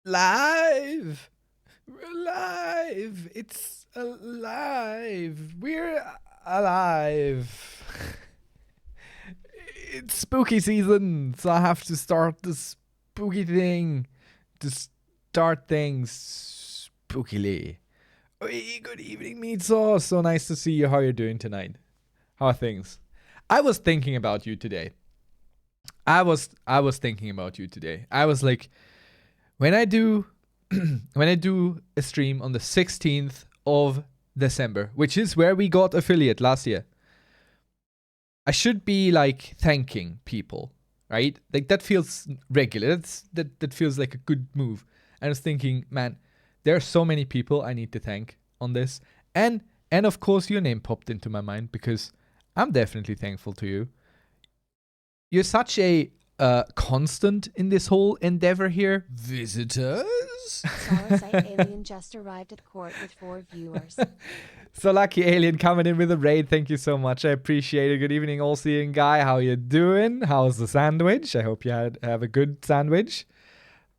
Live! We're alive! It's alive! We're alive! It's spooky season, so I have to start the spooky thing. To start things spookily. Hey, good evening, meat sauce. So nice to see you. How are you doing tonight? How are things? I was thinking about you today. I was thinking about you today. I was like, when I do a stream on the 16th of December, which is where we got affiliate last year, I should be like thanking people, right? Like that feels regular. That feels like a good move. I was thinking, man, there are so many people I need to thank on this. And of course your name popped into my mind because I'm definitely thankful to you. You're such a constant in this whole endeavor here. Visitors? Solid Alien just arrived at court with 4 viewers. So lucky Alien coming in with a raid. Thank you so much. I appreciate it. Good evening, all seeing guy. How you doing? How's the sandwich? I hope you have a good sandwich.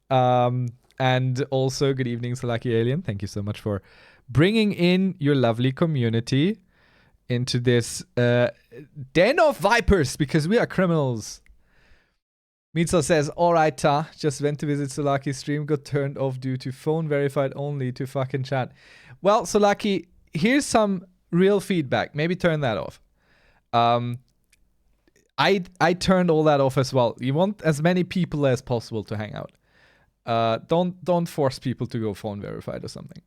And also good evening, so lucky Alien. Thank you so much for bringing in your lovely community into this den of vipers because we are criminals. Mitsa says, alright, just went to visit Solaki's stream, got turned off due to phone verified only to fucking chat. Well, Solaki, here's some real feedback. Maybe turn that off. I turned all that off as well. You want as many people as possible to hang out. Don't force people to go phone verified or something.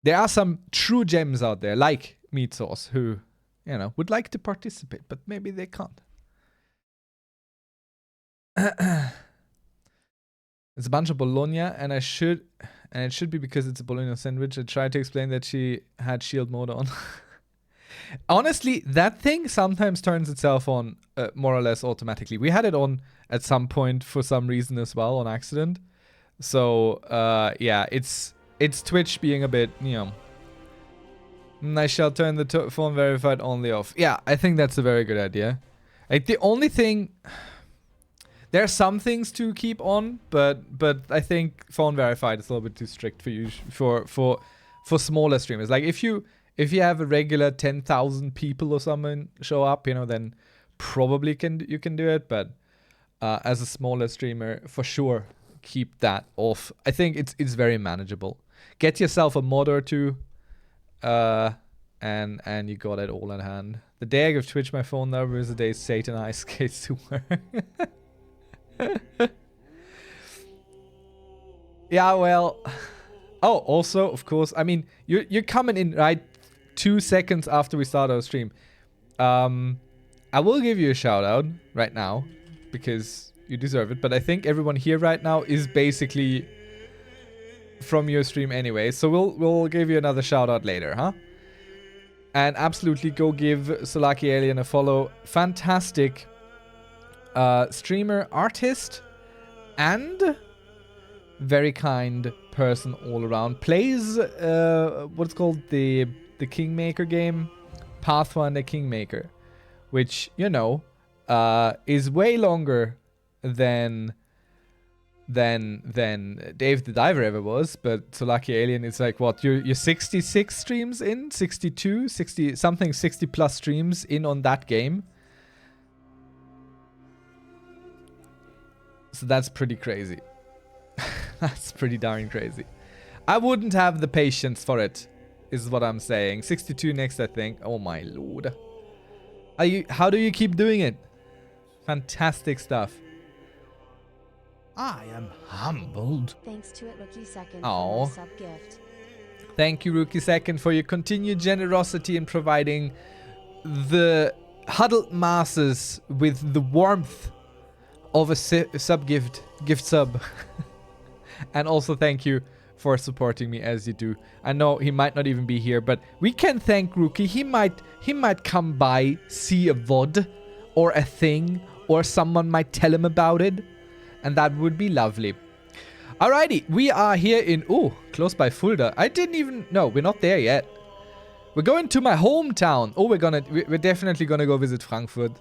There are some true gems out there, like Meat Sauce, who, you know, would like to participate, but maybe they can't. It's a bunch of bologna, and it should be because it's a bologna sandwich. I tried to explain that she had shield mode on. Honestly, that thing sometimes turns itself on more or less automatically. We had it on at some point for some reason as well on accident. So yeah, it's Twitch being a bit, you know. I shall turn the phone verified only off. Yeah, I think that's a very good idea. Like the only thing. There are some things to keep on, but I think phone verified is a little bit too strict for you for smaller streamers. Like if you have a regular 10,000 people or someone show up, you know, then probably you can do it. But as a smaller streamer, for sure, keep that off. I think it's very manageable. Get yourself a mod or two, and you got it all at hand. The day I give Twitch my phone number is the day Satan Ice skates to work. Yeah, well. Oh, also, of course, I mean, you're coming in right 2 seconds after we start our stream. I will give you a shout out right now because you deserve it. But I think everyone here right now is basically from your stream anyway. So we'll give you another shout out later, huh? And absolutely go give Solaki Alien a follow. Fantastic. Streamer, artist, and very kind person all around. Plays what's called the Kingmaker game, Pathfinder Kingmaker, which, you know, is way longer than Dave the Diver ever was. But Solaki Alien is like, what, you're 66 streams in, 62, 60 something, 60 plus streams in on that game. So that's pretty crazy. That's pretty darn crazy. I wouldn't have the patience for it, is what I'm saying. 62 next, I think. Oh my lord. How do you keep doing it? Fantastic stuff. I am humbled. Thanks to it, Rookie Second, Aw. for the sub gift. Thank you, Rookie Second, for your continued generosity in providing the huddled masses with the warmth of a sub gift sub. And also thank you for supporting me as you do. I know he might not even be here, but we can thank Rookie. He might come by, see a VOD or a thing, or someone might tell him about it, and that would be lovely. Alrighty, we are here in close by Fulda. I didn't even know, we're not there yet. We're going to my hometown. Oh, we're definitely gonna go visit Frankfurt.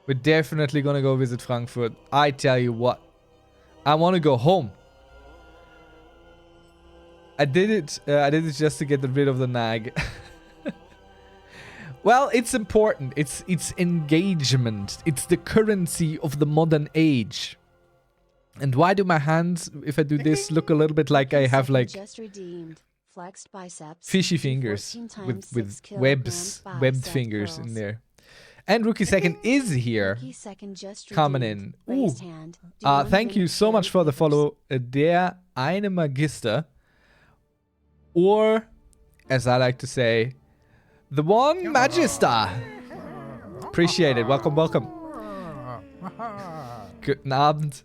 We're definitely gonna go visit Frankfurt. I tell you what, I want to go home. I did it just to get rid of the nag. Well, it's important. It's engagement. It's the currency of the modern age. And why do my hands, if I do this, look a little bit like I have like just redeemed. Flexed biceps. fishy fingers 14 times with 6 webbed kilogram fingers in curls. there. And Rookie Second is here, Rookie second just coming redeemed. in. Ooh. Raised hand. Do one Thank you minute so much for the cherry follow. Der eine Magister. Or, as I like to say, the one Magister. Appreciate it. Welcome, welcome. Guten Abend.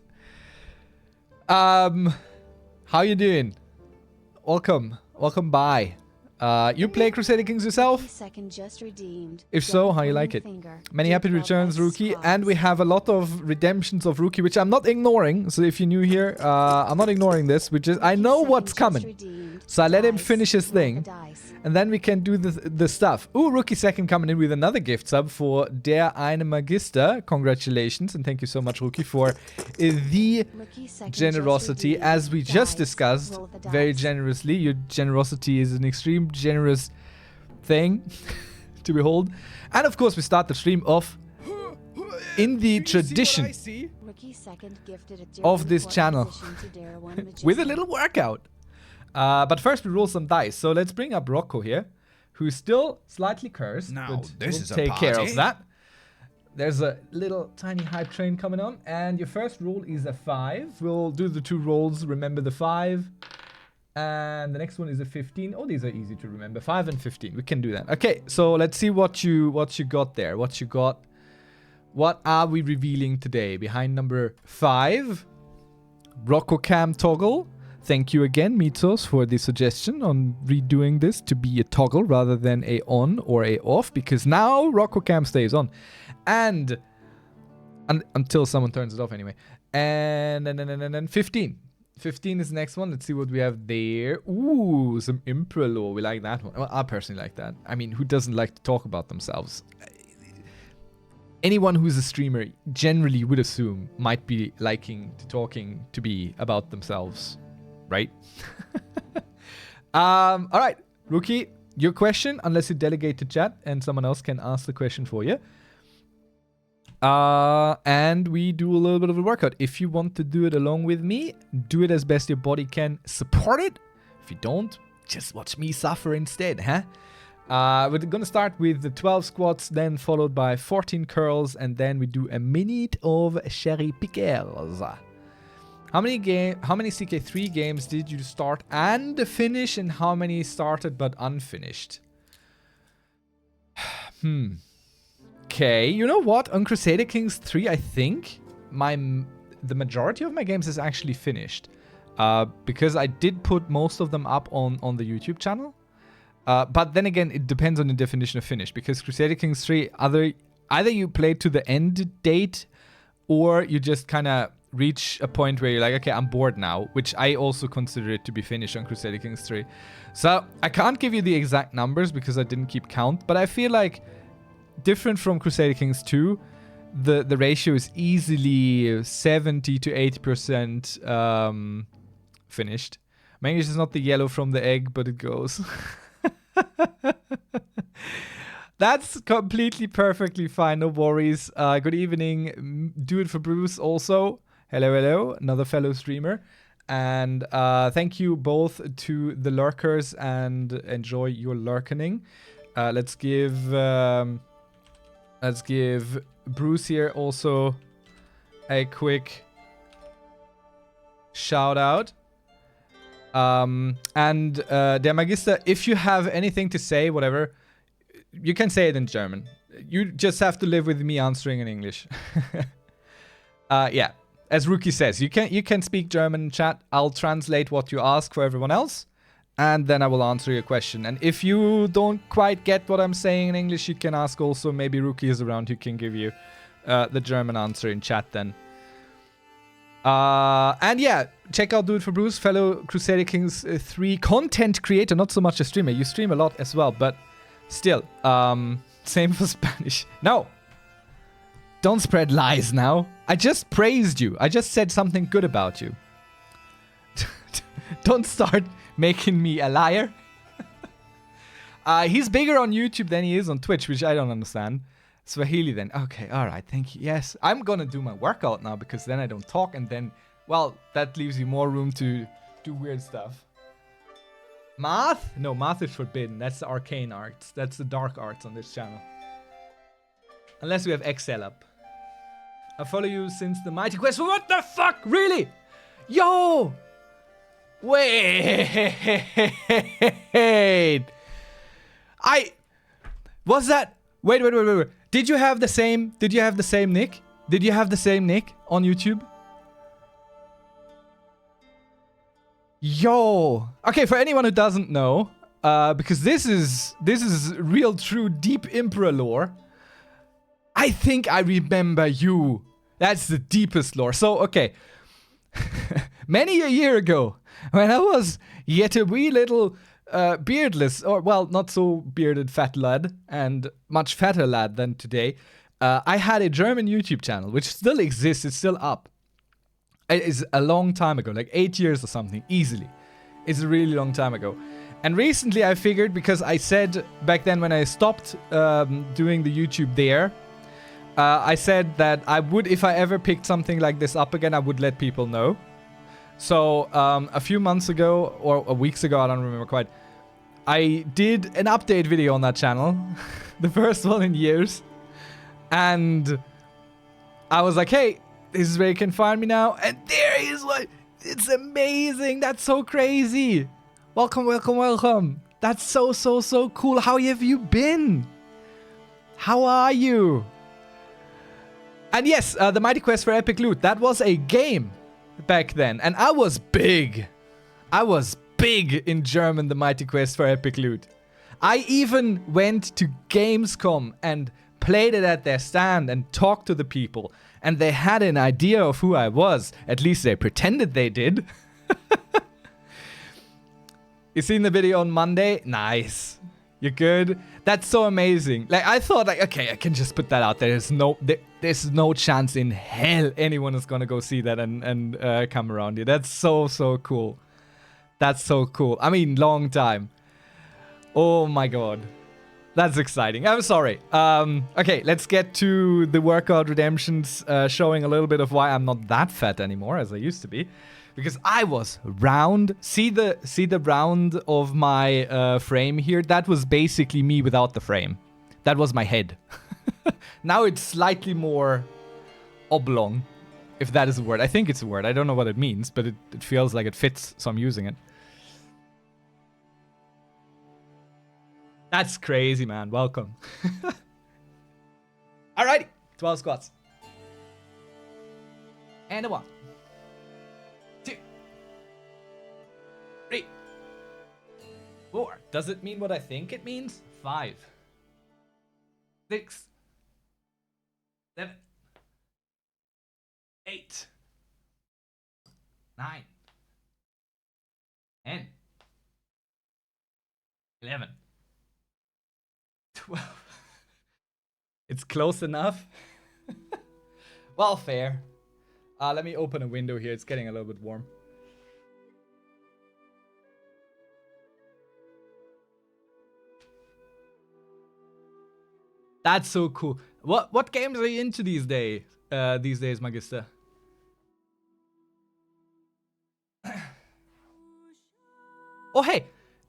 How you doing? Welcome. Welcome by. You play Crusader Kings yourself? Rookie second just redeemed. If so, Don't how you ring like it? finger. Many Do happy 12 returns, ice Rookie. squats. And we have a lot of redemptions of Rookie, which I'm not ignoring. So if you're new here, I'm not ignoring this, which is, I know Rookie what's second just coming. redeemed. So I let him Dice. finish his Roll thing. the dice. And then we can do the stuff. Ooh, Rookie Second coming in with another gift sub for Der eine Magister. Congratulations. And thank you so much, Rookie, for the Rookie second just generosity. redeemed. As we just Dice. discussed Roll the very dice. generously. Your generosity is an extreme generous thing to behold. And of course, we start the stream off in the tradition Rookie second gifted a of Dare this one channel position to Dare one with a magician. little workout. But first we roll some dice. So let's bring up Rocco here, who's still slightly cursed. Now, but this we'll is a take care party. of that. There's a little tiny hype train coming on, and your first roll is a 5. We'll do the 2 rolls. Remember the 5, and the next one is a 15. Oh, these are easy to remember. 5 and 15. We can do that. Okay, so let's see what you got there. What you got? What are we revealing today? Behind number 5, Rocco Cam toggle. Thank you again, Mitos, for the suggestion on redoing this to be a toggle rather than a on or a off, because now Rocco Cam stays on. And until someone turns it off anyway. And then 15. 15 is the next one. Let's see what we have there. Ooh, some Imperor. We like that one. Well, I personally like that. I mean, who doesn't like to talk about themselves? Anyone who's a streamer generally would assume might be liking to talking to be about themselves. Right? All right, Rookie, your question, unless you delegate to chat and someone else can ask the question for you. And we do a little bit of a workout. If you want to do it along with me, do it as best your body can support it. If you don't, just watch me suffer instead, huh? We're gonna start with the 12 squats, then followed by 14 curls, and then we do a minute of cherry pickles. How many CK3 games did you start and finish, and how many started but unfinished? Okay, you know what? On Crusader Kings 3, I think the majority of my games is actually finished. Because I did put most of them up on the YouTube channel. But then again, it depends on the definition of finish. Because Crusader Kings 3, either you play to the end date, or you just kind of reach a point where you're like, okay, I'm bored now, which I also consider it to be finished on Crusader Kings 3. So I can't give you the exact numbers because I didn't keep count, but I feel like different from Crusader Kings 2, the ratio is easily 70 to 80% finished. My English is not the yellow from the egg, but it goes. That's completely perfectly fine, no worries. Good evening, Do It for Bruce also. Hello, another fellow streamer. And thank you both to the lurkers, and enjoy your lurkening. Let's give Bruce here also a quick shout out. And Der Magister, if you have anything to say, whatever, you can say it in German. You just have to live with me answering in English. Yeah, as Rookie says, you can speak German in chat. I'll translate what you ask for everyone else, and then I will answer your question. And if you don't quite get what I'm saying in English, you can ask also. Maybe Rookie is around who can give you the German answer in chat then. And yeah, check out Do It for Bruce, fellow Crusader Kings 3 content creator, not so much a streamer. You stream a lot as well, but still, same for Spanish. No, don't spread lies now. I just praised you. I just said something good about you. Don't start making me a liar. He's bigger on YouTube than he is on Twitch, which I don't understand. Swahili then. Okay, alright, thank you. Yes, I'm gonna do my workout now because then I don't talk and then, well, that leaves you more room to do weird stuff. Math? No, math is forbidden. That's the arcane arts. That's the dark arts on this channel. Unless we have Excel up. I follow you since the Mighty Quest. What the fuck? Really? Yo! Wait! Was that... Wait. Did you have the same nick? Did you have the same nick on YouTube? Yo! Okay, for anyone who doesn't know, because this is real true deep Imperor lore. I think I remember you. That's the deepest lore. So, okay. Many a year ago, when I was yet a wee little beardless, or well, not so bearded fat lad, and much fatter lad than today, I had a German YouTube channel, which still exists, it's still up. It is a long time ago, like 8 years or something, easily. It's a really long time ago. And recently I figured, because I said back then when I stopped doing the YouTube there, I said that I would, if I ever picked something like this up again, I would let people know. So a few months ago, or weeks ago, I don't remember quite, I did an update video on that channel. The first one in years. And I was like, hey, this is where you can find me now. And there is one. It's amazing. That's so crazy. Welcome. That's so cool. How have you been? How are you? And yes, the Mighty Quest for Epic Loot. That was a game back then. And I was big. I was big in German, the Mighty Quest for Epic Loot. I even went to Gamescom and played it at their stand and talked to the people. And they had an idea of who I was. At least they pretended they did. You seen the video on Monday? Nice. You good? That's so amazing. Like, I thought, like, okay, I can just put that out there. There's no chance in hell anyone is gonna go see that and come around here. That's so cool. That's so cool. I mean, long time. Oh my god. That's exciting. I'm sorry. Okay, let's get to the workout redemptions, showing a little bit of why I'm not that fat anymore as I used to be. Because I was round. See the round of my frame here? That was basically me without the frame. That was my head. Now it's slightly more oblong, if that is a word. I think it's a word. I don't know what it means, but it feels like it fits, so I'm using it. That's crazy, man. Welcome. Alrighty. 12 squats. And a 1. 2. 3. 4. Does it mean what I think it means? 5. 6. 7. 8. 9. 10. 11. 12. It's close enough. Well, fair. Let me open a window here. It's getting a little bit warm. That's so cool. What games are you into these days? Magister? Oh, hey.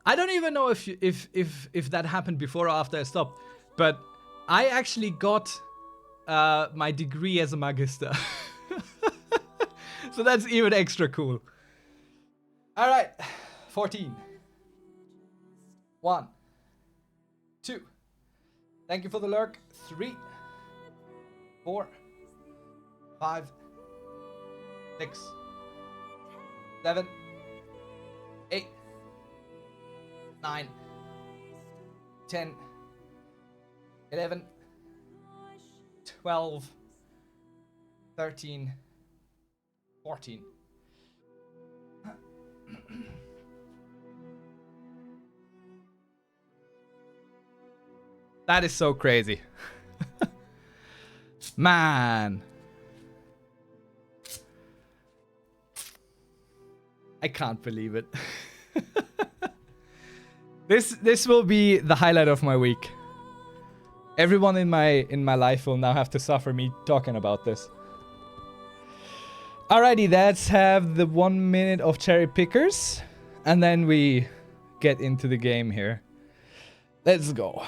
I don't even know if that happened before or after I stopped, but I actually got my degree as a magister. So that's even extra cool. All right, 14. 1. 2. Thank you for the lurk. 3. 4. 5. 6. 7. 8. 9, 10, 11, 12, 13, 14. That is so crazy. Man. I can't believe it. This will be the highlight of my week. Everyone in my life will now have to suffer me talking about this. Alrighty, let's have the 1 minute of cherry pickers, and then we get into the game here. Let's go.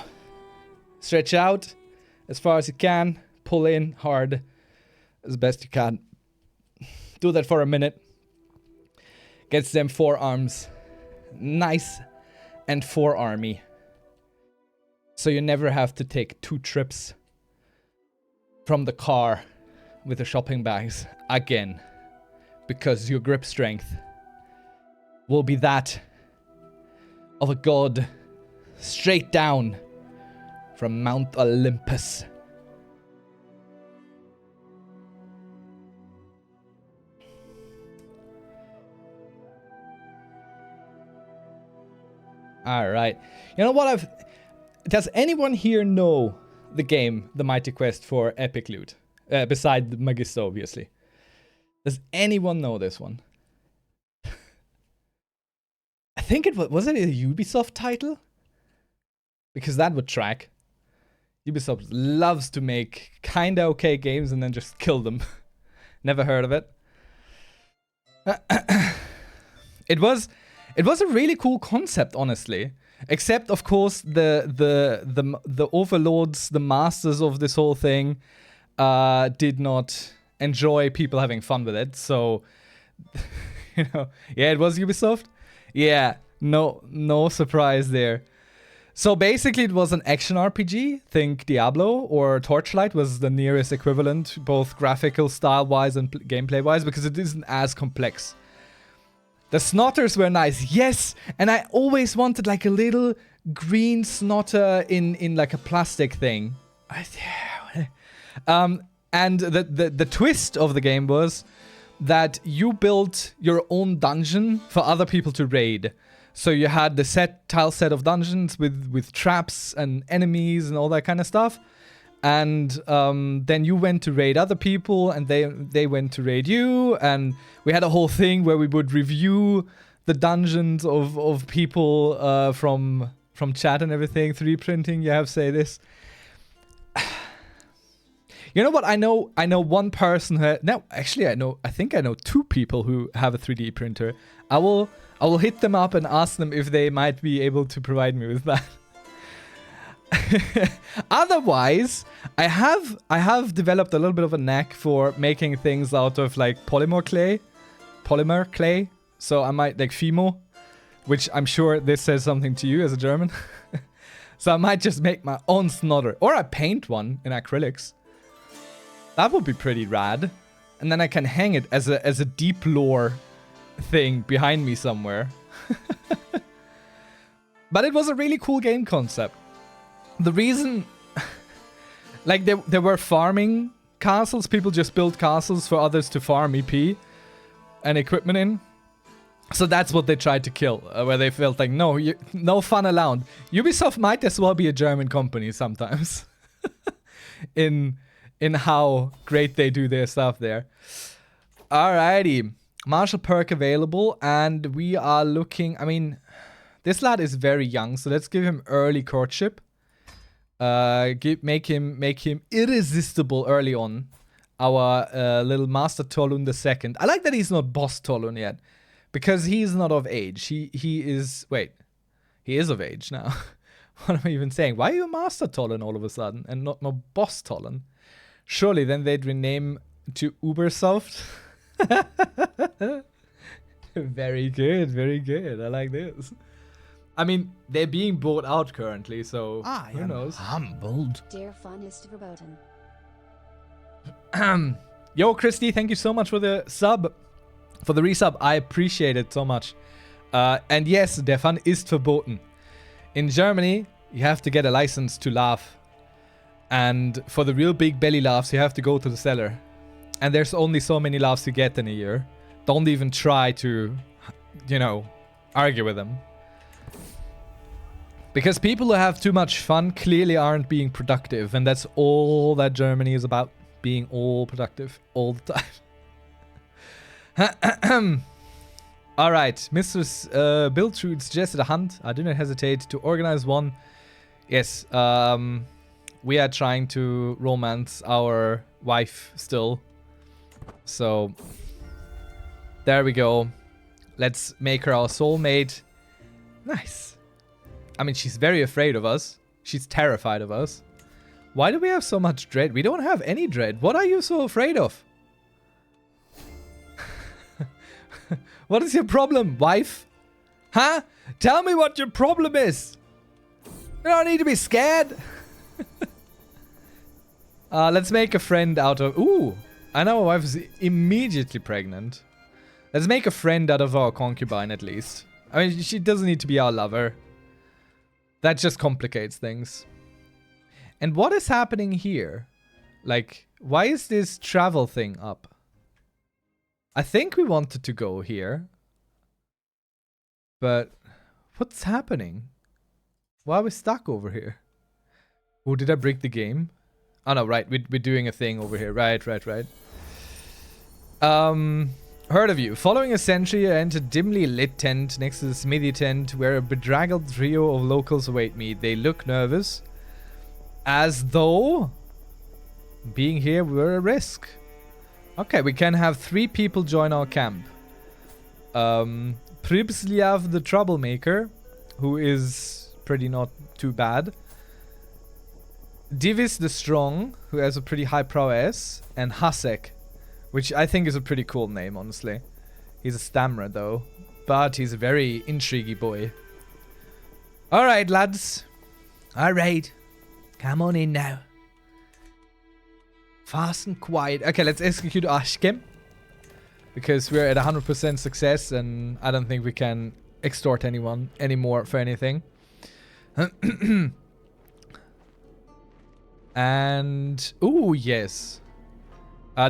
Stretch out as far as you can. Pull in hard as best you can. Do that for a minute. Gets them forearms nice and forearmy. So you never have to take 2 trips from the car with the shopping bags again. Because your grip strength will be that of a god straight down from Mount Olympus. Alright. You know what does anyone here know the game, The Mighty Quest for Epic Loot? Beside the Magister, obviously. Does anyone know this one? I think was it a Ubisoft title? Because that would track. Ubisoft loves to make kinda okay games and then just kill them. Never heard of it. It was a really cool concept, honestly. Except, of course, the overlords, the masters of this whole thing, did not enjoy people having fun with it. So, you know, yeah, it was Ubisoft. Yeah, no surprise there. So basically, it was an action RPG. Think Diablo or Torchlight was the nearest equivalent, both graphical style-wise and gameplay-wise, because it isn't as complex. The snotters were nice, yes, and I always wanted like a little green snotter in like a plastic thing. And the twist of the game was that you built your own dungeon for other people to raid. So you had the tile set of dungeons with traps and enemies and all that kind of stuff. And then you went to raid other people, and they went to raid you. And we had a whole thing where we would review the dungeons of people from chat and everything. 3D printing, you have to say this. You know what? I know one person who... No, actually, I think I know 2 people who have a 3D printer. I will hit them up and ask them if they might be able to provide me with that. Otherwise, I have developed a little bit of a knack for making things out of like polymer clay. So I might like Fimo, which I'm sure this says something to you as a German. So I might just make my own snotter, or I paint one in acrylics. That would be pretty rad, and then I can hang it as a deep lore thing behind me somewhere. But it was a really cool game concept. The reason, like there were farming castles. People just built castles for others to farm EP and equipment in. So that's what they tried to kill, where they felt like, no fun allowed. Ubisoft might as well be a German company sometimes. in how great they do their stuff there. Alrighty. Martial perk available, and we are looking, I mean, this lad is very young, so let's give him early courtship. Make him irresistible early on. Our little Master Tolun II. I like that he's not Boss Tolun yet, because he's not of age. He is of age now. What am I even saying? Why are you Master Tolun all of a sudden and not Boss Tolun? Surely then they'd rename to Ubersoft. Very good, very good. I like this. I mean, they're being bought out currently, so who knows? Humbled. Der Fun ist verboten. Yo, Christy, thank you so much for the sub. For the resub, I appreciate it so much. And yes, der Fun ist verboten. In Germany, you have to get a license to laugh. And for the real big belly laughs, you have to go to the cellar. And there's only so many laughs you get in a year. Don't even try to, argue with them. Because people who have too much fun clearly aren't being productive. And that's all that Germany is about. Being all productive all the time. All right, Mistress Biltrude suggested a hunt. I do not hesitate to organize one. Yes, we are trying to romance our wife still. So, there we go. Let's make her our soulmate. Nice. I mean, she's very afraid of us. She's terrified of us. Why do we have so much dread? We don't have any dread. What are you so afraid of? What is your problem, wife? Huh? Tell me what your problem is. You don't need to be scared. Let's make a friend out of... Ooh, I know my wife is immediately pregnant. Let's make a friend out of our concubine at least. I mean, she doesn't need to be our lover. That just complicates things. And what is happening here? Like, why is this travel thing up? I think we wanted to go here. But what's happening? Why are we stuck over here? Oh, did I break the game? Oh no, right. We're doing a thing over here. Right. Heard of you. Following a sentry, I entered a dimly lit tent next to the smithy tent where a bedraggled trio of locals await me. They look nervous. As though being here were a risk. Okay, we can have 3 people join our camp. Pribslyav the troublemaker, who is pretty not too bad. Divis the strong, who has a pretty high prowess. And Hasek, which I think is a pretty cool name, honestly. He's a stammerer, though. But he's a very intriguey boy. Alright, lads. Alright. Come on in now. Fast and quiet. Okay, let's execute Ashkem. Because we're at 100% success and I don't think we can extort anyone anymore for anything. And... ooh, yes.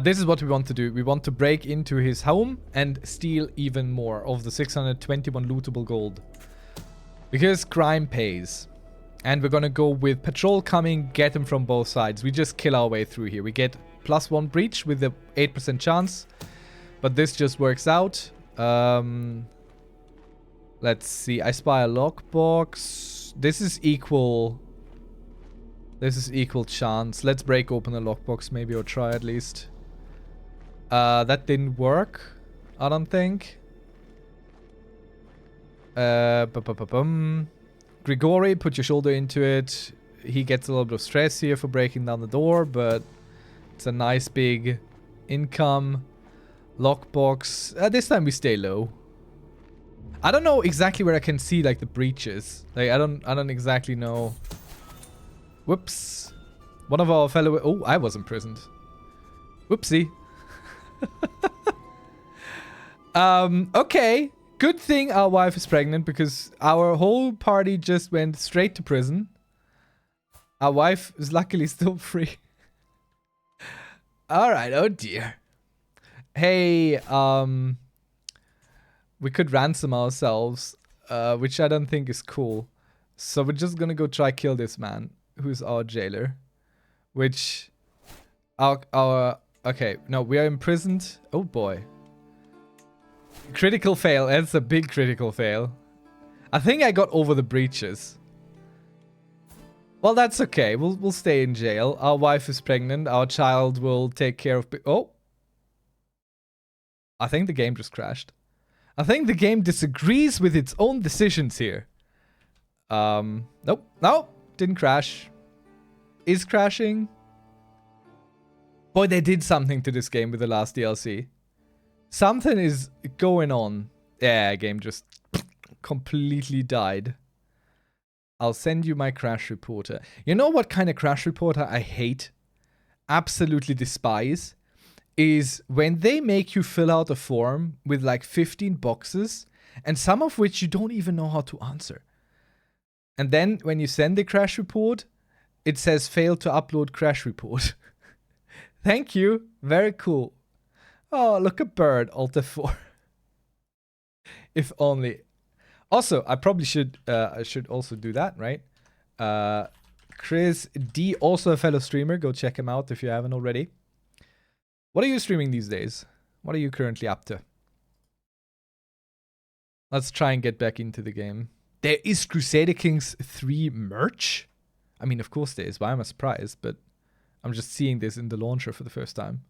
This is what we want to do. We want to break into his home and steal even more of the 621 lootable gold. Because crime pays. And we're gonna go with patrol coming, get them from both sides. We just kill our way through here. We get +1 breach with the 8% chance. But this just works out. Let's see. I spy a lockbox. This is equal. This is equal chance. Let's break open a lockbox maybe, or try at least. That didn't work, I don't think. Grigori, put your shoulder into it. He gets a little bit of stress here for breaking down the door, but it's a nice big income. Lockbox. This time we stay low. I don't know exactly where I can see like the breaches. Like I don't exactly know. Whoops. One of our fellow... oh, I was imprisoned. Whoopsie. Okay. Good thing our wife is pregnant because our whole party just went straight to prison. Our wife is luckily still free. Alright, oh dear. Hey, we could ransom ourselves, which I don't think is cool. So we're just gonna go try kill this man, who's our jailer. Which, okay, no, we are imprisoned. Oh boy. Critical fail, that's a big critical fail. I think I got over the breaches. Well, that's okay, we'll stay in jail. Our wife is pregnant, our child will take care of... oh! I think the game just crashed. I think the game disagrees with its own decisions here. Nope, nope, didn't crash. Is crashing? Boy, they did something to this game with the last DLC. Something is going on. Yeah, game just completely died. I'll send you my crash reporter. You know what kind of crash reporter I hate? Absolutely despise? Is when they make you fill out a form with like 15 boxes and some of which you don't even know how to answer. And then when you send the crash report, it says failed to upload crash report. Thank you. Very cool. Oh, look, a bird. Alt F4. If only. Also, I probably should I should also do that, right? Chris D, also a fellow streamer. Go check him out if you haven't already. What are you streaming these days? What are you currently up to? Let's try and get back into the game. There is Crusader Kings 3 merch? I mean, of course there is. Why am I surprised? But I'm just seeing this in the launcher for the first time.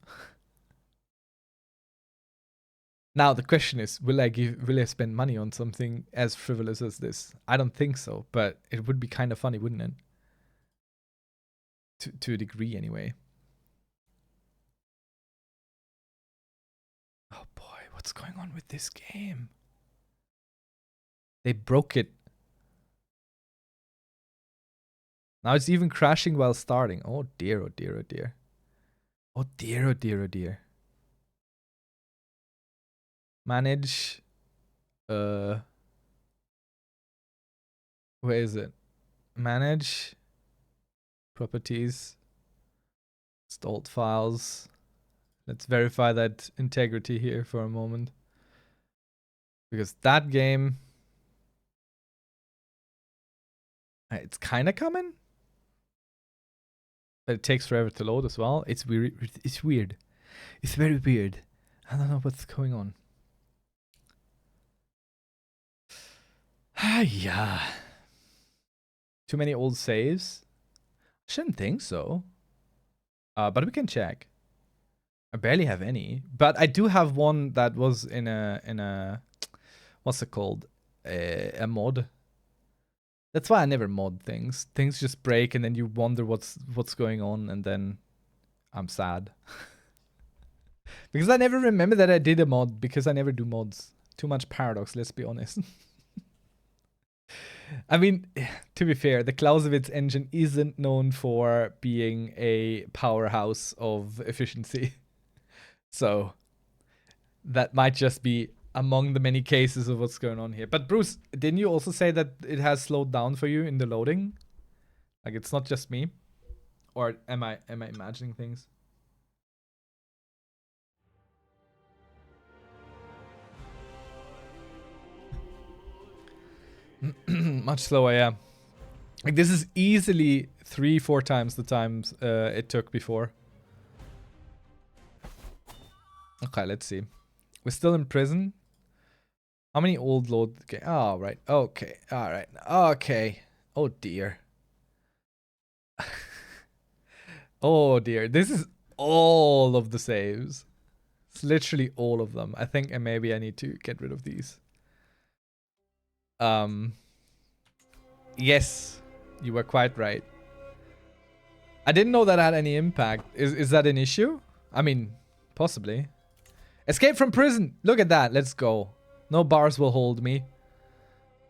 Now the question is, will I spend money on something as frivolous as this? I don't think so, but it would be kind of funny, wouldn't it? To a degree, anyway. Oh boy, what's going on with this game? They broke it. Now it's even crashing while starting. Oh dear, oh dear, oh dear. Oh dear, oh dear, oh dear. Manage. Where is it? Manage. Properties. Installed files. Let's verify that integrity here for a moment. Because that game... It's kind of coming. But it takes forever to load as well. It's weird. It's weird. It's very weird. I don't know what's going on. Ah, yeah. Too many old saves? Shouldn't think so. But we can check. I barely have any. But I do have one that was in a what's it called? A mod. That's why I never mod things. Things just break and then you wonder what's going on and then I'm sad. Because I never remember that I did a mod because I never do mods. Too much paradox, let's be honest. I mean, to be fair, the Clausewitz engine isn't known for being a powerhouse of efficiency. So that might just be among the many cases of what's going on here. But Bruce, didn't you also say that it has slowed down for you in the loading? Like it's not just me? Or am I imagining things? Much slower, yeah. Like this is easily 3-4 times the times it took before. Okay, let's see. We're still in prison. How many old load? Okay. Oh, right. Okay. All right. Okay. Oh dear. Oh dear. This is all of the saves. It's literally all of them. I think maybe I need to get rid of these. Yes, you were quite right. I didn't know that had any impact. Is that an issue? I mean, possibly. Escape from prison. Look at that. Let's go. No bars will hold me.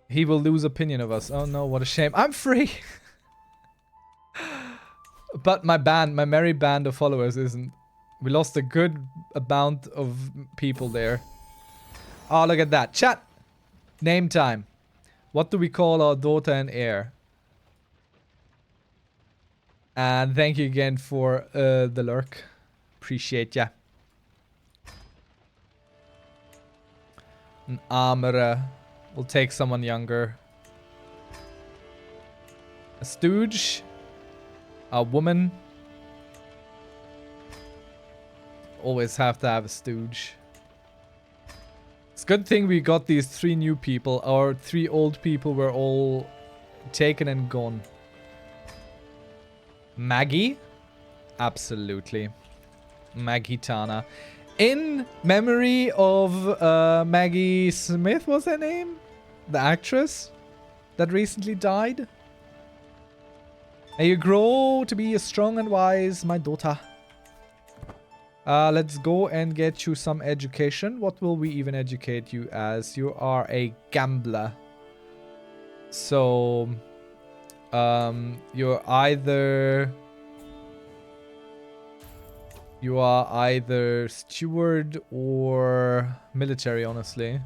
He will lose opinion of us. Oh no, what a shame. I'm free. But my merry band of followers isn't. We lost a good amount of people there. Oh, look at that. Chat. Name time. What do we call our daughter and heir? And thank you again for the lurk. Appreciate ya. An armorer. We'll take someone younger. A stooge. A woman. Always have to have a stooge. It's a good thing we got these 3 new people. Our 3 old people were all taken and gone. Maggie? Absolutely. Maggie Tana. In memory of Maggie Smith, was her name? The actress that recently died. May you grow to be strong and wise, my daughter. Let's go and get you some education. What will we even educate you as? You are a gambler. So, you're either... You are either steward or military, honestly.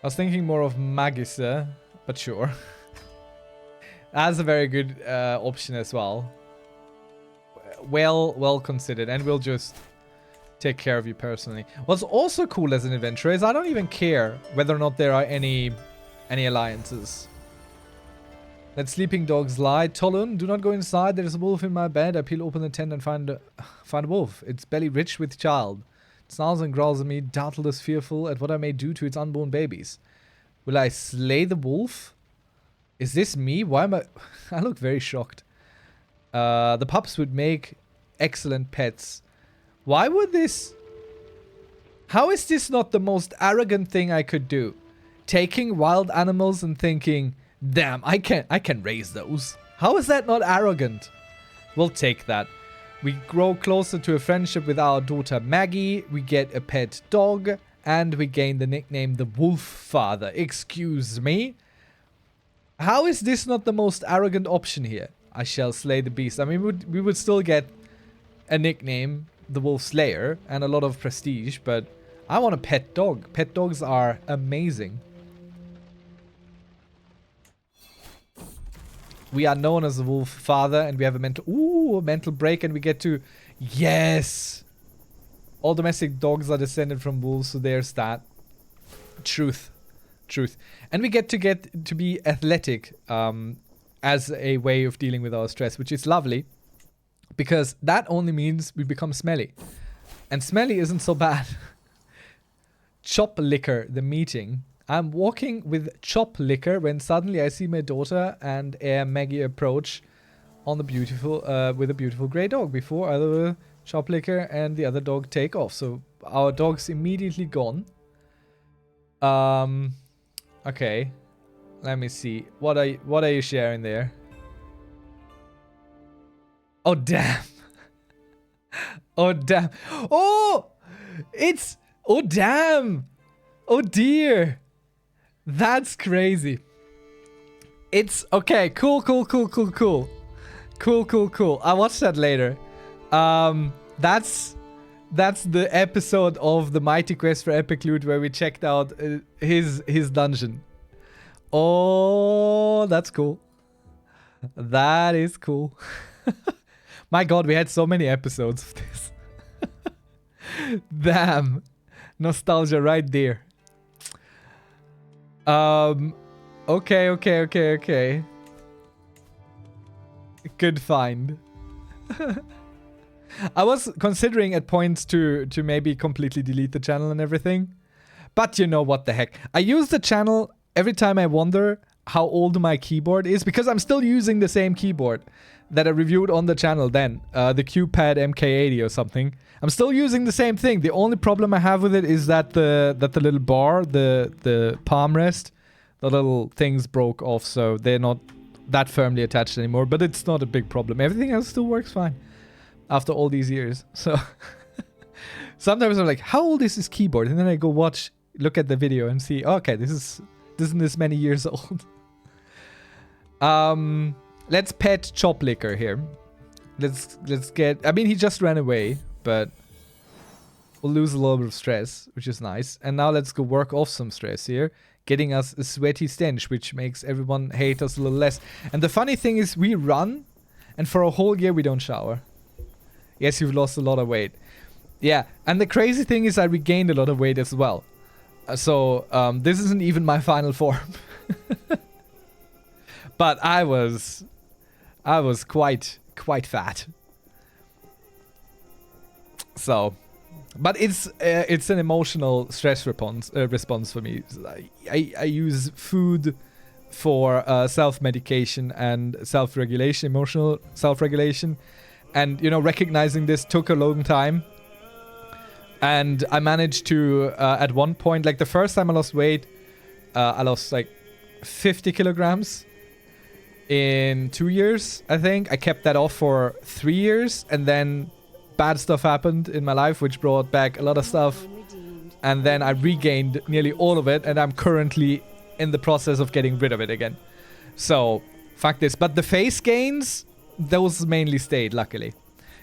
I was thinking more of Magister, but sure. That's a very good option as well. Well considered, and we'll just take care of you personally. What's also cool as an adventurer is I don't even care whether or not there are any alliances. Let sleeping dogs lie. Tolun, do not go inside. There is a wolf in my bed. I peel open the tent and find a wolf. It's belly rich with child. It snarls and growls at me, doubtless fearful at what I may do to its unborn babies. Will I slay the wolf? Is this me? Why am I... I look very shocked. The pups would make excellent pets. Why would this... How is this not the most arrogant thing I could do? Taking wild animals and thinking, damn, I can raise those. How is that not arrogant? We'll take that. We grow closer to a friendship with our daughter Maggie. We get a pet dog. And we gain the nickname the Wolf Father. Excuse me? How is this not the most arrogant option here? I shall slay the beast. I mean, we would still get a nickname, the Wolf Slayer, and a lot of prestige, but I want a pet dog. Pet dogs are amazing. We are known as the Wolf Father, and we have a mental break, and we get to... Yes! All domestic dogs are descended from wolves, so there's that. Truth. And we get to be athletic as a way of dealing with our stress, which is lovely. Because that only means we become smelly. And smelly isn't so bad. Chop liquor, the meeting. I'm walking with chop liquor when suddenly I see my daughter and Maggie approach on the beautiful with a beautiful grey dog before either chop liquor and the other dog take off. So our dog's immediately gone. Okay. Let me see. What are you sharing there? Oh damn. Oh damn. Oh! It's... Oh damn! Oh dear! That's crazy. It's... Okay, cool. Cool. I'll watch that later. That's the episode of the Mighty Quest for Epic Loot where we checked out his dungeon. Oh, that's cool. That is cool. My god, we had so many episodes of this. Damn. Nostalgia right there. Okay. Good find. I was considering at points to maybe completely delete the channel and everything. But you know what the heck. I use the channel every time I wonder how old my keyboard is, because I'm still using the same keyboard that I reviewed on the channel then. The QPad MK80 or something. I'm still using the same thing. The only problem I have with it is that the little bar, the palm rest, the little things broke off, so they're not that firmly attached anymore. But it's not a big problem. Everything else still works fine after all these years. So sometimes I'm like, how old is this keyboard? And then I go look at the video and see, okay, this isn't this many years old. Let's pet Chop Liquor here. Let's get... I mean, he just ran away, but we'll lose a little bit of stress, which is nice. And now let's go work off some stress here, getting us a sweaty stench, which makes everyone hate us a little less. And the funny thing is, we run, and for a whole year we don't shower. Yes, you've lost a lot of weight. Yeah, and the crazy thing is I regained a lot of weight as well. So this isn't even my final form. But I was quite fat. So, but it's an emotional stress response for me. I use food for self-medication and self-regulation, emotional self-regulation. And, you know, recognizing this took a long time. And I managed to, at one point, like the first time I lost weight, I lost like 50 kilograms in 2 years, I think. I kept that off for 3 years. And then bad stuff happened in my life, which brought back a lot of stuff. And then I regained nearly all of it. And I'm currently in the process of getting rid of it again. So, fuck this. But the face gains, those mainly stayed, luckily.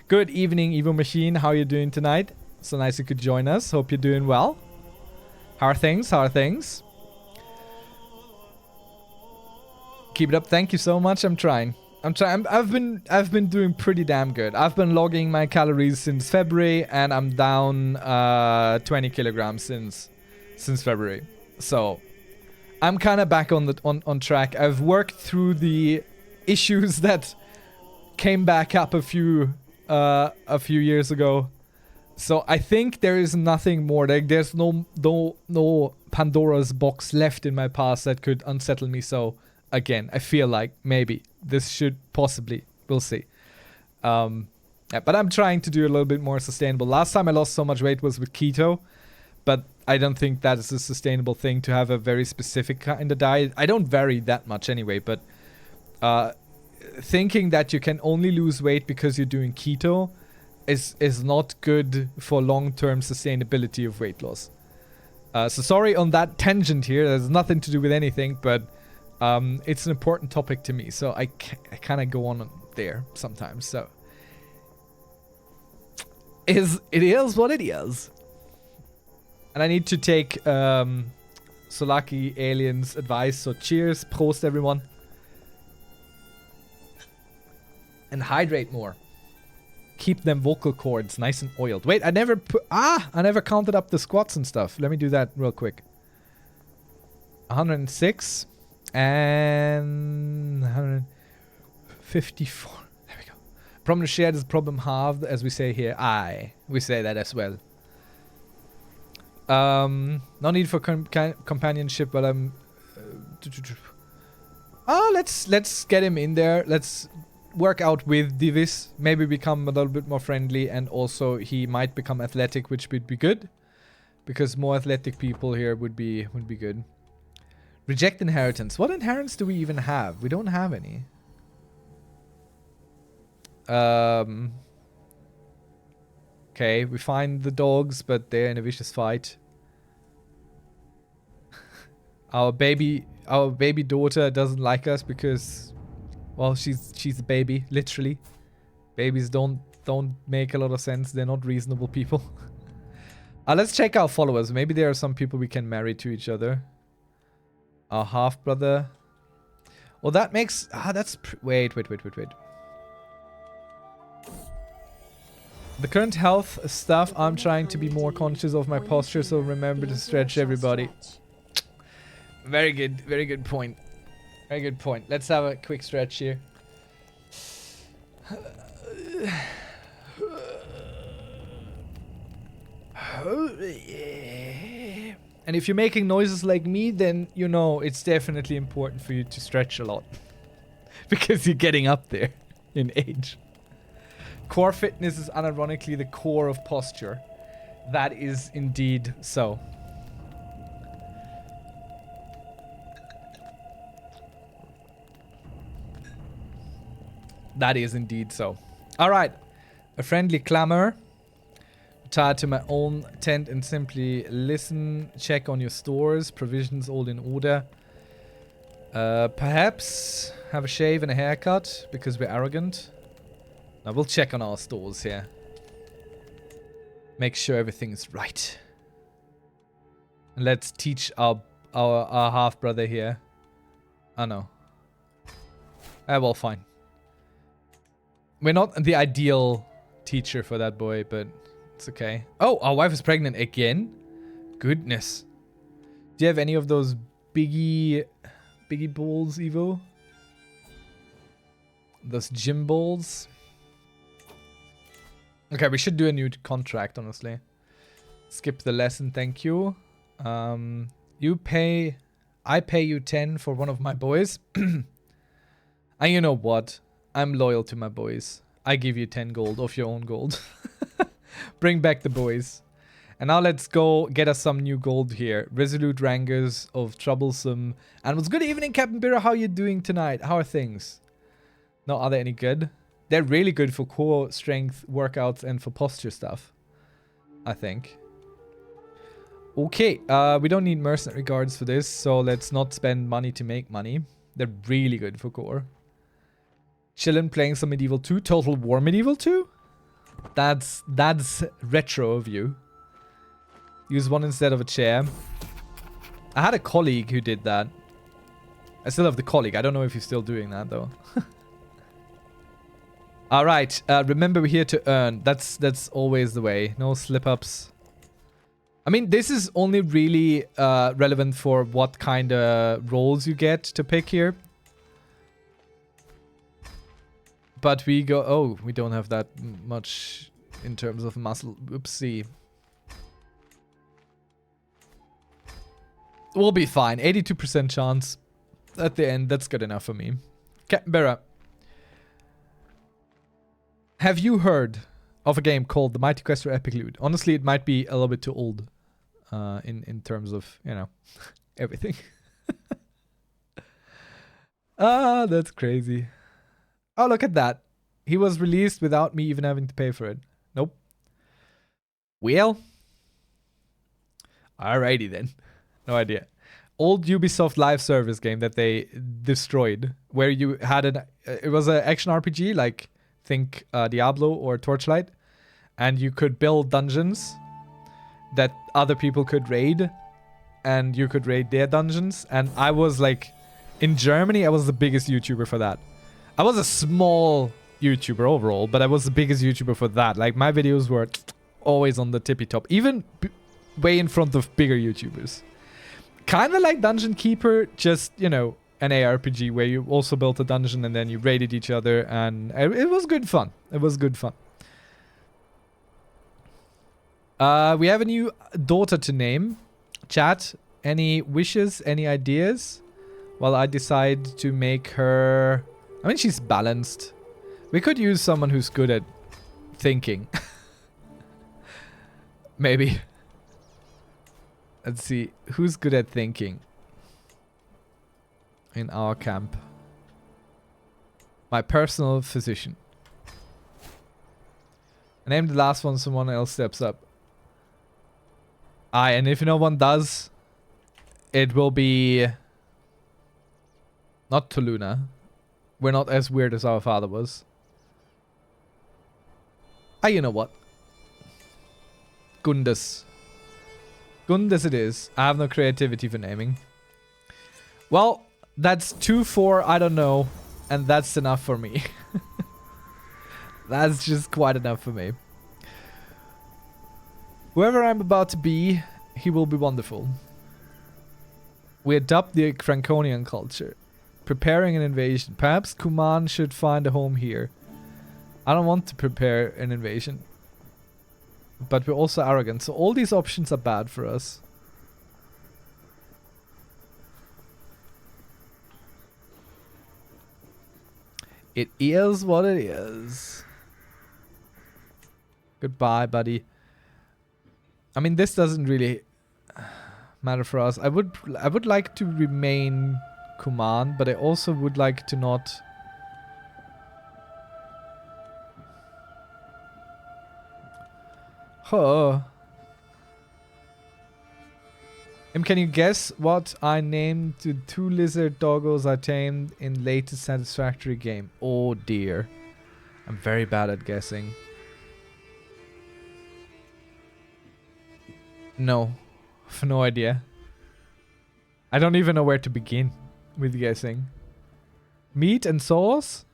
Good evening, Evo Machine. How are you doing tonight? So nice you could join us. Hope you're doing well. How are things? Keep it up. Thank you so much. I'm trying. I've been doing pretty damn good. I've been logging my calories since February, and I'm down 20 kilograms since February. So I'm kind of back on track. I've worked through the issues that came back up a few years ago. So I think there is nothing more. Like there's no Pandora's box left in my past that could unsettle me. So again, I feel like maybe this should possibly. We'll see. Yeah, but I'm trying to do a little bit more sustainable. Last time I lost so much weight was with keto, but I don't think that is a sustainable thing to have a very specific kind of diet. I don't vary that much anyway, but thinking that you can only lose weight because you're doing keto is not good for long-term sustainability of weight loss. So sorry on that tangent here. There's nothing to do with anything, but it's an important topic to me, so I kind of go on there sometimes. So it is what it is. And I need to take Solaki Alien's advice. So cheers, prost everyone. And hydrate more. Keep them vocal cords nice and oiled. Wait, I never counted up the squats and stuff. Let me do that real quick. 106 and 154. There we go. Problem shared is problem halved, as we say here. We say that as well. No need for companionship, but I'm. Let's get him in there. Let's work out with Divis. Maybe become a little bit more friendly, and also he might become athletic, which would be good, because more athletic people here would be good. Reject inheritance. What inheritance do we even have? We don't have any. Okay, we find the dogs, but they're in a vicious fight. Our baby daughter doesn't like us because, well, she's a baby, literally. Babies don't make a lot of sense. They're not reasonable people. Let's check our followers. Maybe there are some people we can marry to each other. Our half brother. Well, that makes wait. The current health stuff. I'm trying to be more conscious of my posture, so remember to stretch, everybody. Very good point. Very good point. Let's have a quick stretch here. And if you're making noises like me, then you know it's definitely important for you to stretch a lot. Because you're getting up there in age. Core fitness is unironically the core of posture. That is indeed so. That is indeed so. Alright. A friendly clamor. Retire to my own tent and simply listen. Check on your stores. Provisions all in order. Perhaps have a shave and a haircut because we're arrogant. Now we'll check on our stores here. Make sure everything's right. And let's teach our half brother here. Oh no. Well, fine. We're not the ideal teacher for that boy, but it's okay. Oh, our wife is pregnant again? Goodness. Do you have any of those biggie balls, Evo? Those gym balls? Okay, we should do a new contract, honestly. Skip the lesson, thank you. I pay you 10 for one of my boys. And you know what? I'm loyal to my boys. I give you 10 gold of your own gold. Bring back the boys. And now let's go get us some new gold here. Resolute Rangers of Troublesome Animals. Good evening, Captain Bira. How are you doing tonight? How are things? No, are they any good? They're really good for core strength workouts and for posture stuff, I think. Okay, we don't need mercenary guards for this, so let's not spend money to make money. They're really good for core. Chillin' playing some Medieval 2. Total War Medieval 2? That's retro of you. Use one instead of a chair. I had a colleague who did that. I still have the colleague. I don't know if he's still doing that though. Alright, remember we're here to earn. That's always the way. No slip-ups. I mean, this is only really relevant for what kind of roles you get to pick here. But we go... Oh, we don't have that much in terms of muscle. Oopsie. We'll be fine. 82% chance at the end. That's good enough for me. Captain Berra. Have you heard of a game called The Mighty Quest for Epic Loot? Honestly, it might be a little bit too old in terms of, you know, everything. Ah, that's crazy. Oh, look at that. He was released without me even having to pay for it. Nope. Well. Alrighty then. No idea. Old Ubisoft live service game that they destroyed. Where you had an... it was an action RPG, like think Diablo or Torchlight. And you could build dungeons that other people could raid. And you could raid their dungeons. And I was like... in Germany, I was the biggest YouTuber for that. I was a small YouTuber overall, but I was the biggest YouTuber for that. Like, my videos were always on the tippy top. Even way in front of bigger YouTubers. Kind of like Dungeon Keeper, just, you know, an ARPG where you also built a dungeon and then you raided each other. And it was good fun. It was good fun. We have a new daughter to name. Chat, any wishes, any ideas? Well, I decide to make her... I mean, she's balanced. We could use someone who's good at thinking. Maybe. Let's see. Who's good at thinking? In our camp. My personal physician. I named the last one, someone else steps up. And if no one does, it will be... not Toluna. We're not as weird as our father was. You know what? Gundas. Gundas it is. I have no creativity for naming. Well, that's 2 for I don't know. And that's enough for me. That's just quite enough for me. Whoever I'm about to be, he will be wonderful. We adopt the Franconian culture. Preparing an invasion. Perhaps Kuman should find a home here. I don't want to prepare an invasion. But we're also arrogant. So all these options are bad for us. It is what it is. Goodbye, buddy. I mean, this doesn't really matter for us. I would like to remain Kuman, but I also would like to not... Huh. Can you guess what I named the 2 lizard doggos I tamed in latest Satisfactory game? Oh dear. I'm very bad at guessing. No. I have no idea. I don't even know where to begin with guessing. Meat and sauce?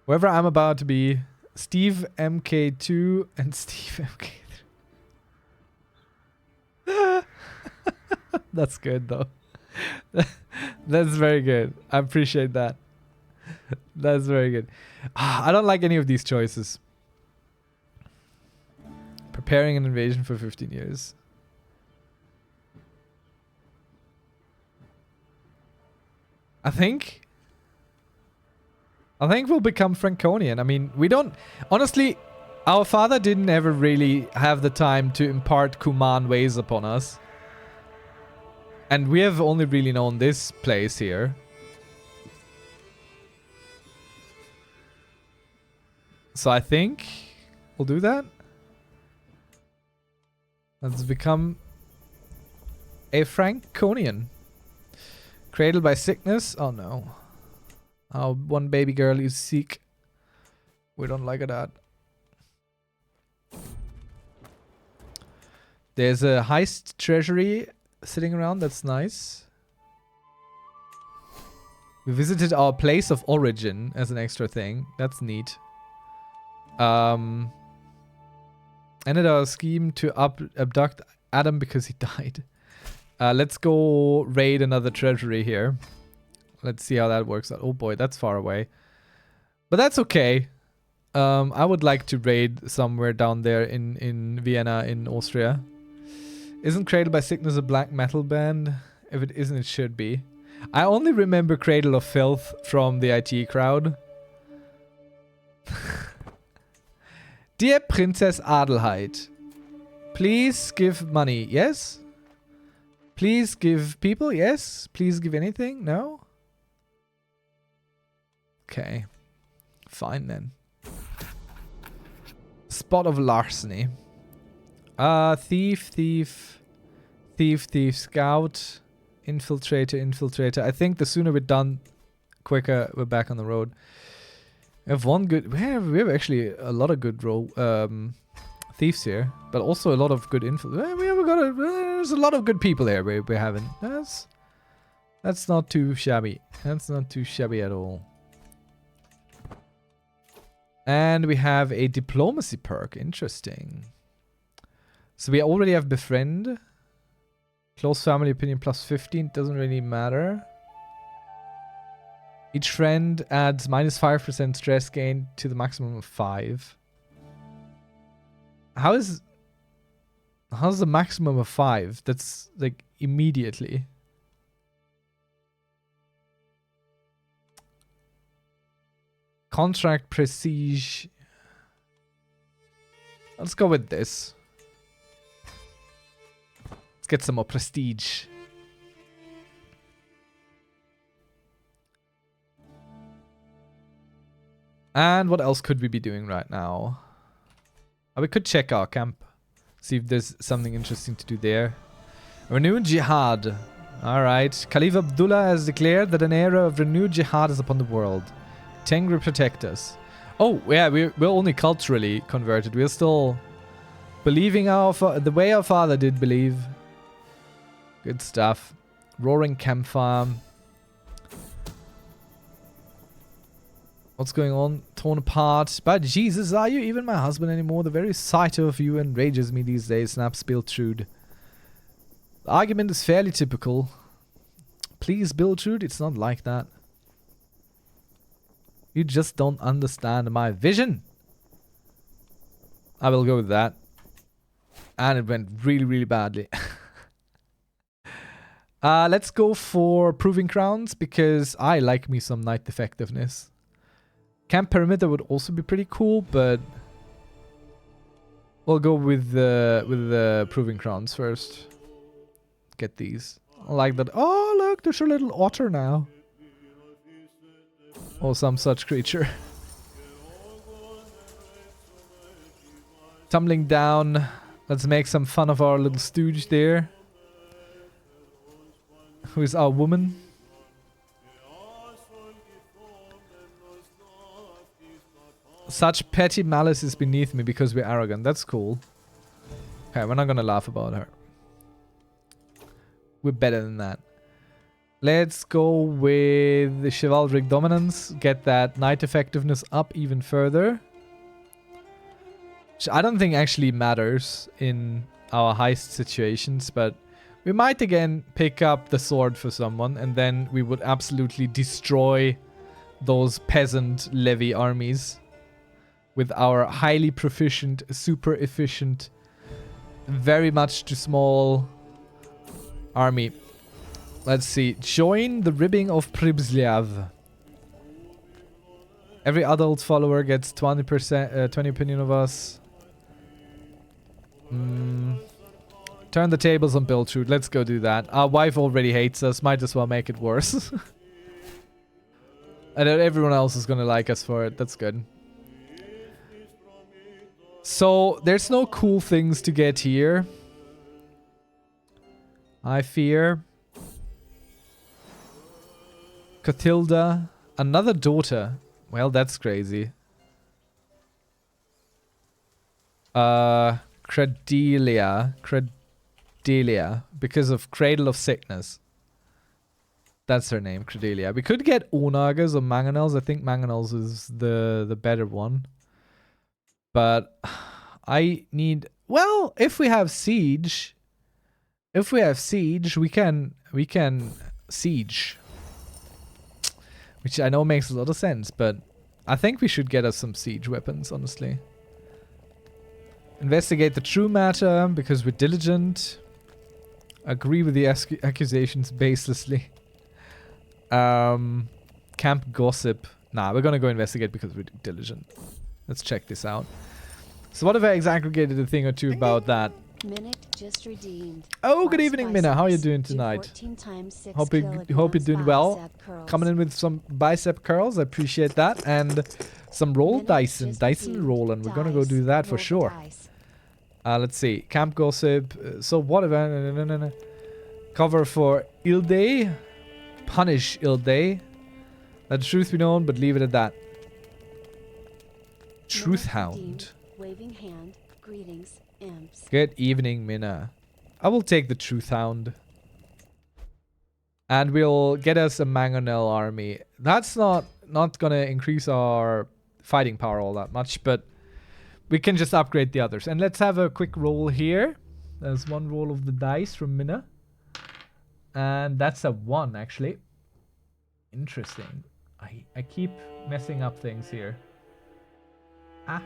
Whoever I'm about to be, Steve MK2 and Steve MK3. That's good though. That's very good. I appreciate that. That's very good. I don't like any of these choices. Preparing an invasion for 15 years. I think we'll become Franconian. I mean, we don't... Honestly, our father didn't ever really have the time to impart Kuman ways upon us. And we have only really known this place here. So I think we'll do that. Let's become a Franconian. Cradled by sickness? Oh no. Our one baby girl is sick. We don't like that. There's a heist treasury sitting around. That's nice. We visited our place of origin as an extra thing. That's neat. Ended our scheme to abduct Adam because he died. Let's go raid another treasury here. Let's see how that works out. Oh boy, that's far away. But that's okay. I would like to raid somewhere down there in Vienna, in Austria. Isn't Cradle by Sickness a black metal band? If it isn't, it should be. I only remember Cradle of Filth from the IT crowd. Dear Princess Adelheid, please give money. Yes? Please give people. Yes? Please give anything. No? Okay. Fine then. Spot of larceny. Thief, scout, infiltrator. I think the sooner we're done, quicker we're back on the road. We have one good. We have actually a lot of good thieves here, but also a lot of good there's a lot of good people here. We're having. That's not too shabby. That's not too shabby at all. And we have a diplomacy perk. Interesting. So we already have befriend. Close family opinion plus 15. Doesn't really matter. Each friend adds minus 5% stress gain to the maximum of 5. How's the maximum of 5? That's like immediately. Contract prestige. Let's go with this. Let's get some more prestige. And what else could we be doing right now? Oh, we could check our camp. See if there's something interesting to do there. Renewed jihad. Alright. Caliph Abdullah has declared that an era of renewed jihad is upon the world. Tengri protect us. Oh, yeah, we're only culturally converted. We're still believing the way our father did believe. Good stuff. Roaring campfire. What's going on? Torn apart. But Jesus, are you even my husband anymore? The very sight of you enrages me these days, snaps Biltrude. The argument is fairly typical. Please, Biltrude, it's not like that. You just don't understand my vision. I will go with that. And it went really, really badly. Let's go for Proving Crowns, because I like me some Knight Effectiveness. Camp Perimeter would also be pretty cool, but we'll go with the Proving Crowns first. Get these. I like that. Oh, look, there's a little otter now. Or some such creature. Tumbling down. Let's make some fun of our little stooge there. Who is our woman? Such petty malice is beneath me because we're arrogant. That's cool. Okay, we're not gonna laugh about her. We're better than that. Let's go with the chivalric dominance. Get that knight effectiveness up even further. Which I don't think actually matters in our heist situations, but we might again pick up the sword for someone, and then we would absolutely destroy those peasant levy armies with our highly proficient, super efficient, very much too small army. Let's see. Join the ribbing of Pribslav. Every adult follower gets 20%, 20 opinion of us. Turn the tables on Biltrude. Let's go do that. Our wife already hates us. Might as well make it worse. And then everyone else is gonna like us for it. That's good. So, there's no cool things to get here. I fear. Clotilda. Another daughter. Well, that's crazy. Credelia. Credelia. Because of Cradle of Sickness. That's her name, Credelia. We could get Onagas or Mangonels. I think Mangonels is the better one. But I need... Well, if we have Siege, If we have siege, we can siege. Which I know makes a lot of sense, but I think we should get us some siege weapons, honestly. Investigate the true matter, because we're diligent. Agree with the accusations baselessly. Camp gossip. Nah, we're gonna go investigate because we're diligent. Let's check this out. So what if I exaggregated a thing or two about that? Minute just redeemed. Oh, good evening, Minna. How are you doing tonight? Hope you're doing well. Coming in with some bicep curls. I appreciate that. And some roll Dyson roll, and we're gonna go do that for sure. Let's see. Camp gossip. So what if I... Cover for ill day. Punish ill day. Let the truth be known, but leave it at that. Truth hound. Waving hand. Greetings, imps. Good evening, Minna. I will take the truth hound. And we'll get us a mangonel army. That's not gonna increase our fighting power all that much, but we can just upgrade the others. And let's have a quick roll here. There's one roll of the dice from Minna. And that's a 1, actually. Interesting. I keep messing up things here. Ah.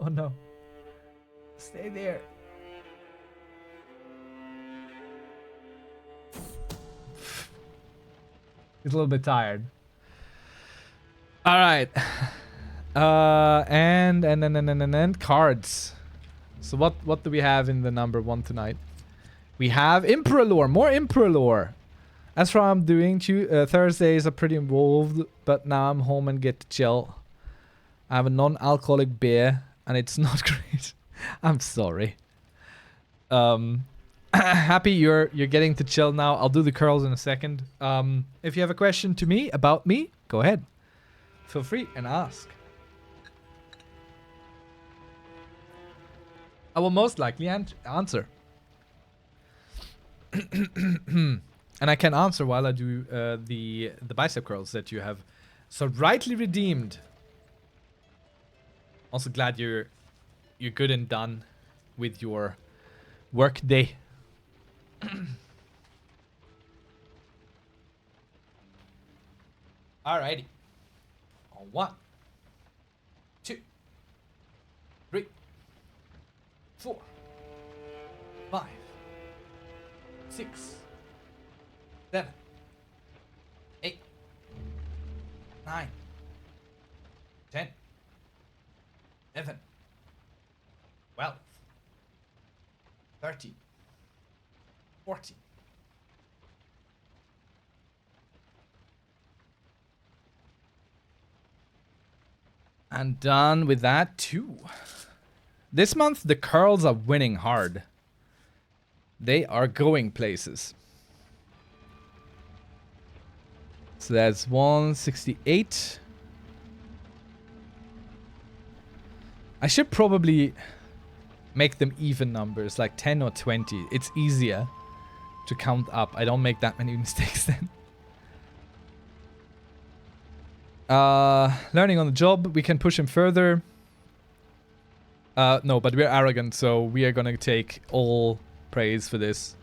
Oh no. Stay there. He's a little bit tired. All right. And cards. So what do we have in the number 1 tonight? We have Imperor, more Imperor. As for I'm doing, Thursdays are pretty involved, but now I'm home and get to chill. I have a non-alcoholic beer, and it's not great. I'm sorry. Happy you're getting to chill now. I'll do the curls in a second. If you have a question to me about me, go ahead. Feel free and ask. I will most likely answer. And I can answer while I do the bicep curls that you have so rightly redeemed. Also glad you're good and done with your work day. Alrighty. 1, 2, 3, 4, 5, 6, 7, 8, 9, 10, 11, 12, 13, 14. And done with that too. This month the curls are winning hard. They are going places. So that's 168. I should probably make them even numbers, like 10 or 20. It's easier to count up. I don't make that many mistakes then. Learning on the job, we can push him further. No, but we're arrogant, so we are gonna take all praise for this.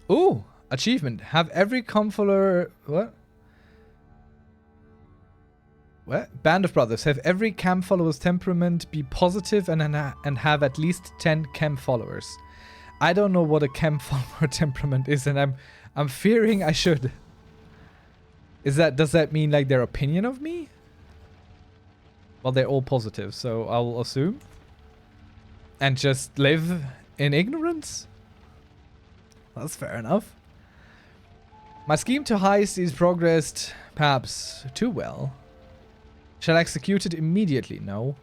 Ooh, achievement. Have every camp follower... What? What? Band of Brothers. Have every camp follower's temperament be positive and have at least 10 camp followers. I don't know what a camp follower temperament is, and I'm fearing I should. Does that mean like their opinion of me? Well, they're all positive, so I'll assume. And just live in ignorance? That's fair enough. My scheme to heist is progressed perhaps too well. Shall I execute it immediately? No.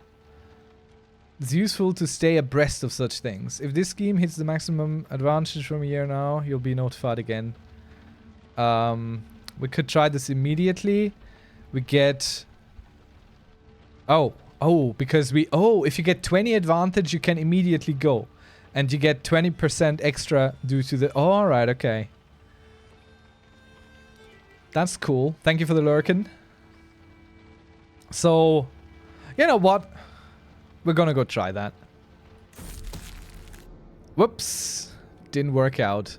It's useful to stay abreast of such things. If this scheme hits the maximum advantage from here now, you'll be notified again. We could try this immediately. We get... because if you get 20 advantage, you can immediately go. And you get 20% extra due to the... Oh, alright, okay. That's cool. Thank you for the lurkin. So, you know what? We're gonna go try that. Whoops. Didn't work out.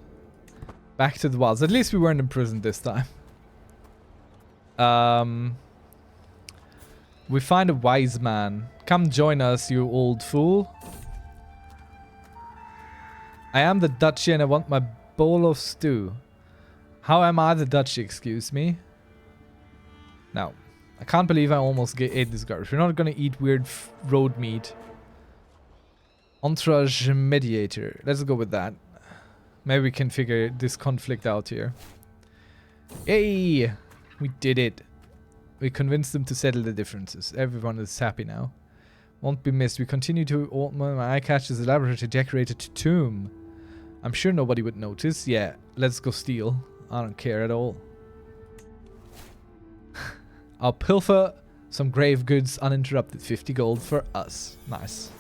Back to the wilds. At least we weren't in prison this time. We find a wise man. Come join us, you old fool. I am the duchy and I want my bowl of stew. How am I the duchy, excuse me? No. I can't believe I almost ate this garbage. We're not gonna eat weird road meat. Entourage mediator. Let's go with that. Maybe we can figure this conflict out here. Yay! We did it. We convinced them to settle the differences. Everyone is happy now. Won't be missed. We continue to... My eye catches a elaborately decorated tomb. I'm sure nobody would notice. Yeah, let's go steal. I don't care at all. I'll pilfer some grave goods uninterrupted. 50 gold for us. Nice.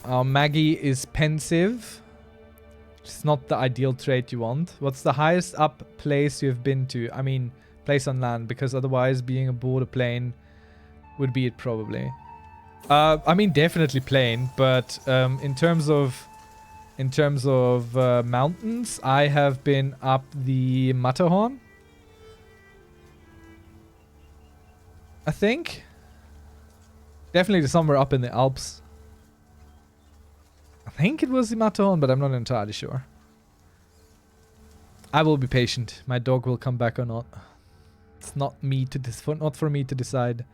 Maggie is pensive. It's not the ideal trait you want. What's the highest up place you've been to? I mean, place on land, because otherwise being aboard a plane would be it probably. I mean, definitely plane, but in terms of mountains, I have been up the Matterhorn, I think. Definitely somewhere up in the Alps. I think it was the Matterhorn, but I'm not entirely sure. I will be patient. My dog will come back or not. It's not me to not for me to decide.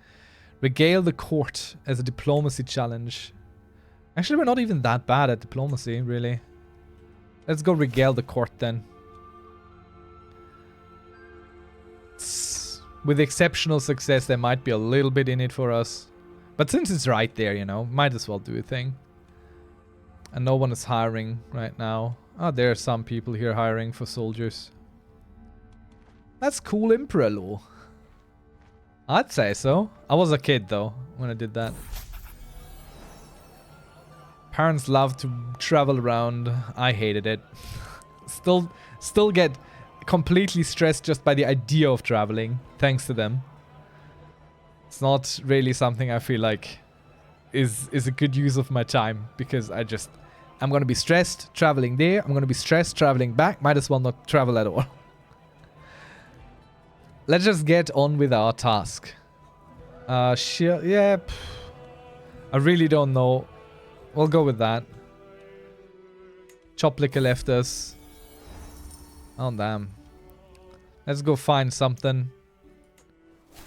Regale the court as a diplomacy challenge. Actually, we're not even that bad at diplomacy, really. Let's go regale the court then. With exceptional success, there might be a little bit in it for us. But since it's right there, you know, might as well do a thing. And no one is hiring right now. Oh, there are some people here hiring for soldiers. That's cool Imperor law. I'd say so. I was a kid though when I did that. Parents love to travel around. I hated it. Still get completely stressed just by the idea of traveling, thanks to them. It's not really something I feel like is a good use of my time, because I'm gonna be stressed traveling there. I'm gonna be stressed traveling back. Might as well not travel at all. Let's just get on with our task. Sure, yeah. I really don't know. We'll go with that. Chop liquor left us. Oh, damn. Let's go find something.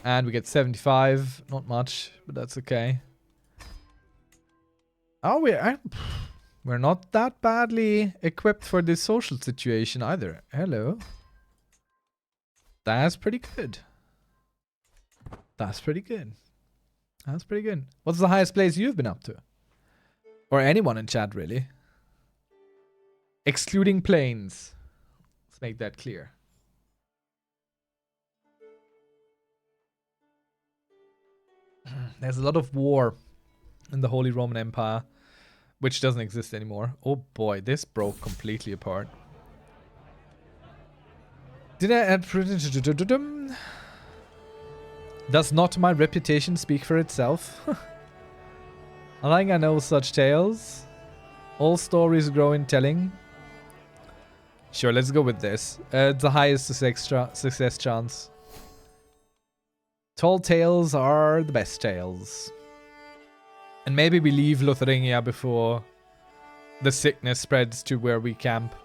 And we get 75. Not much, but that's okay. Oh, we're not that badly equipped for this social situation either. Hello. That's pretty good. That's pretty good. That's pretty good. What's the highest place you've been up to? Or anyone in chat, really. Excluding planes. Let's make that clear. There's a lot of war in the Holy Roman Empire, which doesn't exist anymore. Oh boy, this broke completely apart. Did I add... Does not my reputation speak for itself? I think I know such tales. All stories grow in telling. Sure, let's go with this. The highest success chance. Tall tales are the best tales. And maybe we leave Lotharingia before the sickness spreads to where we camp.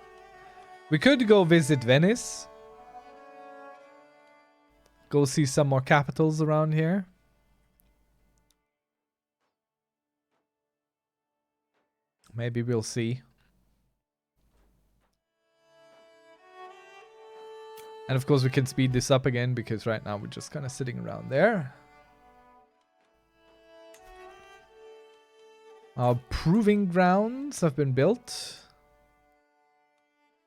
We could go visit Venice. Go see some more capitals around here. Maybe we'll see. And of course we can speed this up again, because right now we're just kind of sitting around there. Our proving grounds have been built.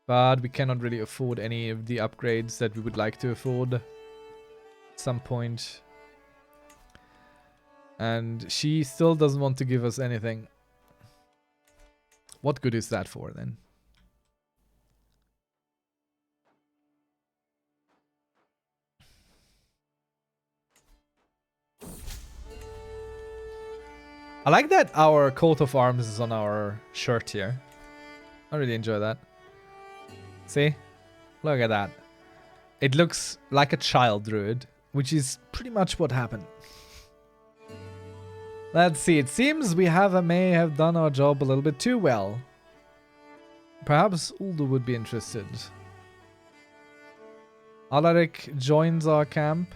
But we cannot really afford any of the upgrades that we would like to afford at some point. And she still doesn't want to give us anything. What good is that for then? I like that our coat of arms is on our shirt here. I really enjoy that. See? Look at that. It looks like a child druid, which is pretty much what happened. Let's see. It seems we may have done our job a little bit too well. Perhaps Uldo would be interested. Alaric joins our camp.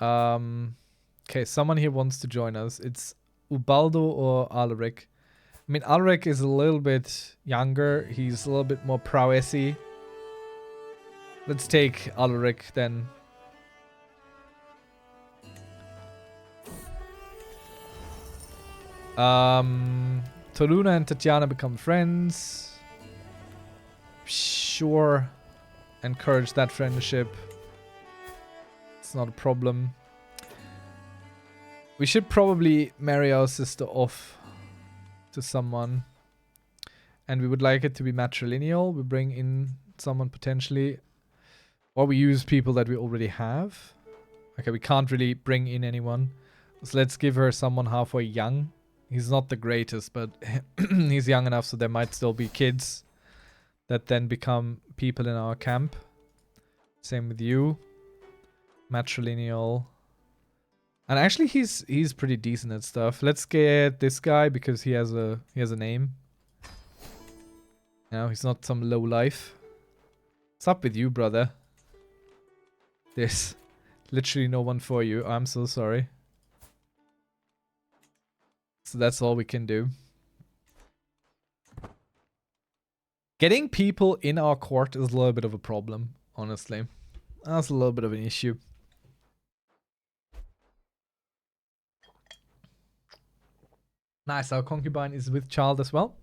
Okay, someone here wants to join us. It's Ubaldo or Alaric. I mean, Alaric is a little bit younger. He's a little bit more prowessy. Let's take Alaric then. Toluna and Tatiana become friends. Sure. Encourage that friendship. It's not a problem. We should probably marry our sister off to someone. And we would like it to be matrilineal. We bring in someone potentially. Or we use people that we already have. Okay, we can't really bring in anyone. So let's give her someone halfway young. He's not the greatest, but he's young enough so there might still be kids that then become people in our camp. Same with you. Matrilineal. And actually he's pretty decent at stuff. Let's get this guy because he has a name. No, he's not some low life. What's up with you, brother? There's literally no one for you. I'm so sorry. So that's all we can do. Getting people in our court is a little bit of a problem, honestly. That's a little bit of an issue. Nice, our concubine is with child as well.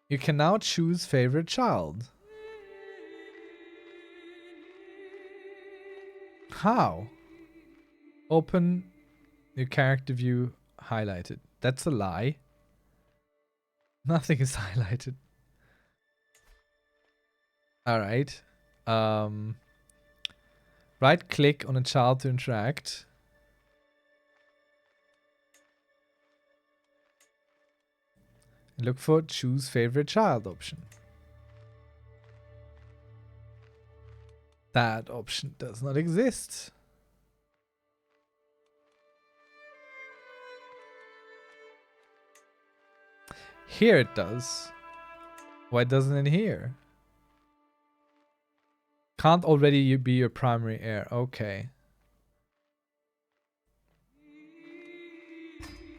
You can now choose favorite child. How? Open your character view highlighted. That's a lie. Nothing is highlighted. Alright. Right click on a child to interact. And look for choose favorite child option. That option does not exist. Here it does. Why doesn't it here? Can't already be your primary heir. Okay.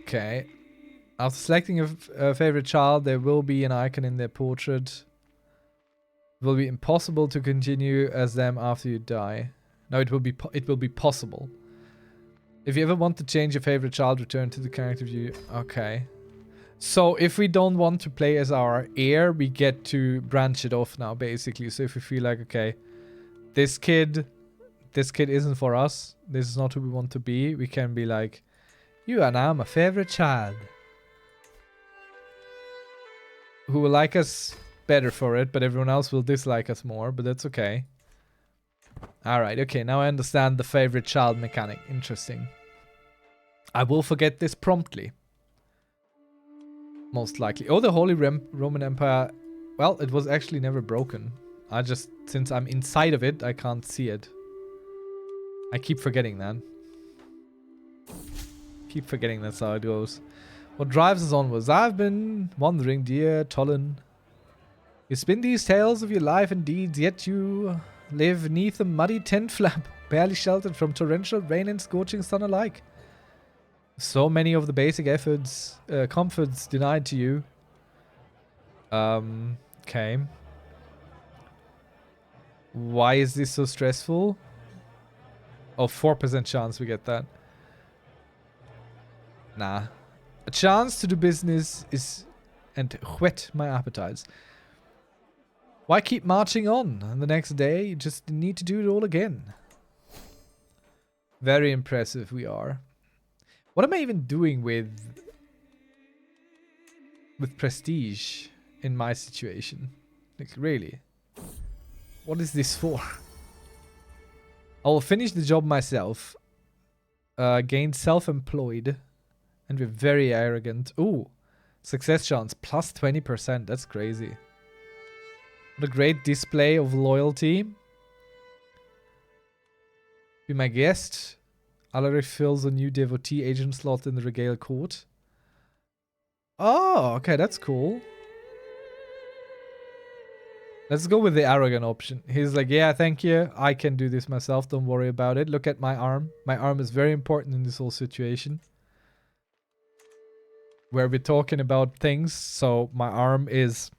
Okay. After selecting a favorite child, there will be an icon in their portrait. It will be impossible to continue as them after you die. No, it will be possible. If you ever want to change your favorite child, return to the character view. Okay. So if we don't want to play as our heir, we get to branch it off now, basically. So if we feel like, okay, this kid isn't for us, this is not who we want to be, we can be like, you are now my favorite child. Who will like us better for it, but everyone else will dislike us more, but that's okay. Alright, okay, now I understand the favorite child mechanic. Interesting. I will forget this promptly. Most likely. Oh, the Holy Roman Empire. Well, it was actually never broken. Since I'm inside of it, I can't see it. I keep forgetting that. Keep forgetting that's how it goes. What drives us onwards? I've been wondering, dear Tolin. You spin these tales of your life and deeds, yet you live neath a muddy tent flap, barely sheltered from torrential rain and scorching sun alike. So many of the basic comforts denied to you. Okay. Why is this so stressful? Oh, 4% chance we get that. Nah. A chance to do business and whet my appetites. Why keep marching on? And the next day, you just need to do it all again. Very impressive we are. What am I even doing with prestige in my situation? Like, really? What is this for? I will finish the job myself. Gain self-employed. And we're very arrogant. Ooh. Success chance. Plus 20%. That's crazy. What a great display of loyalty. Be my guest. Alaric fills a new devotee agent slot in the Regale Court. Oh, okay, that's cool. Let's go with the arrogant option. He's like, yeah, thank you. I can do this myself. Don't worry about it. Look at my arm. My arm is very important in this whole situation. Where we're talking about things. So my arm is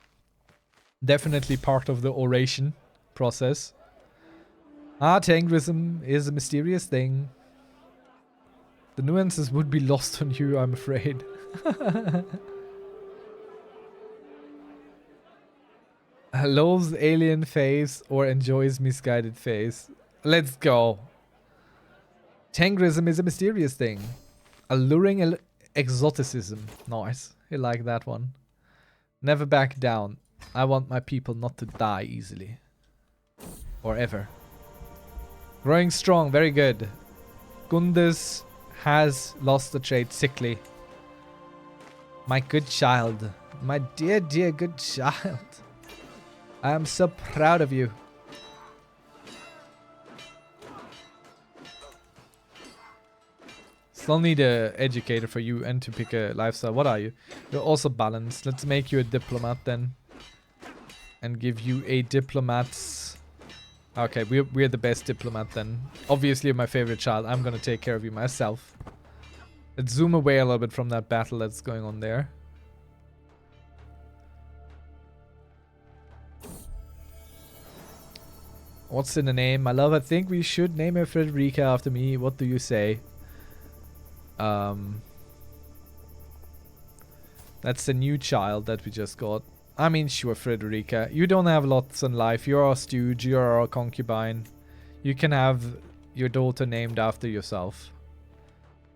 definitely part of the oration process. Tangrism is a mysterious thing. The nuances would be lost on you, I'm afraid. Loves alien face or enjoys misguided face. Let's go. Tangrism is a mysterious thing. Alluring exoticism. Nice. I like that one. Never back down. I want my people not to die easily. Or ever. Growing strong. Very good. Gundus has lost the trait sickly. My good child. My dear, dear good child. I am so proud of you. Still need a educator for you and to pick a lifestyle. What are you? You're also balanced. Let's make you a diplomat then. And give you a diplomat's... Okay, we're the best diplomat then. Obviously you're my favorite child. I'm gonna take care of you myself. Let's zoom away a little bit from that battle that's going on there. What's in the name? My love, I think we should name her Frederica after me. What do you say? That's the new child that we just got. I mean, sure, Frederica. You don't have lots in life. You're our stooge. You're our concubine. You can have your daughter named after yourself.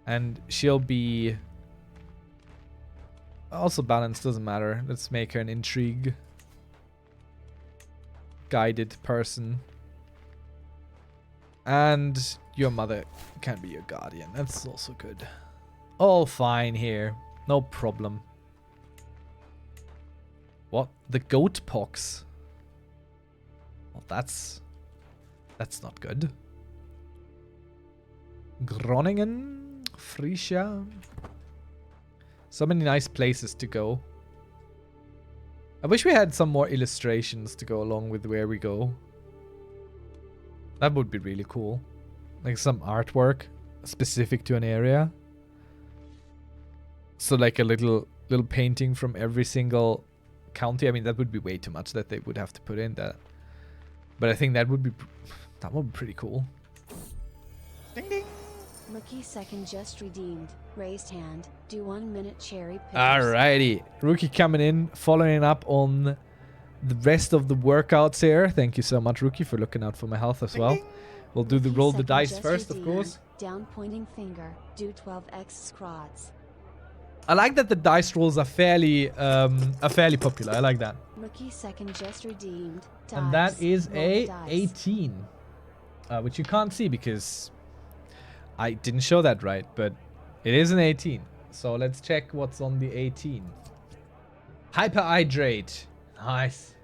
And she'll be... Also balanced, doesn't matter. Let's make her an intrigue. Guided person. And your mother can be your guardian. That's also good. All fine here. No problem. What? The goat pox? Well, that's not good. Groningen? Frisia? So many nice places to go. I wish we had some more illustrations to go along with where we go. That would be really cool. Like some artwork specific to an area. So like a little painting from every single county. I mean, that would be way too much that they would have to put in that. But I think that would be pretty cool. Ding ding. Rookie second just redeemed. Raised hand. Do 1 minute cherry pickers. Alrighty. Rookie coming in, following up on the rest of the workouts here. Thank you so much, Rookie, for looking out for my health as well. We'll do the roll the dice first, of course. Down pointing finger. Do 12x squats. I like that the dice rolls are fairly popular. I like that. Rookie second just redeemed. Dice. And that is Roll a the dice. 18. Which you can't see because I didn't show that right, but it is an 18. So let's check what's on the 18. Hyperhydrate. Nice.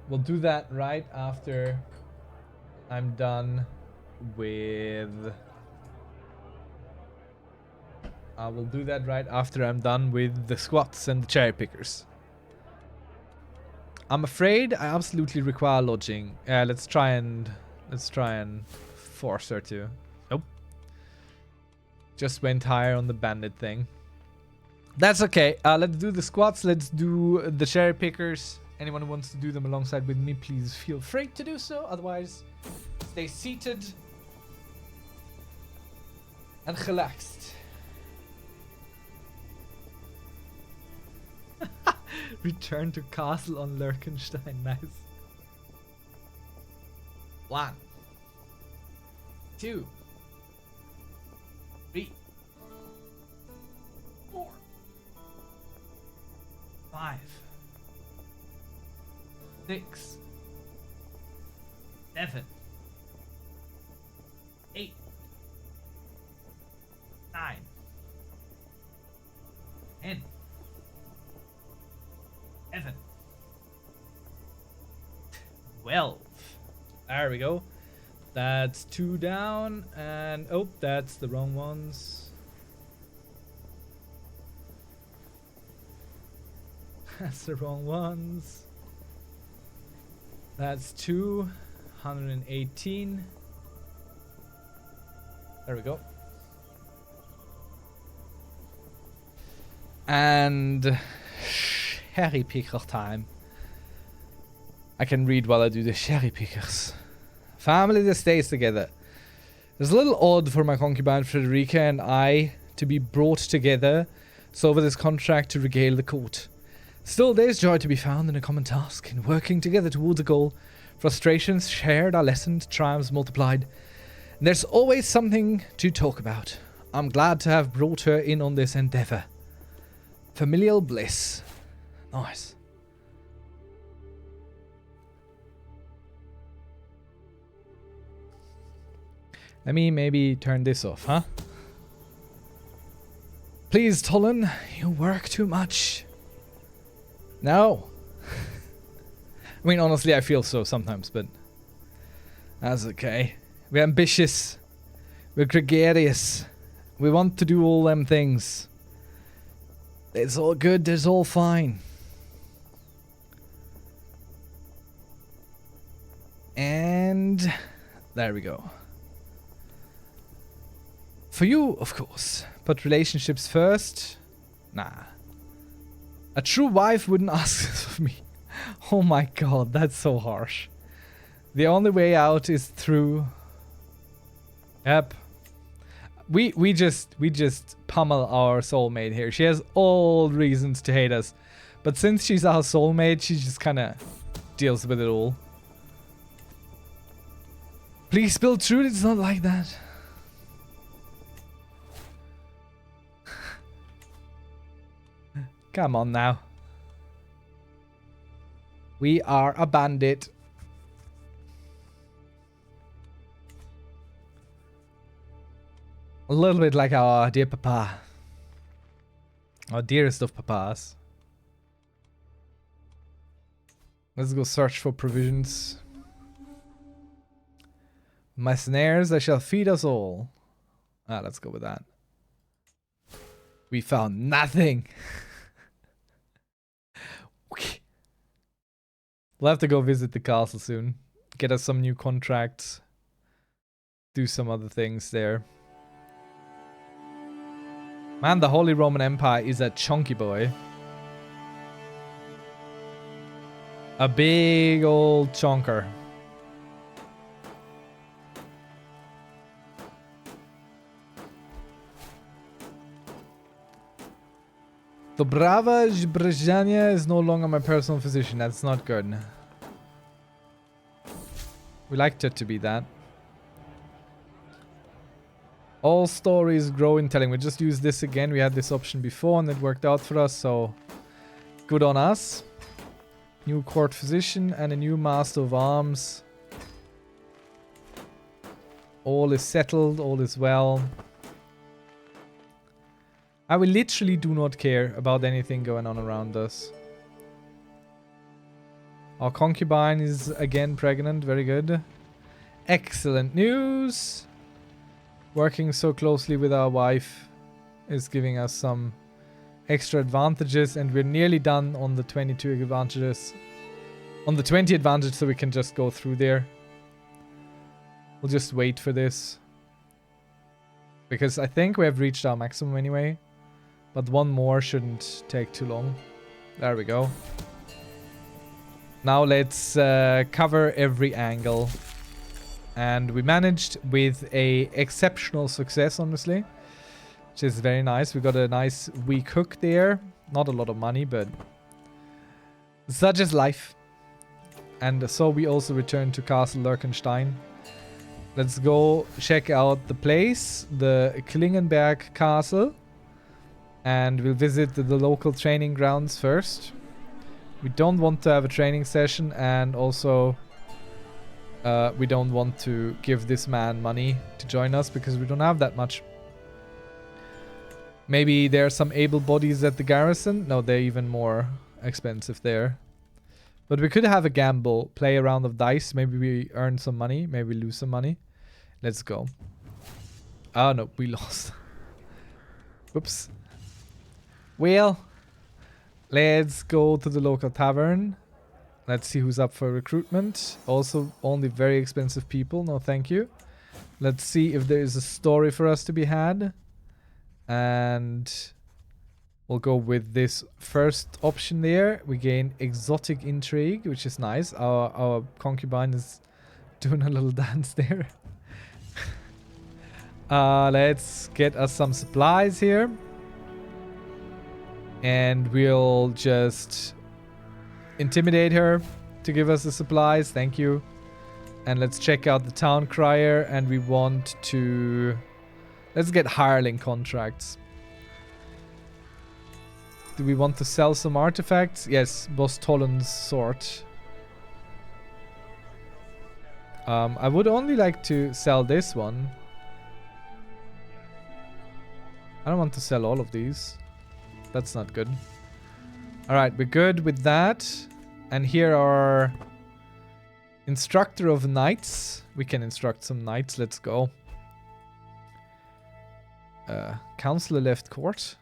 We'll do that right after I'm done with... I will do that right after I'm done with the squats and the cherry pickers. I'm afraid I absolutely require lodging. Let's try and force her to. Nope. Just went higher on the bandit thing. That's okay. Let's do the squats. Let's do the cherry pickers. Anyone who wants to do them alongside with me, please feel free to do so. Otherwise, stay seated and relaxed. Return to castle on Lurkenstein. Nice. 1, 2, 3, 4, 5, 6, 7, 12. There we go. That's 2 down, and oh, that's the wrong ones. That's the wrong ones. That's 218. There we go. And cherry picker time. I can read while I do the cherry pickers. Family that stays together. It's a little odd for my concubine Frederica and I to be brought together so over this contract to regale the court. Still, there's joy to be found in a common task, in working together towards a goal. Frustrations shared are lessened, triumphs multiplied. And there's always something to talk about. I'm glad to have brought her in on this endeavor. Familial bliss. Nice. Let me maybe turn this off, huh? Please, Tolan, you work too much. No. I mean, honestly, I feel so sometimes, but that's okay. We're ambitious. We're gregarious. We want to do all them things. It's all good. It's all fine. And there we go. For you, of course. But relationships first? Nah. A true wife wouldn't ask this of me. Oh my god, that's so harsh. The only way out is through... Yep. We just pummel our soulmate here. She has all reasons to hate us. But since she's our soulmate, she just kind of deals with it all. Please spill truth, it's not like that. Come on now. We are a bandit. A little bit like our dear papa. Our dearest of papas. Let's go search for provisions. My snares, I shall feed us all. Ah, let's go with that. We found nothing. We'll have to go visit the castle soon. Get us some new contracts. Do some other things there. Man, the Holy Roman Empire is a chunky boy. A big old chunker. Dobrava Brezhania is no longer my personal physician. That's not good. We liked it to be that. All stories grow in telling. We just used this again. We had this option before and it worked out for us, so good on us. New court physician and a new master of arms. All is settled, all is well. I will literally do not care about anything going on around us. Our concubine is again pregnant. Very good. Excellent news. Working so closely with our wife is giving us some extra advantages, and we're nearly done on the 22 advantages. On the 20 advantage, so we can just go through there. We'll just wait for this. Because I think we have reached our maximum anyway. But one more shouldn't take too long. There we go. Now let's cover every angle. And we managed with a exceptional success, honestly. Which is very nice. We got a nice weak hook there. Not a lot of money, but such is life. And so we also return to Castle Lurkenstein. Let's go check out the place. The Klingenberg Castle. And we'll visit the local training grounds first. We don't want to have a training session, and also we don't want to give this man money to join us because we don't have that much. Maybe there are some able bodies at the garrison. No, they're even more expensive there. But we could have a gamble, play a round of dice. Maybe we earn some money, maybe we lose some money. Let's go. Oh no, we lost. Whoops. Well, let's go to the local tavern. Let's see who's up for recruitment. Also, only very expensive people. No, thank you. Let's see if there is a story for us to be had. And we'll go with this first option there. We gain exotic intrigue, which is nice. Our concubine is doing a little dance there. Let's get us some supplies here. And we'll just intimidate her to give us the supplies. Thank you. And let's check out the town crier. And we want to... Let's get hireling contracts. Do we want to sell some artifacts? Yes, Boss Tolan's sword. I would only like to sell this one. I don't want to sell all of these. That's not good. Alright, we're good with that. And here are instructor of knights. We can instruct some knights. Let's go. Counselor left court.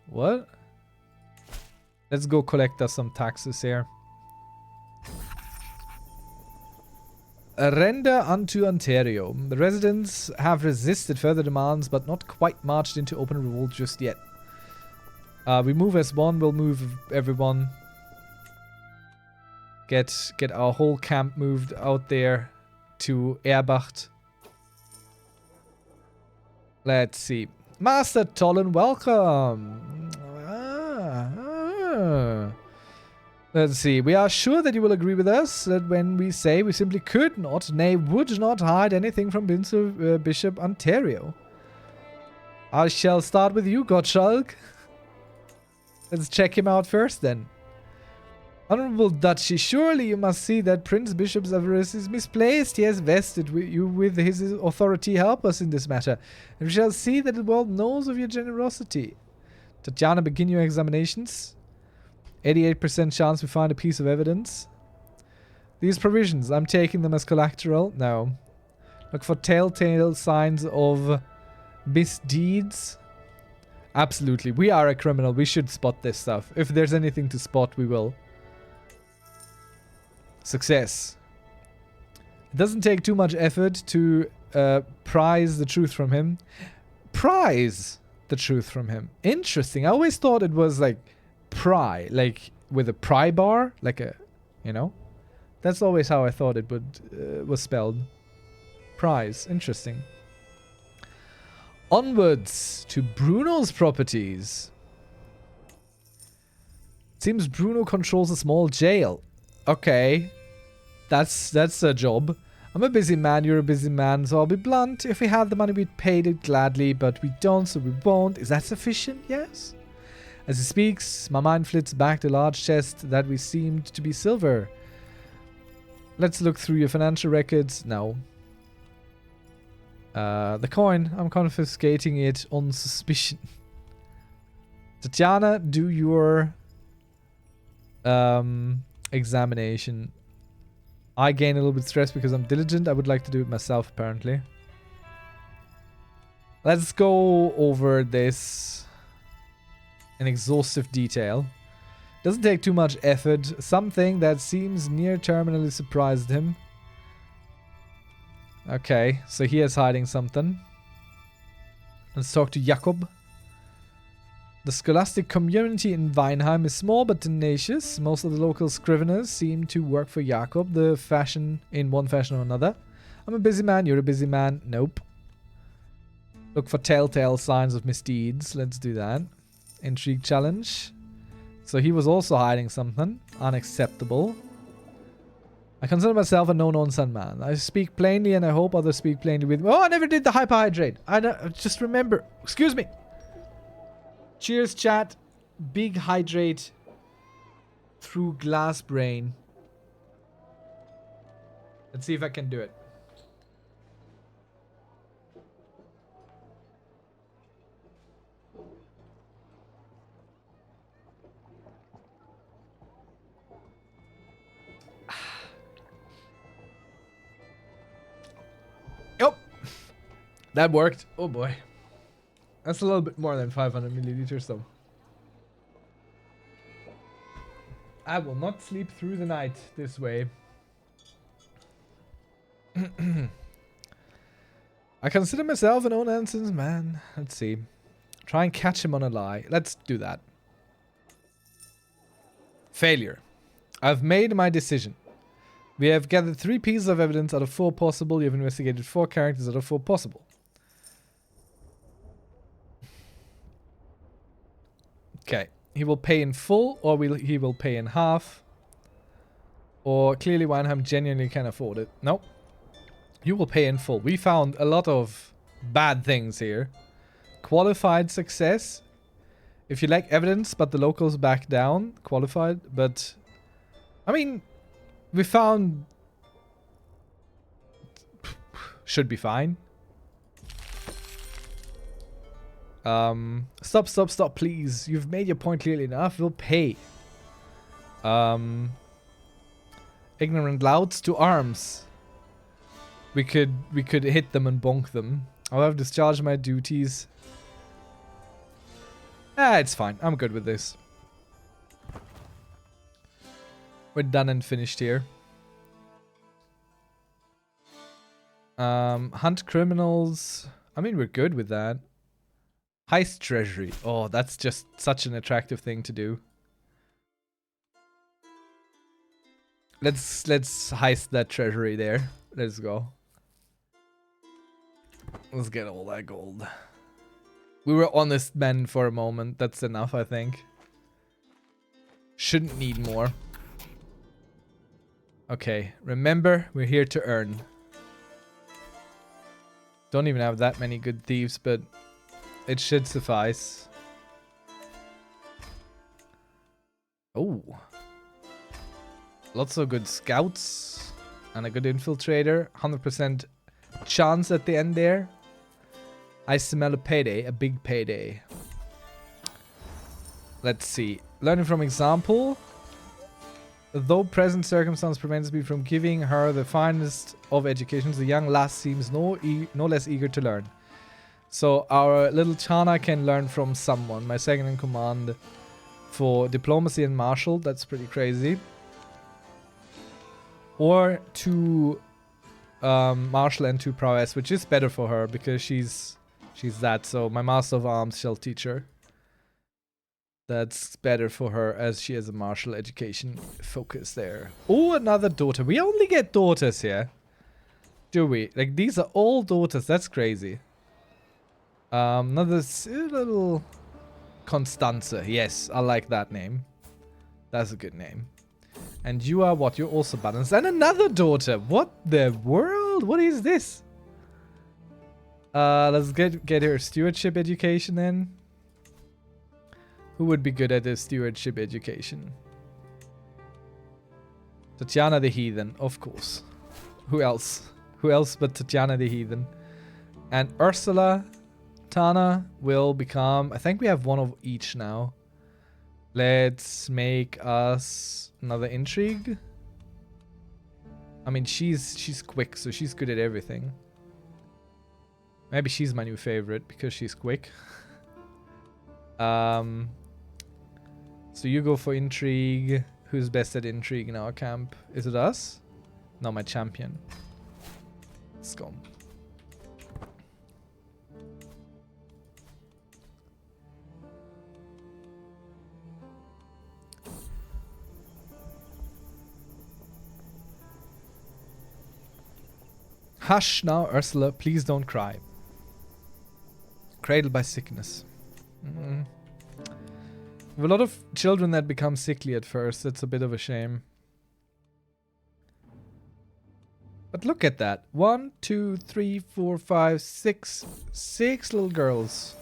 What? Let's go collect us some taxes here. Render unto Ontario. The residents have resisted further demands, but not quite marched into open revolt just yet. We move as one. We'll move everyone. Get our whole camp moved out there to Erbacht. Let's see. Master Tolan, welcome. Let's see. We are sure that you will agree with us that when we say we simply could not, nay, would not hide anything from Bishop Ontario. I shall start with you, Gottschalk. Let's check him out first then. Honorable Duchy, surely you must see that Prince Bishop's avarice is misplaced. He has vested you with his authority. Help us in this matter, and we shall see that the world knows of your generosity. Tatiana, begin your examinations. 88% chance we find a piece of evidence. These provisions, I'm taking them as collateral. No. Look for telltale signs of misdeeds. Absolutely. We are a criminal. We should spot this stuff. If there's anything to spot, we will. Success. It doesn't take too much effort to prize the truth from him. Prize the truth from him. Interesting. I always thought it was like pry, like with a pry bar, like a, you know, that's always how I thought it would was spelled. Prize. Interesting. Onwards to Bruno's properties. Seems Bruno controls a small jail. Okay, that's a job. I'm a busy man, you're a busy man, so I'll be blunt. If we had the money, we'd pay it gladly, but we don't, so we won't. Is that sufficient? Yes. As he speaks, my mind flits back to a large chest that we seemed to be silver. Let's look through your financial records. No. The coin, I'm confiscating it on suspicion. Tatiana, do your examination. I gain a little bit of stress because I'm diligent. I would like to do it myself, apparently. Let's go over this in exhaustive detail. Doesn't take too much effort. Something that seems near terminally surprised him. Okay, so he is hiding something. Let's talk to Jakob. The scholastic community in Weinheim is small but tenacious. Most of the local scriveners seem to work for Jakob, in one fashion or another. I'm a busy man, you're a busy man. Nope. Look for telltale signs of misdeeds. Let's do that. Intrigue challenge. So he was also hiding something. Unacceptable. I consider myself a no-nonsense man. I speak plainly and I hope others speak plainly with me. Oh, I never did the hyperhydrate. I just remember. Excuse me. Cheers, chat. Big hydrate through glass brain. Let's see if I can do it. That worked. Oh boy. That's a little bit more than 500 milliliters though. I will not sleep through the night this way. I consider myself an own innocence man. Let's see. Try and catch him on a lie. Let's do that. Failure. I've made my decision. We have gathered 3 pieces of evidence out of 4 possible. You have investigated 4 characters out of 4 possible. Okay. He will pay in full, or he will pay in half. Or clearly Weinheim genuinely can afford it. Nope. You will pay in full. We found a lot of bad things here. Qualified success. If you lack evidence, but the locals back down. Qualified, but... I mean, we found... Should be fine. Stop, please. You've made your point clearly enough. We'll pay. Ignorant louts to arms. We could hit them and bonk them. I'll have discharged my duties. It's fine. I'm good with this. We're done and finished here. Hunt criminals. I mean, we're good with that. Heist treasury. Oh, that's just such an attractive thing to do. Let's heist that treasury there. Let's go. Let's get all that gold. We were honest men for a moment. That's enough, I think. Shouldn't need more. Okay, remember, we're here to earn. Don't even have that many good thieves, but it should suffice. Oh. Lots of good scouts and a good infiltrator. 100% chance at the end there. I smell a payday, a big payday. Let's see. Learning from example. Though present circumstance prevents me from giving her the finest of educations, the young lass seems no less eager to learn. So our little Chana can learn from someone. My second in command for diplomacy and martial. That's pretty crazy. Or to martial and to prowess, which is better for her because she's that. So my master of arms shall teach her. That's better for her as she has a martial education focus there. Oh, another daughter. We only get daughters here. Do we? Like, these are all daughters. That's crazy. Another little Constanze. Yes, I like that name. That's a good name. And you are what? You're also balanced. And another daughter. What the world? What is this? Let's get her stewardship education then. Who would be good at a stewardship education? Tatiana the Heathen, of course. Who else? Who else but Tatiana the Heathen? And Ursula, Tana will become... I think we have one of each now. Let's make us another intrigue. I mean, she's quick, so she's good at everything. Maybe she's my new favorite because she's quick. So you go for intrigue. Who's best at intrigue in our camp? Is it us? No, my champion. Let's go. Hush now, Ursula. Please don't cry. Cradled by sickness. We have a lot of children that become sickly at first. That's a bit of a shame. But look at that. 1, 2, 3, 4, 5, 6. 6 little girls.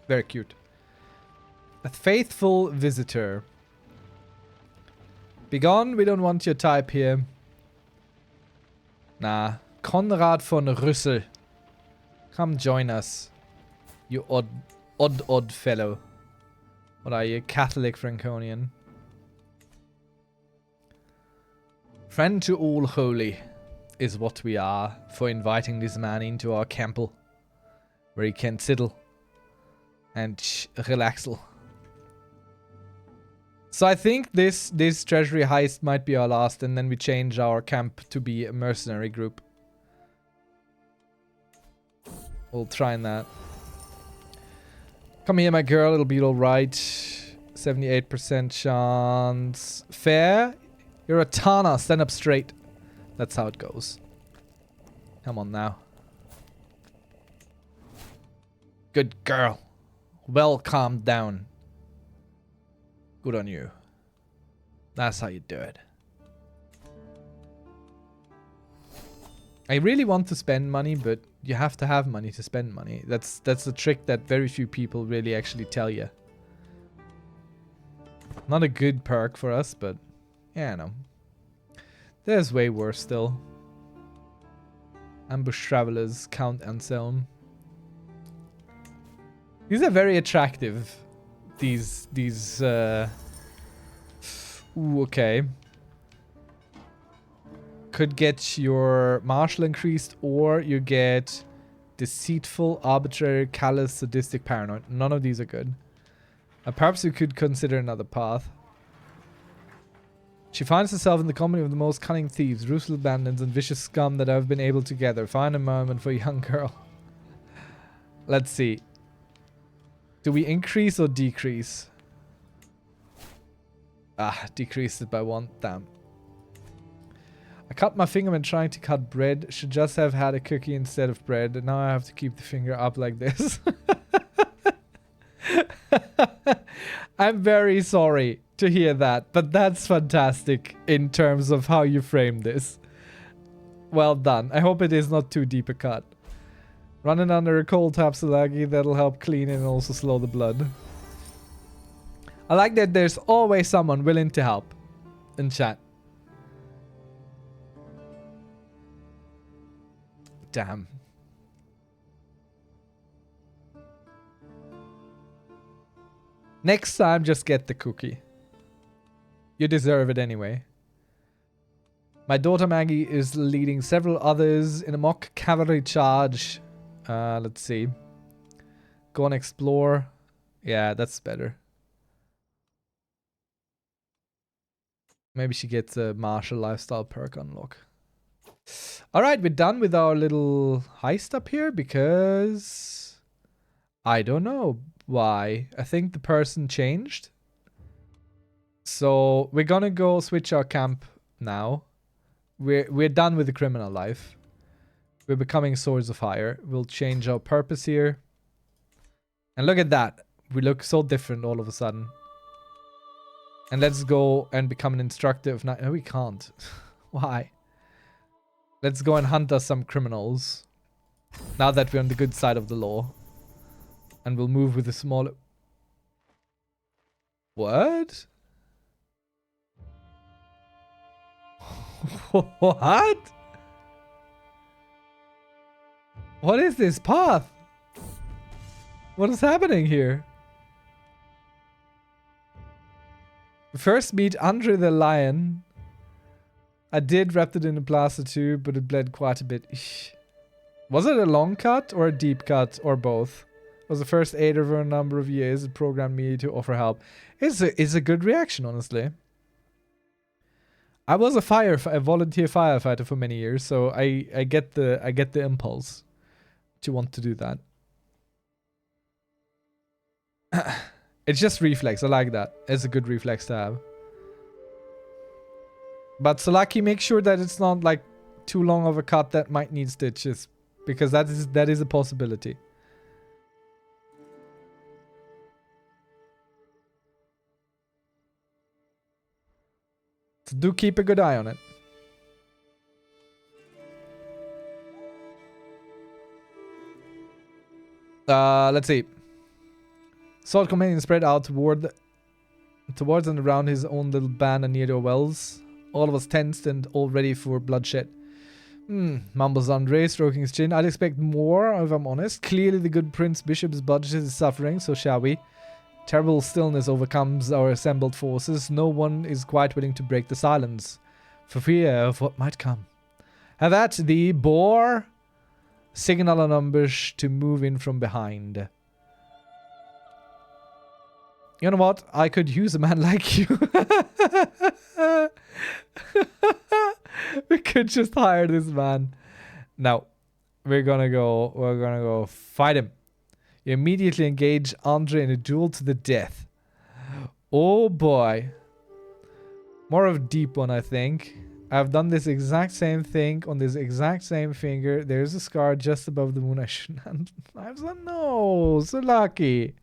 Very cute. A faithful visitor. Begone, we don't want your type here. Nah. Konrad von Rüssel. Come join us. You odd fellow. What are you? Catholic Franconian. Friend to all holy. is what we are for inviting this man into our camp where he can settle and relax. So I think this treasury heist might be our last, and then we change our camp to be a mercenary group. We'll try on that. Come here, my girl. It'll be alright. 78% chance. Fair. You're a Tana. Stand up straight. That's how it goes. Come on now. Good girl. Well calmed down. Good on you. That's how you do it. I really want to spend money, but you have to have money to spend money. That's a trick that very few people really actually tell you. Not a good perk for us, but yeah, I know. There's way worse still. Ambush Travelers, Count Anselm. These are very attractive. These ooh, okay. Could get your martial increased, or you get deceitful, arbitrary, callous, sadistic, paranoid. None of these are good. Perhaps you could consider another path. She finds herself in the company of the most cunning thieves, ruthless bandits, and vicious scum that have been able to gather. Find a moment for a young girl. Let's see. Do we increase or decrease? Ah, decreased it by 1. Damn. I cut my finger when trying to cut bread. Should just have had a cookie instead of bread. And now I have to keep the finger up like this. I'm very sorry to hear that, but that's fantastic in terms of how you frame this. Well done. I hope it is not too deep a cut. Running under a cold tapsulagi, that'll help clean and also slow the blood. I like that there's always someone willing to help in chat. Damn. Next time, just get the cookie. You deserve it anyway. My daughter Maggie is leading several others in a mock cavalry charge. Let's see. Go and explore. Yeah, that's better. Maybe she gets a martial lifestyle perk unlock. Alright, we're done with our little heist up here because I don't know why. I think the person changed. So we're gonna go switch our camp now. We're done with the criminal life. We're becoming Swords of Fire. We'll change our purpose here. And look at that. We look so different all of a sudden. And let's go and become an instructor of night. No, we can't. Why? Let's go and hunt us some criminals. Now that we're on the good side of the law. And we'll move with a smaller... What? What? What is this path? What is happening here? First meet Andre the Lion. I did wrap it in a plaster too, but it bled quite a bit. Eesh. Was it a long cut or a deep cut or both? It was the first aid over a number of years. It programmed me to offer help. It's a good reaction, honestly. I was a volunteer firefighter for many years, so I get the impulse to want to do that. It's just reflex. I like that. It's a good reflex to have. But Solaki, make sure that it's not like too long of a cut that might need stitches, because that is a possibility. So do keep a good eye on it. Let's see. Sword companion spread out towards and around his own little band and near their wells. All of us tensed and all ready for bloodshed. Mumbles Andre, stroking his chin. I'd expect more, if I'm honest. Clearly the good Prince Bishop's budget is suffering, so shall we? Terrible stillness overcomes our assembled forces. No one is quite willing to break the silence, for fear of what might come. Have at thee, boar. Signal an ambush to move in from behind. You know what? I could use a man like you. We could just hire this man. No. We're gonna go fight him. You immediately engage Andre in a duel to the death. Oh boy. More of a deep one, I think. I've done this exact same thing on this exact same finger. There's a scar just above the wound. I shouldn't have knives on. No, so lucky.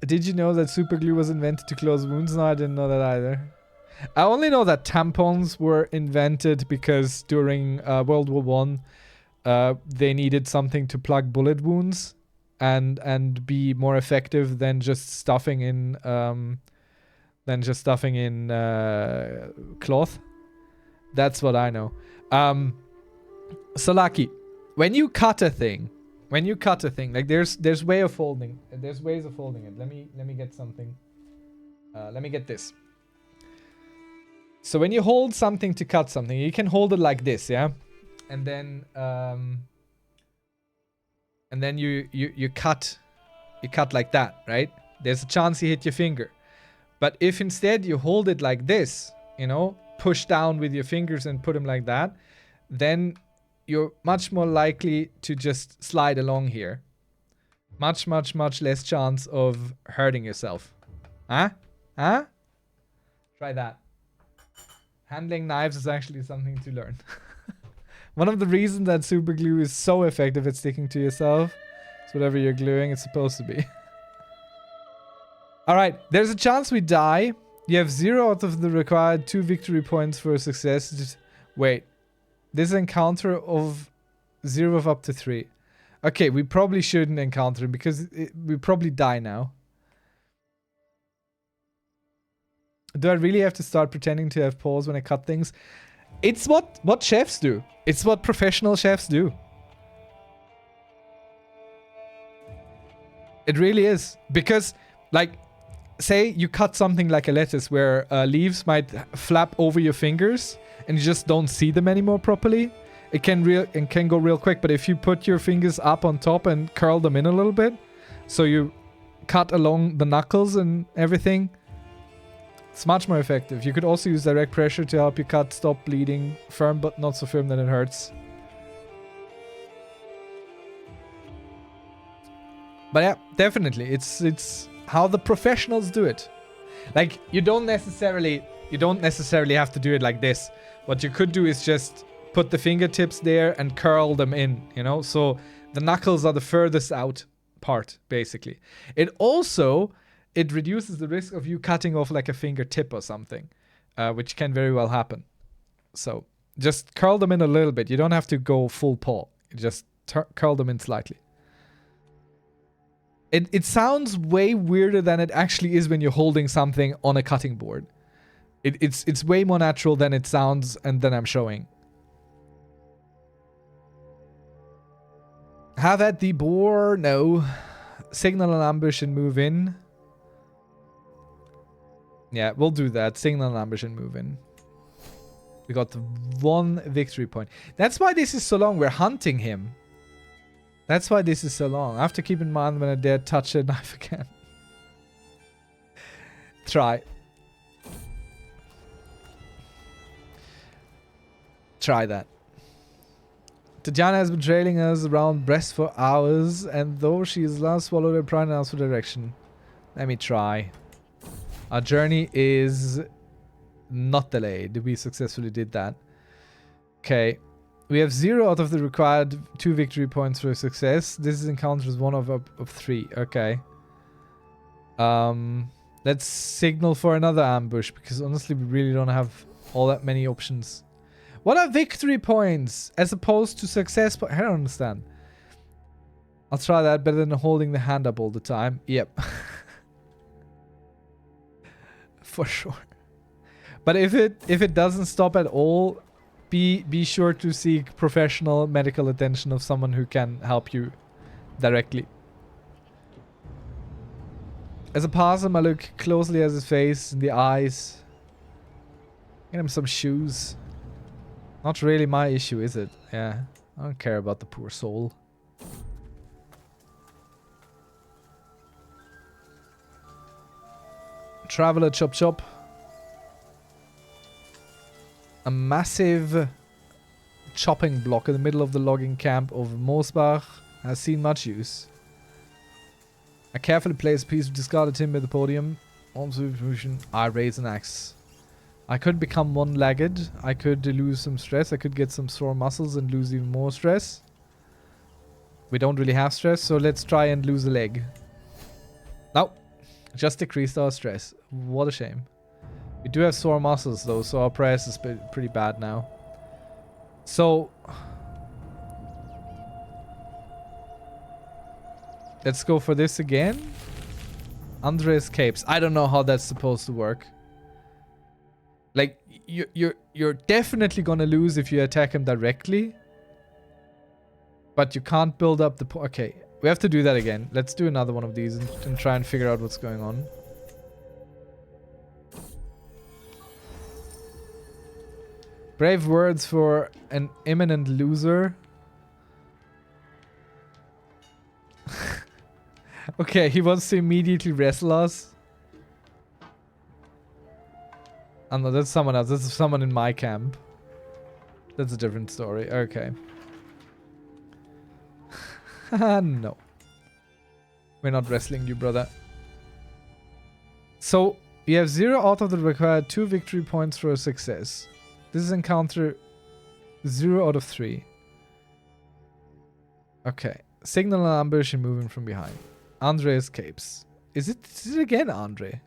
Did you know that super glue was invented to close wounds? No, I didn't know that either. I only know that tampons were invented because during World War One, they needed something to plug bullet wounds and be more effective than just stuffing in cloth. That's what I know. Salaki, when you cut a thing, like there's way of folding. There's ways of folding it. Let me get something. Let me get this. So when you hold something to cut something, you can hold it like this, yeah? And then you cut like that, right? There's a chance you hit your finger. But if instead you hold it like this, you know, push down with your fingers and put them like that, then you're much more likely to just slide along here. Much less chance of hurting yourself. Huh? Huh? Try that. Handling knives is actually something to learn. One of the reasons that super glue is so effective at sticking to yourself is whatever you're gluing, it's supposed to be. Alright, there's a chance we die. You have 0 out of the required 2 victory points for a success. Just wait. This encounter of 0 of up to 3. Okay, we probably shouldn't encounter it because we probably die now. Do I really have to start pretending to have pause when I cut things? It's what chefs do. It's what professional chefs do. It really is. Because, like, say you cut something like a lettuce where leaves might flap over your fingers and you just don't see them anymore properly. It can go real quick, but if you put your fingers up on top and curl them in a little bit, so you cut along the knuckles and everything, it's much more effective. You could also use direct pressure to help you cut, stop bleeding. Firm, but not so firm that it hurts. But yeah, definitely. It's how the professionals do it. Like, you don't necessarily have to do it like this. What you could do is just put the fingertips there and curl them in, you know? So the knuckles are the furthest out part, basically. It reduces the risk of you cutting off like a fingertip or something, which can very well happen. So just curl them in a little bit. You don't have to go full paw. You just curl them in slightly. It sounds way weirder than it actually is when you're holding something on a cutting board. It's way more natural than it sounds and than I'm showing. Have at the boar? No. Signal an ambush and move in. Yeah, we'll do that. Signal an ambush and move in. We got 1 victory point. That's why this is so long. We're hunting him. That's why this is so long. I have to keep in mind when I dare touch a knife again. Try. Try that. Tatjana has been trailing us around Brest for hours, and though she has last swallowed her pride and asked for direction. Let me try. Our journey is not delayed. We successfully did that. Okay. We have 0 out of the required 2 victory points for success. This encounter is 1 of 3. Okay. Let's signal for another ambush, because honestly we really don't have all that many options. What are victory points as opposed to success points? I don't understand. I'll try that. Better than holding the hand up all the time. Yep. For sure. But if it doesn't stop at all, be sure to seek professional medical attention of someone who can help you directly. As a possum, I look closely at his face and the eyes. Get him some shoes. Not really my issue, is it? Yeah. I don't care about the poor soul. Traveler chop chop. A massive chopping block in the middle of the logging camp of Moosbach has seen much use. I carefully place a piece of discarded timber at the podium. I raise an axe. I could become one-legged. I could lose some stress. I could get some sore muscles and lose even more stress. We don't really have stress, so let's try and lose a leg. No. Just decreased our stress. What a shame. We do have sore muscles though, so our press is pretty bad now. So... let's go for this again. Andre escapes. I don't know how that's supposed to work. Like, you're definitely gonna lose if you attack him directly. But you can't build up the... okay, we have to do that again. Let's do another one of these and try and figure out what's going on. Brave words for an imminent loser. Okay, he wants to immediately wrestle us. Oh no, that's someone else. That's someone in my camp. That's a different story. Okay. No. We're not wrestling you, brother. So, you have 0 out of the required 2 victory points for a success. This is encounter 0 out of 3. Okay. Signal an ambush and moving from behind. Andre escapes. Is it again Andre?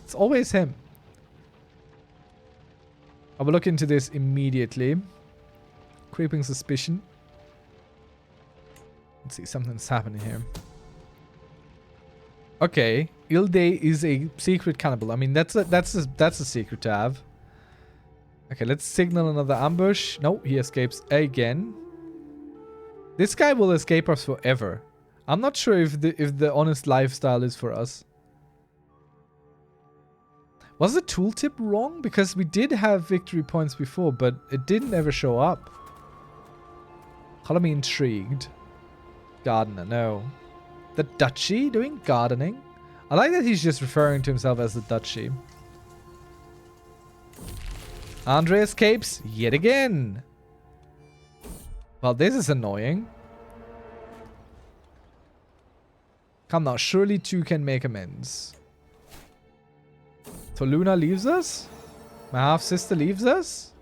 It's always him. I will look into this immediately. Creeping suspicion. Let's see, something's happening here. Okay, Ilde is a secret cannibal. I mean, that's a secret to have. Okay, let's signal another ambush. No, he escapes again. This guy will escape us forever. I'm not sure if the honest lifestyle is for us. Was the tooltip wrong? Because we did have victory points before, but it didn't ever show up. Color me intrigued. Gardener, no. The duchy doing gardening? I like that he's just referring to himself as the duchy. Andre escapes yet again. Well, this is annoying. Come now, surely 2 can make amends. So Luna leaves us? My half-sister leaves us?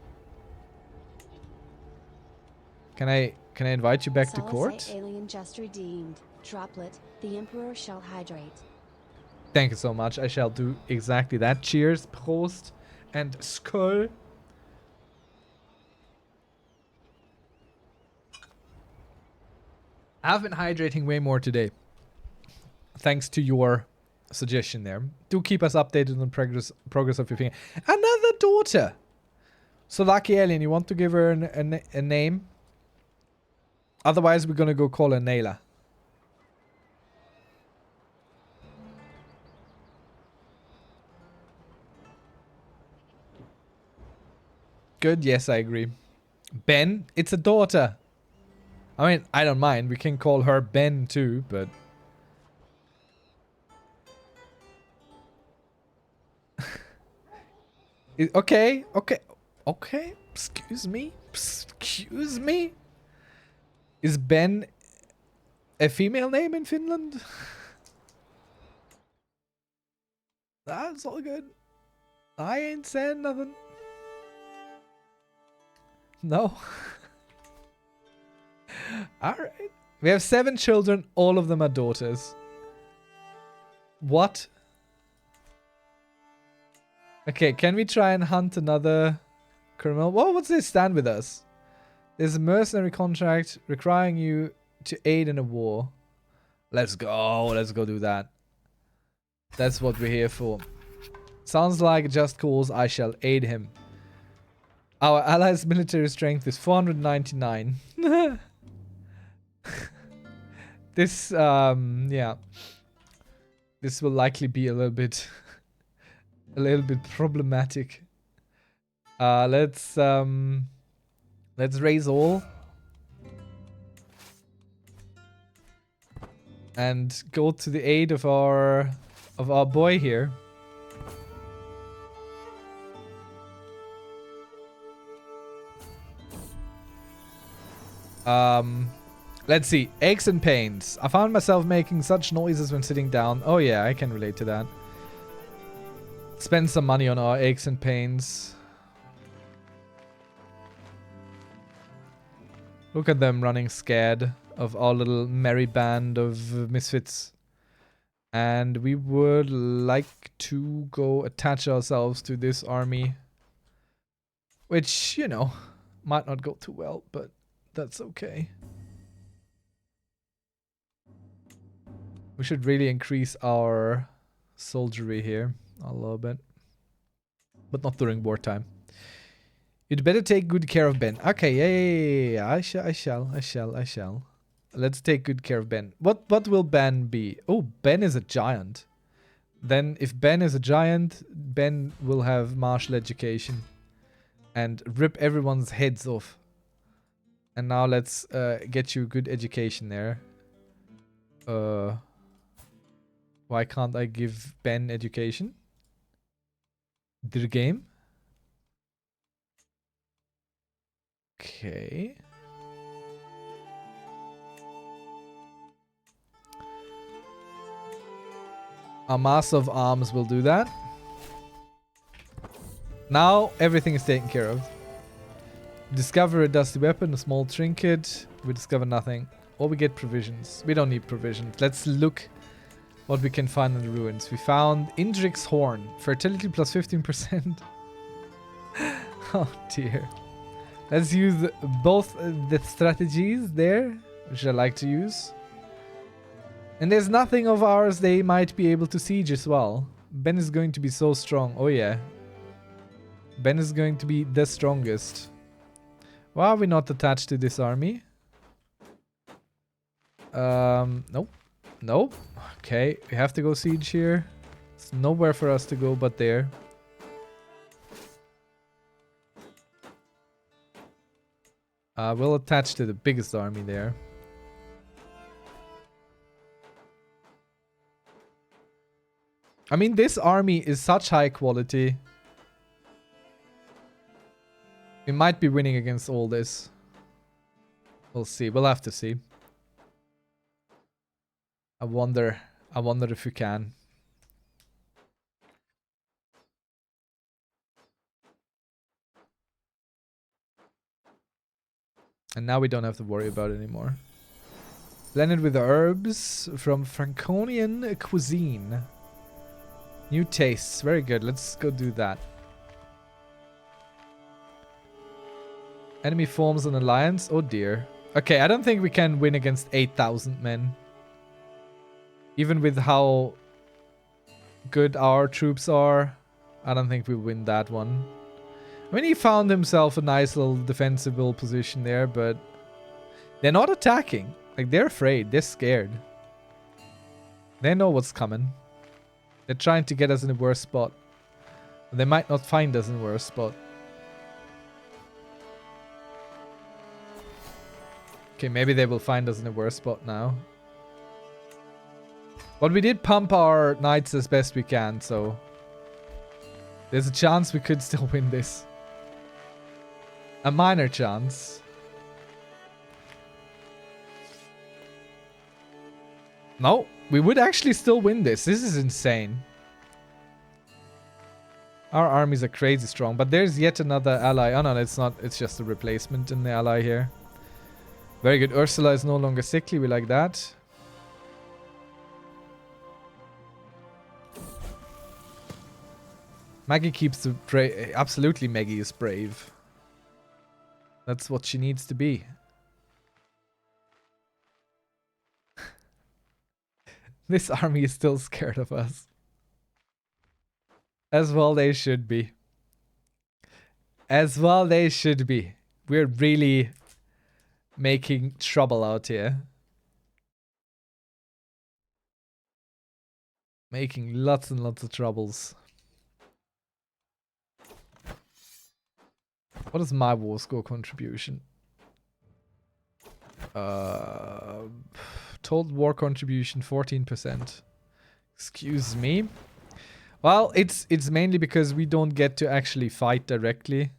Can I invite you back to court? Alien just redeemed. Droplet, the Emperor shall hydrate. Thank you so much. I shall do exactly that. Cheers, Prost, and Skull. I've been hydrating way more today. Thanks to your suggestion there. Do keep us updated on the progress of your finger. Another daughter! So lucky alien, you want to give her a name? Otherwise, we're gonna go call her Nayla. Good, yes, I agree. Ben, it's a daughter. I mean, I don't mind. We can call her Ben too, but... okay. Excuse me. Is Ben a female name in Finland? That's all good. I ain't saying nothing. No. Alright. We have 7 children. All of them are daughters. What? Okay, can we try and hunt another criminal? Whoa, what's this? Stand with us. There's a mercenary contract requiring you to aid in a war. Let's go. Let's go do that. That's what we're here for. Sounds like a just cause. I shall aid him. Our allies' military strength is 499. This, yeah. This will likely be a little bit problematic. Let's raise all. And go to the aid of our boy here. Let's see. Aches and pains. I found myself making such noises when sitting down. Oh yeah, I can relate to that. Spend some money on our aches and pains. Look at them running scared of our little merry band of misfits. And we would like to go attach ourselves to this army. Which, you know, might not go too well, but that's okay. We should really increase our soldiery here a little bit. But not during wartime. You'd better take good care of Ben. Okay, yeah. I shall. Let's take good care of Ben. What will Ben be? Oh, Ben is a giant. Then if Ben is a giant, Ben will have martial education. And rip everyone's heads off. And now let's get you good education there. Why can't I give Ben education? The game? Okay. A mass of arms will do that. Now everything is taken care of. Discover a dusty weapon, a small trinket. We discover nothing. Or we get provisions. We don't need provisions. Let's look what we can find in the ruins. We found Indrik's horn. Fertility plus 15%. Oh dear. Let's use both the strategies there, which I like to use. And there's nothing of ours they might be able to siege as well. Ben is going to be so strong. Oh yeah. Ben is going to be the strongest. Why are we not attached to this army? Nope. Nope. Okay, we have to go siege here. There's nowhere for us to go but there. We'll attach to the biggest army there. I mean, this army is such high quality. We might be winning against all this. We'll see. We'll have to see. I wonder if we can. And now we don't have to worry about it anymore. Blended with herbs from Franconian cuisine. New tastes. Very good. Let's go do that. Enemy forms an alliance. Oh dear. Okay, I don't think we can win against 8,000 men. Even with how good our troops are, I don't think we'll win that one. I mean, he found himself a nice little defensible position there, but they're not attacking. Like, they're afraid. They're scared. They know what's coming. They're trying to get us in a worse spot. They might not find us in a worse spot. Okay, maybe they will find us in a worse spot now. But we did pump our knights as best we can, so there's a chance we could still win this. A minor chance. No, we would actually still win this. This is insane. Our armies are crazy strong, but there's yet another ally. Oh no, it's not. It's just a replacement in the ally here. Very good. Ursula is no longer sickly. We like that. Maggie keeps the brave. Absolutely, Maggie is brave. That's what she needs to be. This army is still scared of us. As well they should be. As well they should be. We're really making trouble out here. Making lots and lots of troubles. What is my war score contribution? Total war contribution 14%. Excuse me. Well, it's mainly because we don't get to actually fight directly.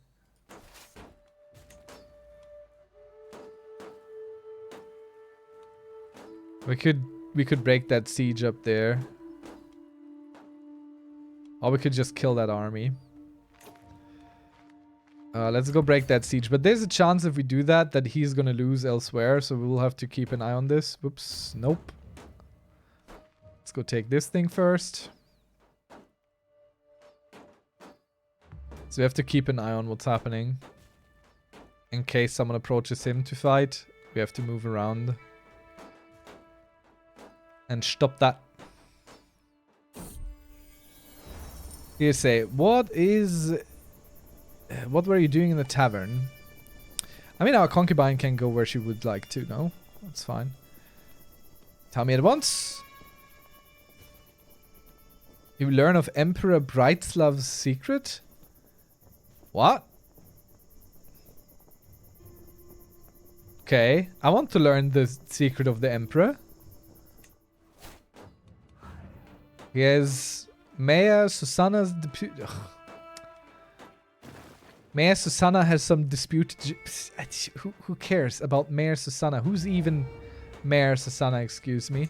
We could break that siege up there. Or we could just kill that army. Let's go break that siege. But there's a chance if we do that he's gonna lose elsewhere. So we will have to keep an eye on this. Whoops. Nope. Let's go take this thing first. So we have to keep an eye on what's happening. In case someone approaches him to fight, we have to move around. And stop that. Here say, what were you doing in the tavern? I mean, our concubine can go where she would like to, no? That's fine. Tell me at once. You learn of Emperor Brightslav's secret? What? Okay, I want to learn the secret of the Emperor. He has Mayor Susanna's Mayor Susanna has some dispute. Who cares about Mayor Susanna? Who's even Mayor Susanna, excuse me?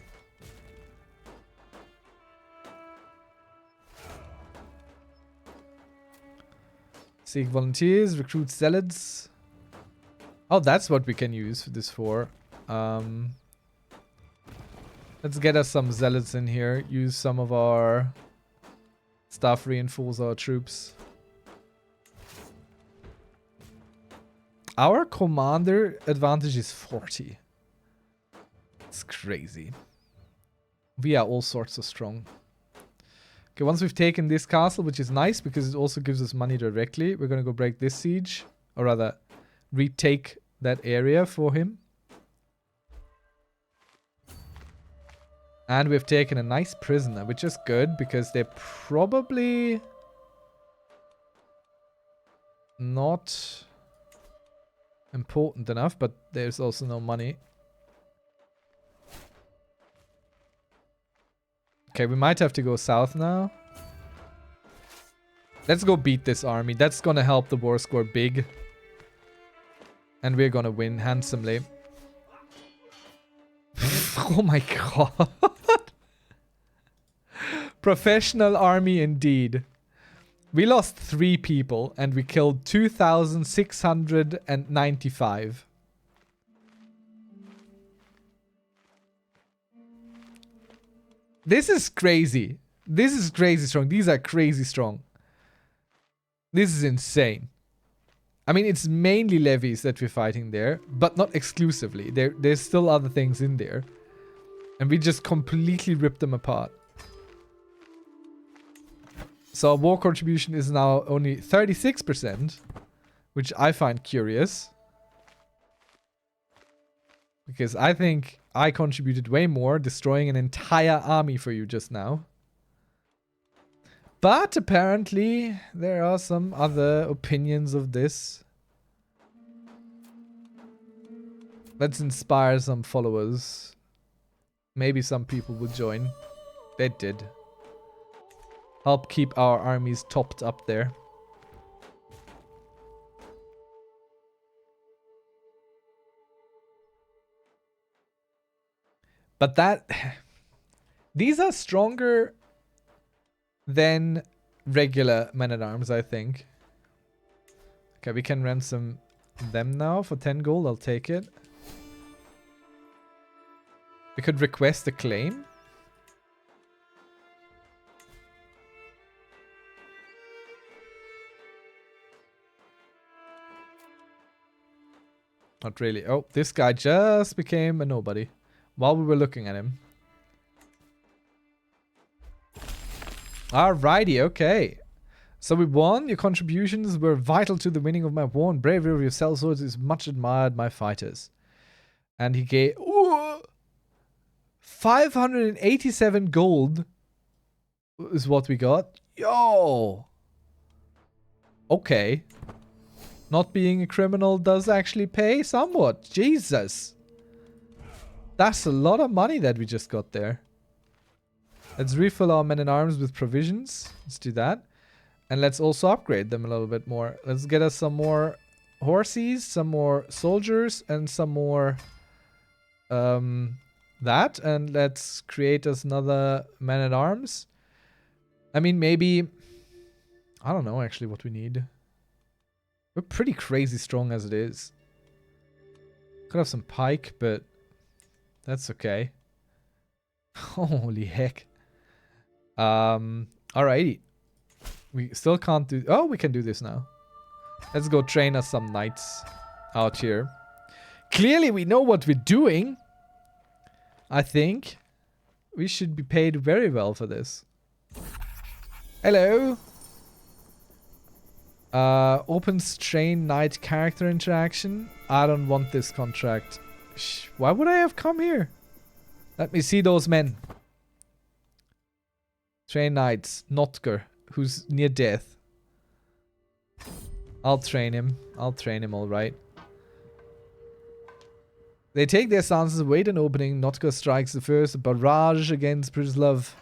Seek volunteers, recruit zealots. Oh, that's what we can use this for. Let's get us some zealots in here. Use some of our stuff, reinforce our troops. Our commander advantage is 40. It's crazy. We are all sorts of strong. Okay, once we've taken this castle, which is nice because it also gives us money directly, we're going to go break this siege. Or rather, retake that area for him. And we've taken a nice prisoner, which is good because they're probably not important enough, but there's also no money. Okay, we might have to go south now. Let's go beat this army. That's gonna help the war score big. And we're gonna win handsomely. Oh my god. Professional army indeed. We lost 3 people and we killed 2,695. This is crazy. This is crazy strong. These are crazy strong. This is insane. I mean, it's mainly levies that we're fighting there, but not exclusively. There's still other things in there. And we just completely ripped them apart. So our war contribution is now only 36%, which I find curious. Because I think I contributed way more, destroying an entire army for you just now. But apparently, there are some other opinions of this. Let's inspire some followers. Maybe some people will join. They did. Help keep our armies topped up there. But that... These are stronger than regular men-at-arms, I think. Okay, we can ransom them now for 10 gold. I'll take it. We could request a claim. Not really. Oh, this guy just became a nobody while we were looking at him. Alrighty, okay. So we won. Your contributions were vital to the winning of my war, and bravery of your sellswords is much admired by fighters. And he gave 587 gold is what we got. Yo. Okay. Not being a criminal does actually pay somewhat. Jesus. That's a lot of money that we just got there. Let's refill our men-at-arms with provisions. Let's do that. And let's also upgrade them a little bit more. Let's get us some more horses, some more soldiers, and some more that. And let's create us another man-at-arms. I mean, maybe... I don't know actually what we need. We're pretty crazy strong as it is. Could have some pike, but that's okay. Holy heck. Alrighty. We still can't do... Oh, we can do this now. Let's go train us some knights out here. Clearly we know what we're doing. I think. We should be paid very well for this. Hello. Opens train knight character interaction. I don't want this contract. Why would I have come here? Let me see those men. Train knights. Notker, who's near death. I'll train him. I'll train him alright. They take their stances, await an opening. Notker strikes the first. A barrage against Prislov.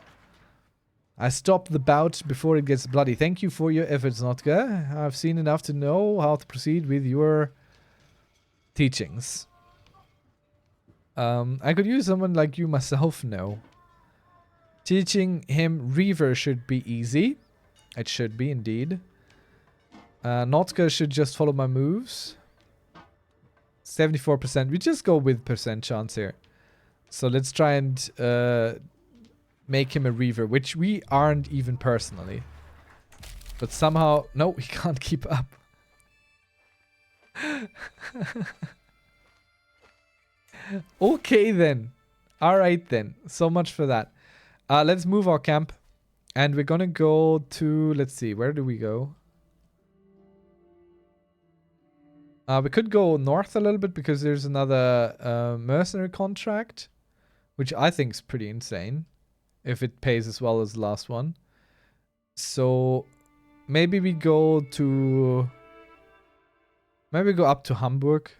I stop the bout before it gets bloody. Thank you for your efforts, Notker. I've seen enough to know how to proceed with your teachings. I could use someone like you myself, no. Teaching him Reaver should be easy. It should be, indeed. Notker should just follow my moves. 74%. We just go with percent chance here. So let's try and make him a Reaver, which we aren't even personally. But somehow... No, we can't keep up. Okay then. Alright then. So much for that. Let's move our camp. And we're gonna go to... Let's see. Where do we go? We could go north a little bit because there's another mercenary contract. Which I think is pretty insane. If it pays as well as the last one. So... Maybe we go to... Maybe we go up to Hamburg.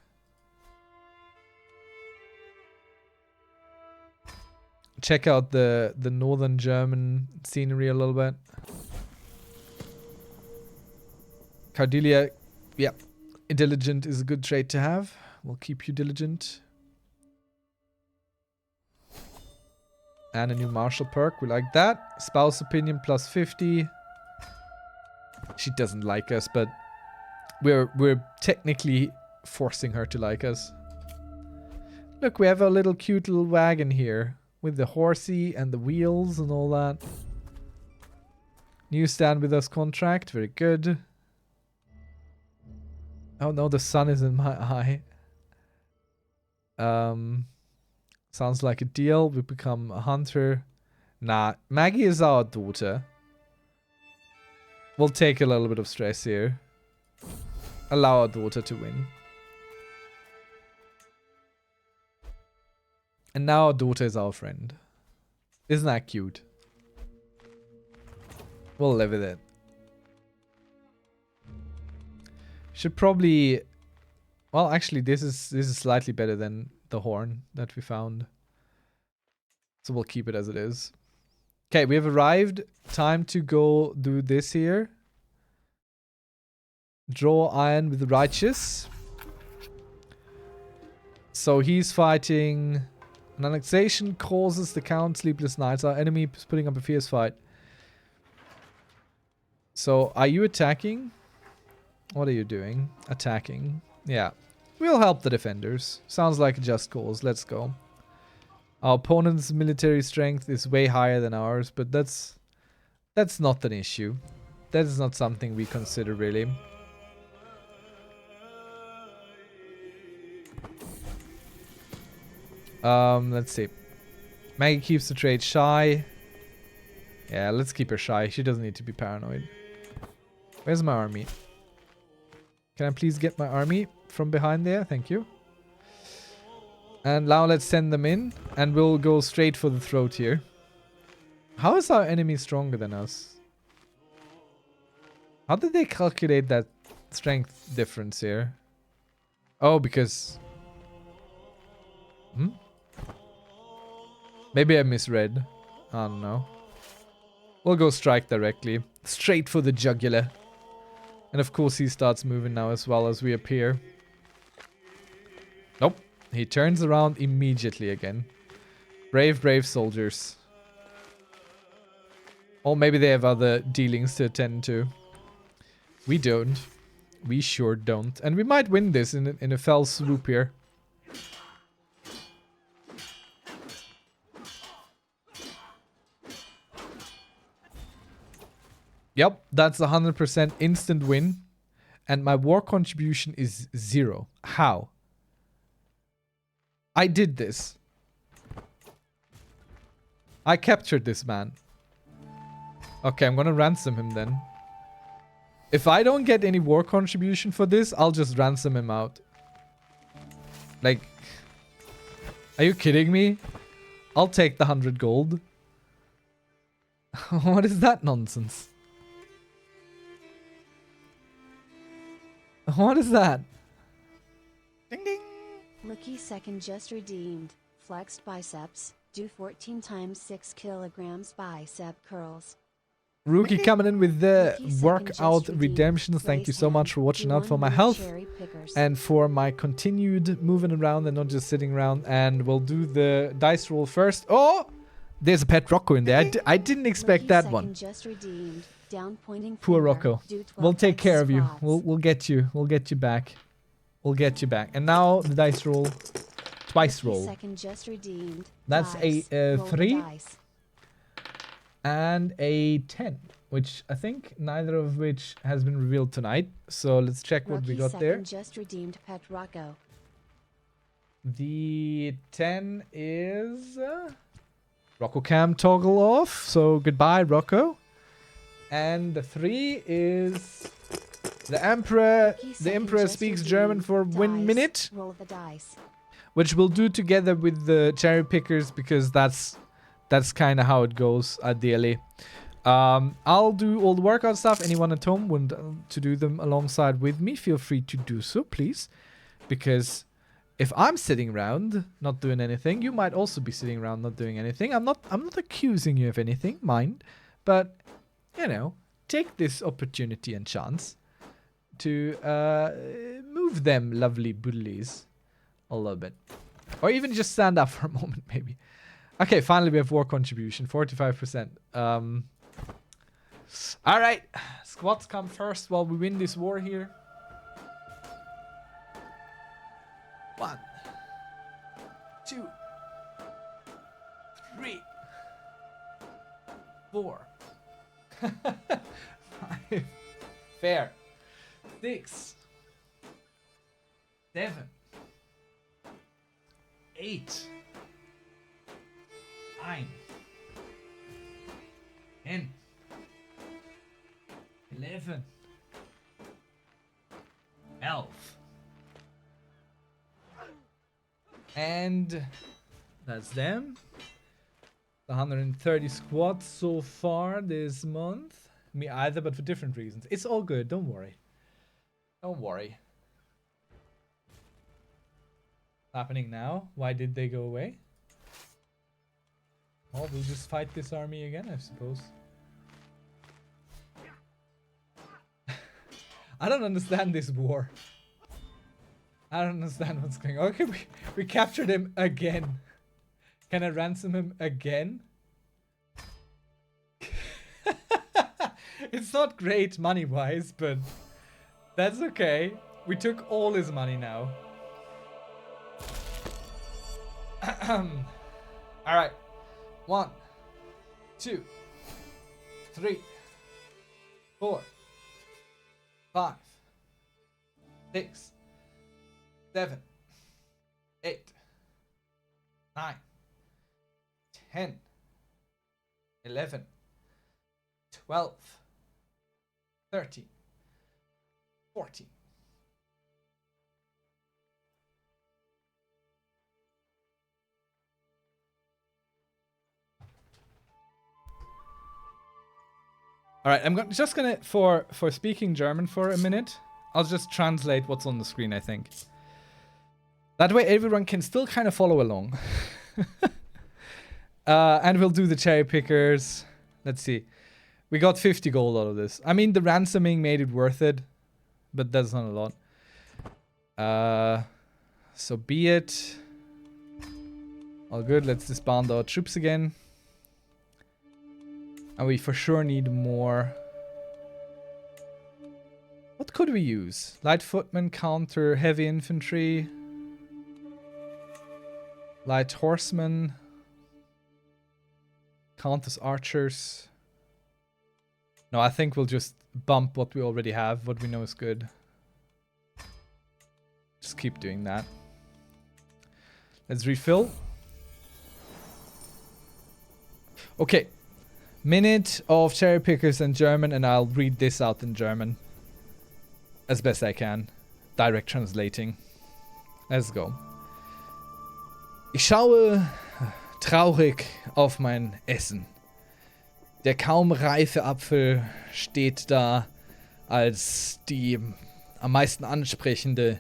Check out the northern German scenery a little bit. Cardelia, yeah. Diligent is a good trait to have. We'll keep you diligent. And a new martial perk. We like that. Spouse opinion plus 50. She doesn't like us, but we're technically forcing her to like us. Look, we have a little cute little wagon here. With the horsey and the wheels and all that. New stand with us contract. Very good. Oh no, the sun is in my eye. Sounds like a deal. We become a hunter. Nah, Maggie is our daughter. We'll take a little bit of stress here. Allow our daughter to win. And now our daughter is our friend. Isn't that cute? We'll live with it. Should probably... Well, actually, this is slightly better than the horn that we found. So we'll keep it as it is. Okay, we have arrived. Time to go do this here. Draw iron with the righteous. So he's fighting... An annexation causes the Count sleepless nights. Our enemy is putting up a fierce fight. So, are you attacking? What are you doing? Attacking. Yeah. We'll help the defenders. Sounds like a just cause. Let's go. Our opponent's military strength is way higher than ours, but that's not an issue. That is not something we consider really. Let's see. Maggie keeps the trade shy. Yeah, let's keep her shy. She doesn't need to be paranoid. Where's my army? Can I please get my army from behind there? Thank you. And now let's send them in. And we'll go straight for the throat here. How is our enemy stronger than us? How did they calculate that strength difference here? Oh, because... Maybe I misread. I don't know. We'll go strike directly. Straight for the jugular. And of course he starts moving now as well as we appear. Nope. He turns around immediately again. Brave, brave soldiers. Or maybe they have other dealings to attend to. We don't. We sure don't. And we might win this in a fell swoop here. Yep, that's 100% instant win. And my war contribution is 0. How? I did this. I captured this man. Okay, I'm gonna ransom him then. If I don't get any war contribution for this, I'll just ransom him out. Like, are you kidding me? I'll take the 100 gold. What is that nonsense? What is that? Ding ding. Rookie second just redeemed. Flexed biceps. Do 14 times 6 kilograms bicep curls. Rookie coming in with the Rookie second workout just redeemed. redemptions. Thank you Raise so much hand. for watching Do out for my 100 health cherry pickers. and for my continued moving around and not just sitting around. And we'll do the dice roll first. Oh! There's a pet Rocco in there. I didn't expect Rookie that second one. just redeemed. Down pointing Poor finger. Rocco. Do 12 We'll take X care of you. squats. We'll get you. We'll get you back. We'll get you back. And now the dice roll. Twice Rookie roll. second just redeemed. That's Dice. a Roll the 3 dice. and a 10. Which I think neither of which has been revealed tonight. So let's check what we Rookie got there. second just redeemed pet Rocco. The 10 is Rocco Cam toggle off. So goodbye, Rocco. And the 3 is the Emperor. Rookie The second Emperor just speaks redeemed. German for 1 Dice. minute, Roll the dice. which we'll do together with the cherry pickers because that's kind of how it goes ideally. I'll do all the workout stuff. Anyone at home want to do them alongside with me, feel free to do so, please. Because if I'm sitting around not doing anything, you might also be sitting around not doing anything. I'm not accusing you of anything, mind. But, you know, take this opportunity and chance to move them lovely boodlies a little bit. Or even just stand up for a moment, maybe. Okay, finally we have war contribution, 45%. Alright, squats come first while we win this war here. 1, 2, 3, 4, 5, fair, 6, 7, 8, 9, 10, 11, 12. And that's them. 130 squats so far this month. Me either, but for different reasons. It's all good, don't worry. Don't worry. Happening now? Why did they go away? Well, we'll just fight this army again, I suppose. I don't understand this war. I don't understand what's going on. Okay, we captured him again. Can I ransom him again? It's not great money-wise, but that's okay. We took all his money now. Alright. 1, 2, 3, 4, 5, 6, 7, 8, 9, 10, 11, 12, 13, 14. All right, I'm just gonna for speaking German for a minute. I'll just translate what's on the screen, I think. That way everyone can still kind of follow along. And we'll do the cherry pickers. Let's see. We got 50 gold out of this. I mean, the ransoming made it worth it, but that's not a lot. So be it. All good. Let's disband our troops again. And we for sure need more. What could we use? Light footmen counter heavy infantry. Light horsemen. Counters archers. No, I think we'll just bump what we already have, what we know is good. Just keep doing that. Let's refill. Okay. Minute of cherry pickers in German, and I'll read this out in German. As best I can. Direct translating. Let's go. Ich schaue traurig auf mein Essen. Der kaum reife Apfel steht da als die am meisten ansprechende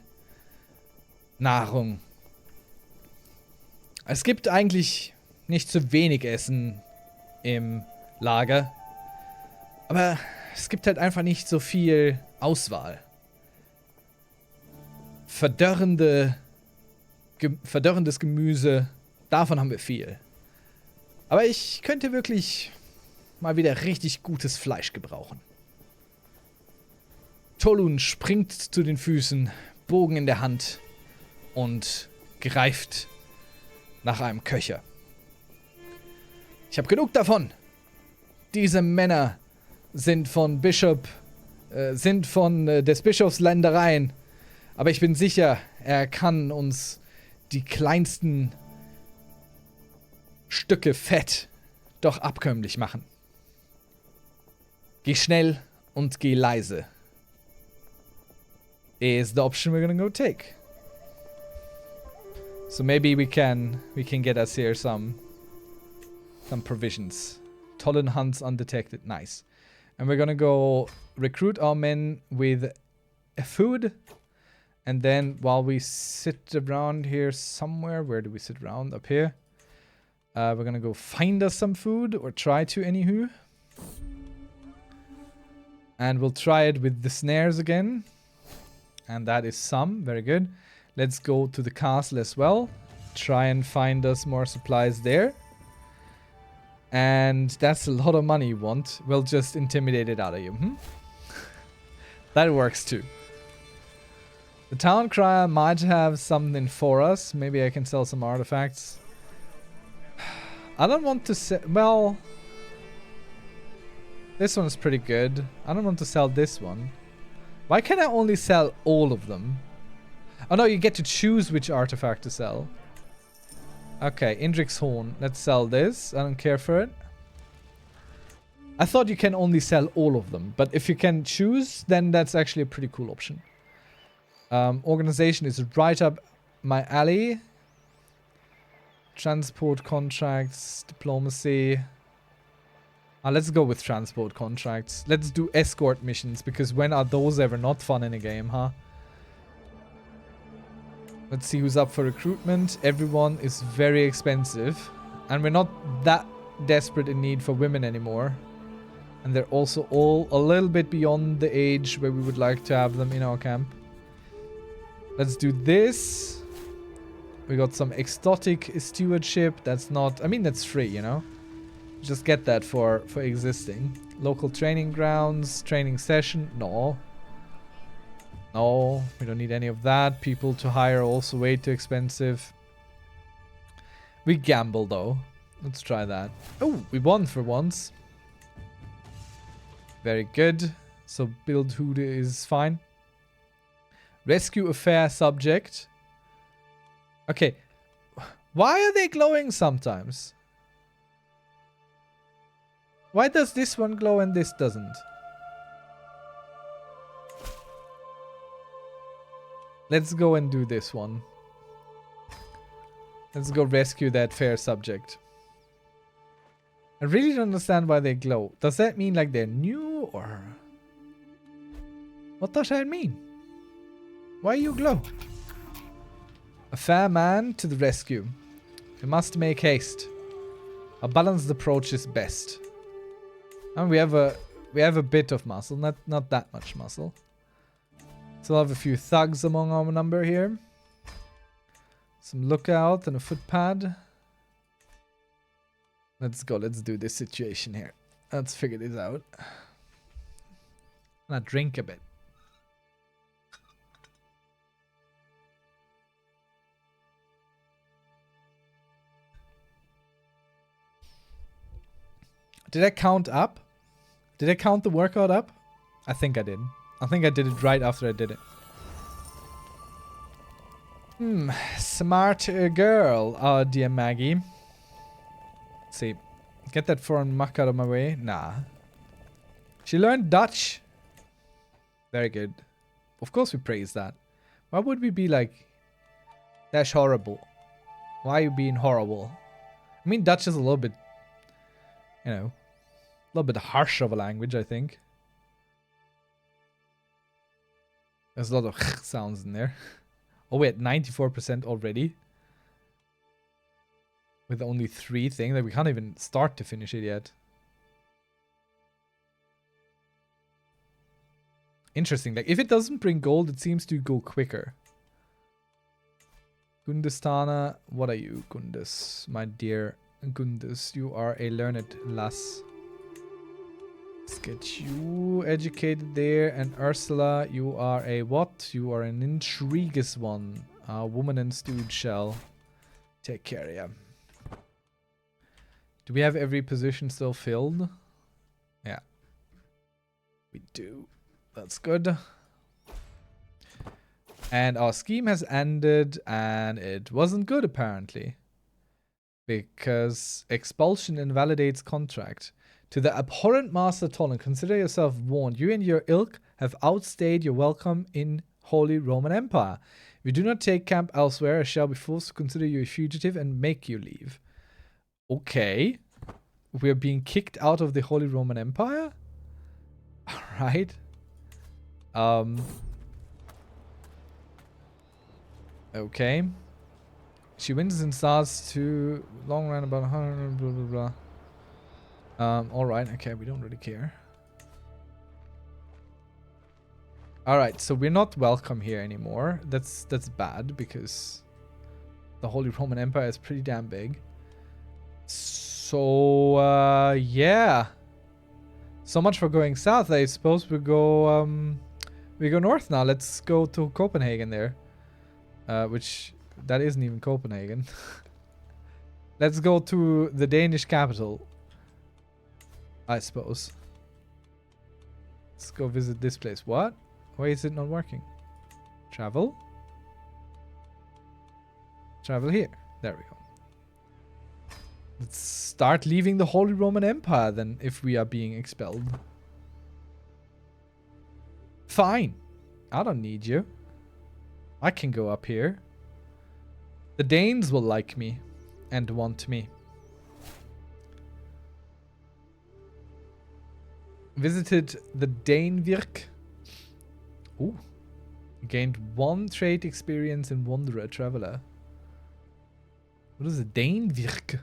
Nahrung. Es gibt eigentlich nicht so wenig Essen im Lager, aber es gibt halt einfach nicht so viel Auswahl. Verdörrendes Gemüse, davon haben wir viel. Aber ich könnte wirklich mal wieder richtig gutes Fleisch gebrauchen. Tolun springt zu den Füßen, Bogen in der Hand und greift nach einem Köcher. Ich habe genug davon. Diese Männer sind von des Bischofs Ländereien. Aber ich bin sicher, er kann uns die kleinsten Stücke Fett doch abkömmlich machen. Geh schnell und geh leise. Is the option we're gonna go take. So maybe we can get us here some provisions. Tollen hunts undetected. Nice. And we're gonna go recruit our men with food. And then while we sit around here somewhere, where do we sit around? Up here. We're gonna go find us some food, or try to anywho. And we'll try it with the snares again. And that is some. Very good. Let's go to the castle as well. Try and find us more supplies there. And that's a lot of money you want. We'll just intimidate it out of you. That works too. The town crier might have something for us. Maybe I can sell some artifacts. I don't want to sell... Well... This one's pretty good. I don't want to sell this one. Why can't I only sell all of them? Oh no, you get to choose which artifact to sell. Okay, Indrik's Horn. Let's sell this. I don't care for it. I thought you can only sell all of them. But if you can choose, then that's actually a pretty cool option. Organization is right up my alley. Transport contracts, diplomacy. Let's go with transport contracts. Let's do escort missions, because when are those ever not fun in a game, huh? Let's see who's up for recruitment. Everyone is very expensive. And we're not that desperate in need for women anymore. And they're also all a little bit beyond the age where we would like to have them in our camp. Let's do this. We got some exotic stewardship. That's not... I mean, that's free, you know? Just get that for existing. Local training grounds, training session. No. No, we don't need any of that. People to hire also way too expensive. We gamble though. Let's try that. Oh, we won for once. Very good. So build Hude is fine. Rescue a fair subject. Okay. Why are they glowing sometimes? Why does this one glow and this doesn't? Let's go and do this one. Let's go rescue that fair subject. I really don't understand why they glow. Does that mean like they're new or... What does that mean? Why you glow? A fair man to the rescue. We must make haste. A balanced approach is best. And we have a bit of muscle, not that much muscle. Still have a few thugs among our number here. Some lookout and a footpad. Let's go. Let's do this situation here. Let's figure this out. And I drink a bit. Did I count up? Did I count the workout up? I think I did. I think I did it right after I did it. Smart girl, our dear Maggie. Let's see. Get that foreign muck out of my way. Nah. She learned Dutch. Very good. Of course we praise that. Why would we be like, that's horrible? Why are you being horrible? I mean, Dutch is a little bit, you know, a little bit harsh of a language, I think. There's a lot of sounds in there. Oh wait, 94% already. With only 3 things that we can't even start to finish it yet. Interesting. Like if it doesn't bring gold, it seems to go quicker. Gundastana, what are you, Gundus? My dear Gundus, you are a learned lass. Let's get you educated there. And Ursula, you are a what? You are an intriguous one. A woman in stewed shell. Take care of you. Do we have every position still filled? Yeah. We do. That's good. And our scheme has ended, and it wasn't good apparently. Because expulsion invalidates contract. To the abhorrent Master Tolan, consider yourself warned. You and your ilk have outstayed your welcome in Holy Roman Empire. If you do not take camp elsewhere, I shall be forced to consider you a fugitive and make you leave. Okay. We're being kicked out of the Holy Roman Empire? Alright. Okay. She wins and starts to long run about 100 blah blah blah. Alright, okay, we don't really care. Alright, so we're not welcome here anymore. That's bad because the Holy Roman Empire is pretty damn big. So yeah. So much for going south. I suppose we go north now. Let's go to Copenhagen there. Which that isn't even Copenhagen. Let's go to the Danish capital. I suppose. Let's go visit this place. What? Why is it not working? Travel? Travel here. There we go. Let's start leaving the Holy Roman Empire then, if we are being expelled. Fine. I don't need you. I can go up here. The Danes will like me and want me. Visited the Danevirk. Ooh. Gained 1 trade experience in Wanderer Traveler. What is a Danevirk?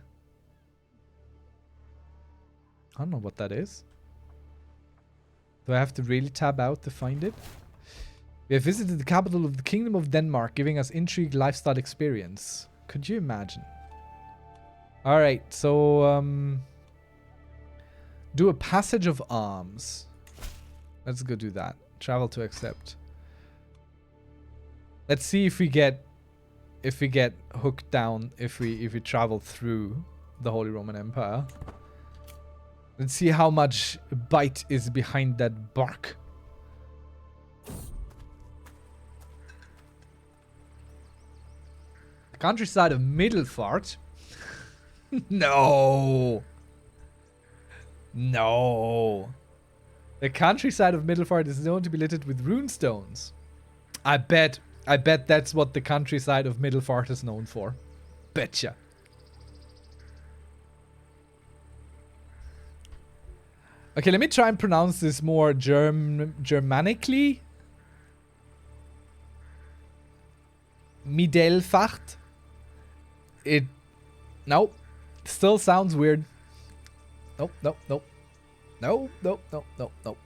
I don't know what that is. Do I have to really tab out to find it? We have visited the capital of the Kingdom of Denmark, giving us intrigue lifestyle experience. Could you imagine? Alright, so do a passage of arms. Let's go do that. Travel to accept. Let's see if we get hooked down if we travel through the Holy Roman Empire. Let's see how much bite is behind that bark. The countryside of Middelfart? No. No. The countryside of Middelfart is known to be littered with runestones. I bet that's what the countryside of Middelfart is known for. Betcha. Okay, let me try and pronounce this more Germanically. Middelfacht. It... Nope. Still sounds weird. Nope, nope, nope. Nope, nope, nope, nope, nope.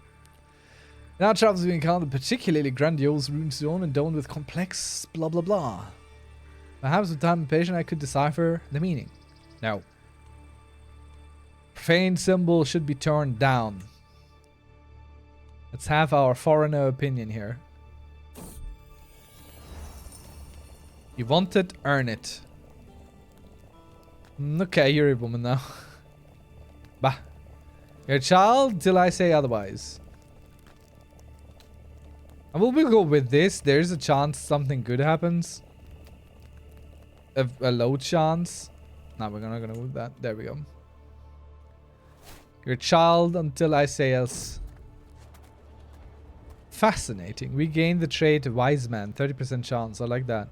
In our travels we encountered particularly grandiose rune stone adorned with complex blah blah blah. Perhaps with time and patience I could decipher the meaning. No. Profane symbol should be turned down. Let's have our foreigner opinion here. You want it, earn it. Okay, you're a woman now. Bah. You're a child till I say otherwise. And we'll go with this. There's a chance something good happens. A low chance. No, we're not gonna go with that. There we go. You're a child until I say else. Fascinating. We gained the trait wise man. 30% chance. I like that.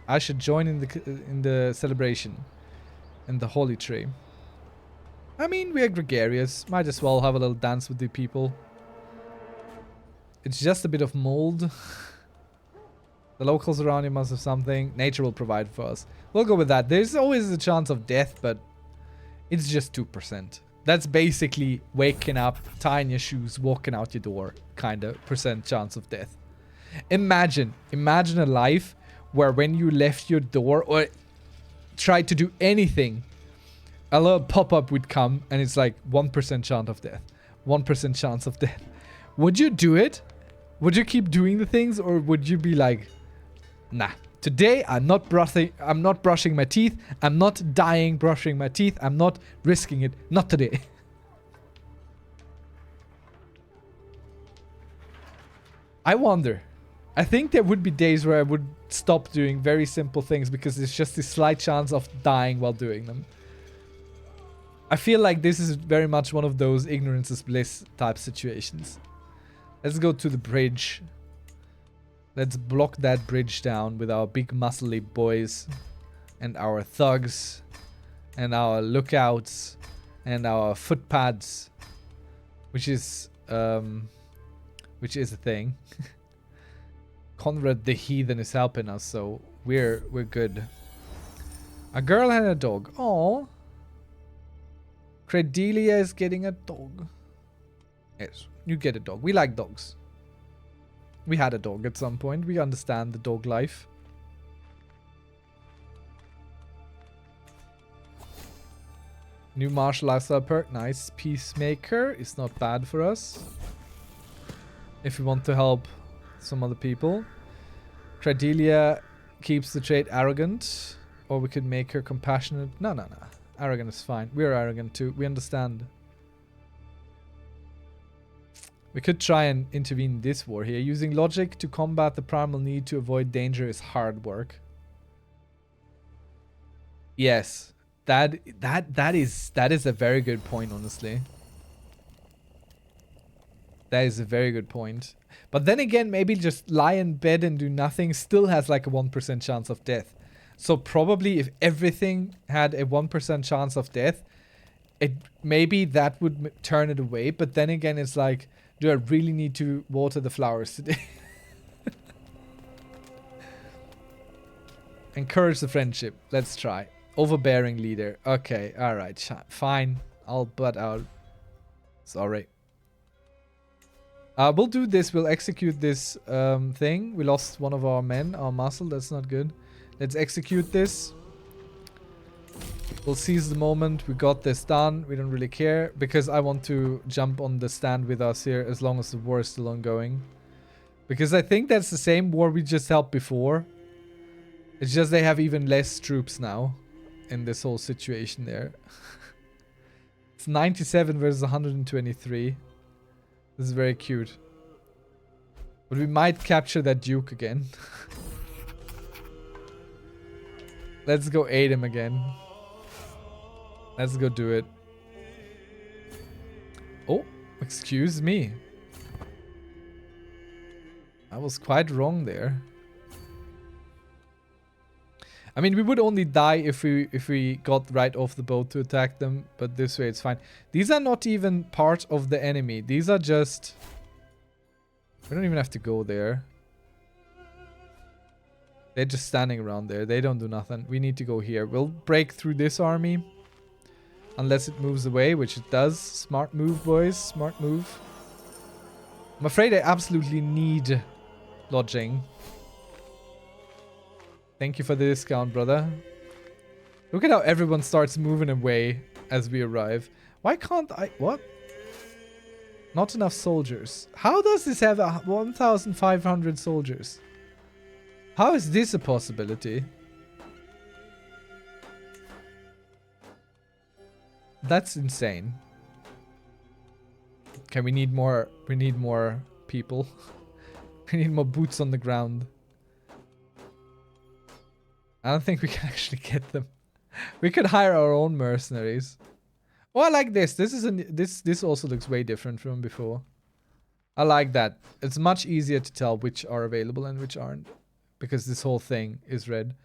I should join in the celebration. In the holy tree. I mean, we are gregarious. Might as well have a little dance with the people. It's just a bit of mold. The locals around here must have something. Nature will provide for us. We'll go with that. There's always a chance of death, but it's just 2%. That's basically waking up, tying your shoes, walking out your door kind of percent chance of death. Imagine a life where when you left your door or tried to do anything, a little pop-up would come and it's like 1% chance of death. 1% chance of death. Would you do it? Would you keep doing the things, or would you be like, nah, today I'm not brushing my teeth. I'm not dying brushing my teeth. I'm not risking it. Not today. I wonder. I think there would be days where I would stop doing very simple things because there's just this slight chance of dying while doing them. I feel like this is very much one of those ignorance is bliss type situations. Let's go to the bridge. Let's block that bridge down with our big muscly boys and our thugs and our lookouts and our footpads, which is a thing. Conrad the Heathen is helping us, so we're good. A girl and a dog. Oh, Credelia is getting a dog. Yes, you get a dog. We like dogs. We had a dog at some point. We understand the dog life. New martial lifestyle perk. Nice. Peacemaker is not bad for us. If we want to help some other people. Credelia keeps the trait arrogant. Or we could make her compassionate. No. Arrogant is fine. We're arrogant too. We understand. We could try and intervene in this war here. Using logic to combat the primal need to avoid danger is hard work. Yes. That is a very good point, honestly. That is a very good point. But then again, maybe just lie in bed and do nothing still has like a 1% chance of death. So probably if everything had a 1% chance of death, maybe that would turn it away. But then again, it's like, do I really need to water the flowers today? Encourage the friendship. Let's try. Overbearing leader. Okay, alright. Fine. I'll butt out. Sorry. We'll do this. We'll execute this thing. We lost one of our men, our muscle. That's not good. Let's execute this. We'll seize the moment. We got this done. We don't really care because I want to jump on the stand with us here as long as the war is still ongoing. Because I think that's the same war we just helped before. It's just they have even less troops now in this whole situation there. It's 97 versus 123. This is very cute. But we might capture that Duke again. Let's go aid him again. Let's go do it. Oh, excuse me. I was quite wrong there. I mean, we would only die if we got right off the boat to attack them, but this way it's fine. These are not even part of the enemy. These are just... We don't even have to go there. They're just standing around there. They don't do nothing. We need to go here. We'll break through this army. Unless it moves away, which it does. Smart move, boys. Smart move. I'm afraid I absolutely need lodging. Thank you for the discount, brother. Look at how everyone starts moving away as we arrive. Why can't I... What? Not enough soldiers. How does this have 1,500 soldiers? How is this a possibility? That's insane. Okay, we need more people. We need more boots on the ground. I don't think we can actually get them. We could hire our own mercenaries. Oh, I like this. This also looks way different from before. I like that. It's much easier to tell which are available and which aren't, because this whole thing is red.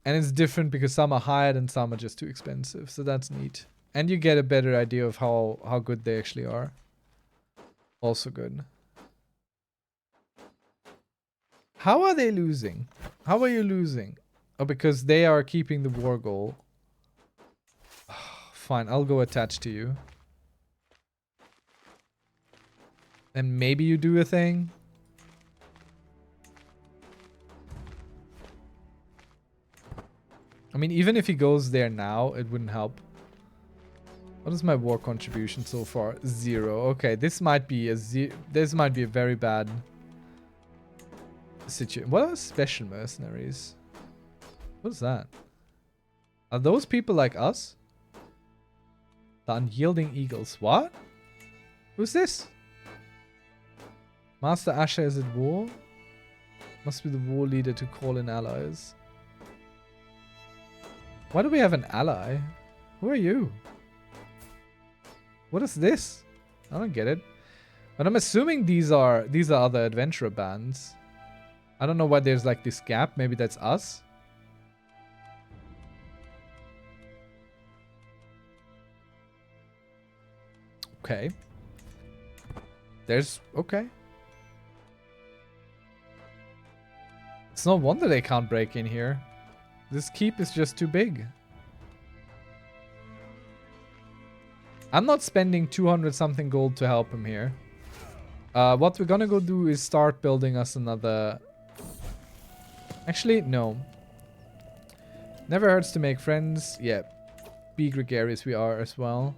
And it's different because some are hired and some are just too expensive. So that's neat. And you get a better idea of how good they actually are. Also good. How are they losing? How are you losing? Oh, because they are keeping the war goal. Fine, I'll go attach to you. And maybe you do a thing. I mean, even if he goes there now, it wouldn't help. What is my war contribution so far? 0. Okay, this might be a very bad situation. What are special mercenaries? What is that? Are those people like us? The unyielding eagles. What? Who's this? Master Asher is at war? Must be the war leader to call in allies. Why do we have an ally? Who are you? What is this? I don't get it. But I'm assuming these are other adventurer bands. I don't know why there's like this gap. Maybe that's us. Okay. Okay. It's no wonder they can't break in here. This keep is just too big. I'm not spending 200 something gold to help him here. What we're gonna go do is start building us another... Actually, no. Never hurts to make friends. Yeah. Be gregarious we are as well.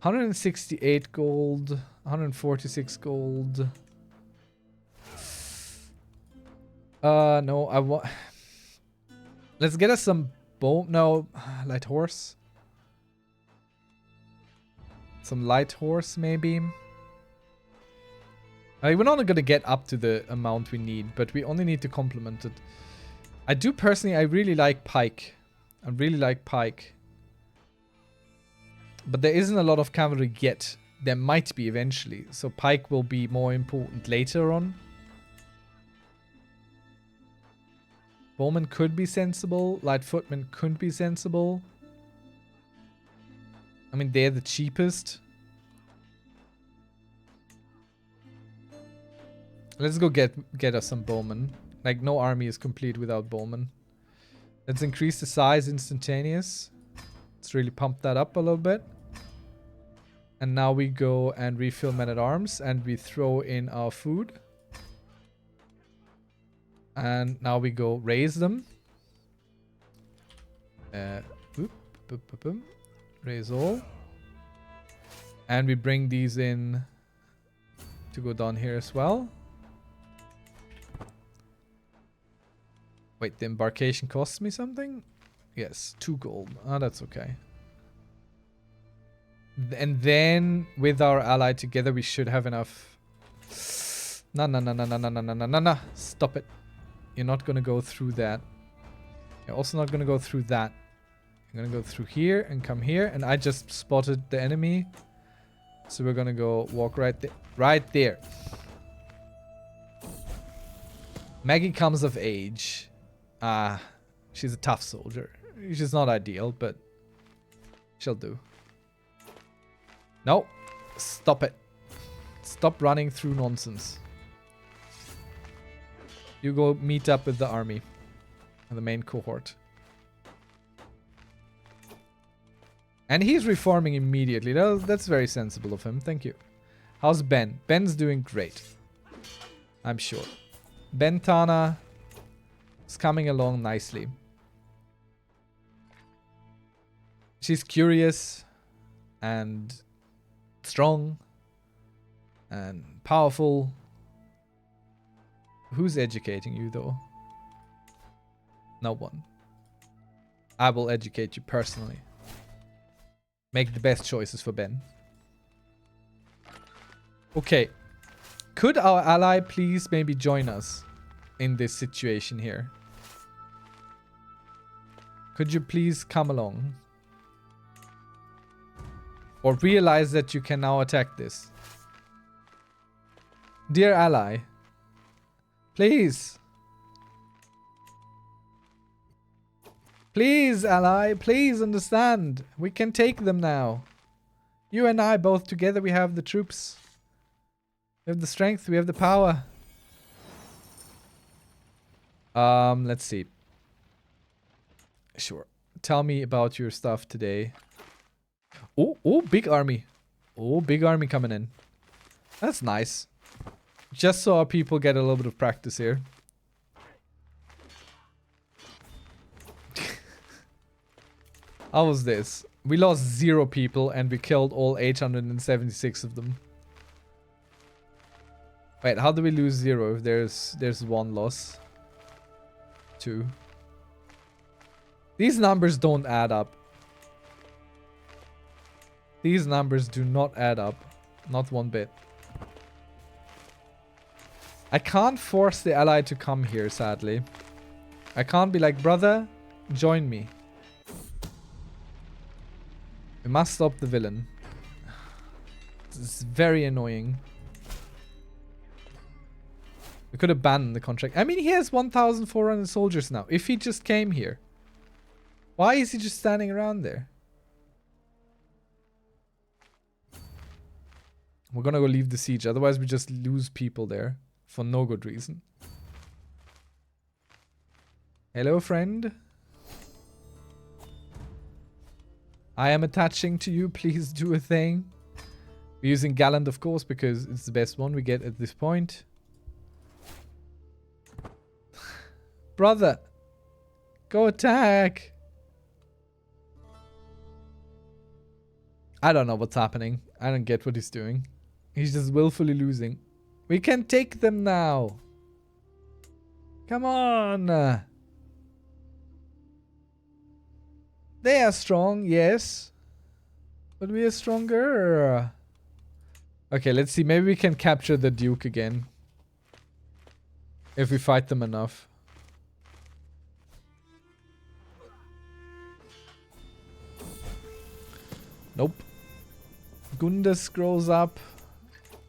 168 gold. 146 gold. No, I want... Let's get us some bow... No, light horse. Some light horse, maybe. We're not going to get up to the amount we need, but we only need to complement it. I do personally, I really like pike. I really like pike. But there isn't a lot of cavalry yet. There might be eventually. So pike will be more important later on. Bowman could be sensible. Light footmen could be sensible. I mean, they're the cheapest. Let's go get us some bowmen. Like, no army is complete without bowmen. Let's increase the size instantaneous. Let's really pump that up a little bit. And now we go and refill men-at-arms. And we throw in our food. And now we go raise them. Raise all. And we bring these in to go down here as well. Wait, the embarkation costs me something? Yes, 2 gold. Ah, that's okay. And then with our ally together, we should have enough. No. Stop it. You're not going to go through that. You're also not going to go through that. You're going to go through here and come here. And I just spotted the enemy. So we're going to go walk right there. Right there. Maggie comes of age. She's a tough soldier. She's not ideal, but she'll do. No. Stop it. Stop running through nonsense. You go meet up with the army. The main cohort. And he's reforming immediately. That's very sensible of him. Thank you. How's Ben? Ben's doing great. I'm sure. Bentana is coming along nicely. She's curious and strong and powerful. Who's educating you though? No one. I will educate you personally. Make the best choices for Ben. Okay. Could our ally please maybe join us in this situation here? Could you please come along? Or realize that you can now attack this. Dear ally. Please. Please, ally. Please understand. We can take them now. You and I both together, we have the troops. We have the strength. We have the power. Let's see. Sure. Tell me about your stuff today. Oh, big army. Oh, big army coming in. That's nice. Just so our people get a little bit of practice here. How was this? We lost 0 people and we killed all 876 of them. Wait, how do we lose 0 if there's 1 loss? 2. These numbers don't add up. These numbers do not add up. Not one bit. I can't force the ally to come here, sadly. I can't be like, brother, join me. We must stop the villain. This is very annoying. We could abandon the contract. I mean, he has 1,400 soldiers now. If he just came here. Why is he just standing around there? We're gonna go leave the siege. Otherwise, we just lose people there. For no good reason. Hello, friend. I am attaching to you. Please do a thing. We're using Gallant, of course, because it's the best one we get at this point. Brother. Go attack. I don't know what's happening. I don't get what he's doing. He's just willfully losing. We can take them now. Come on. They are strong, yes. But we are stronger. Okay, let's see. Maybe we can capture the Duke again. If we fight them enough. Nope. Gundus grows up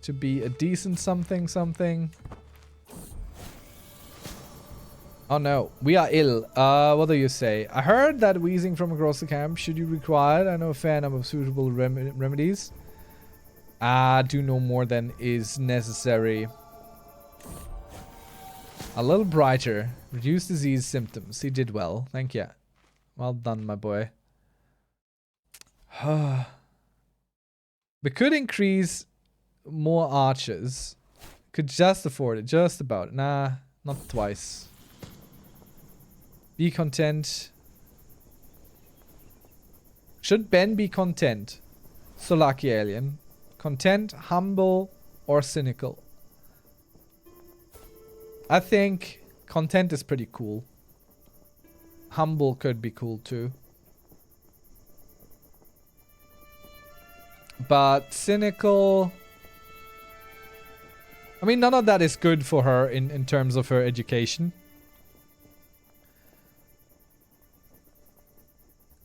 to be a decent something. Oh no, we are ill. What do you say? I heard that wheezing from across the camp. Should you require it? I know a fair number of suitable remedies. Do no more than is necessary. A little brighter. Reduce disease symptoms. He did well. Thank you. Well done, my boy. We could increase more archers. Could just afford it. Just about. Nah, not twice. Be content. Should Ben be content? Solaki alien. Content, humble, or cynical? I think content is pretty cool. Humble could be cool too. But cynical... I mean, none of that is good for her in terms of her education.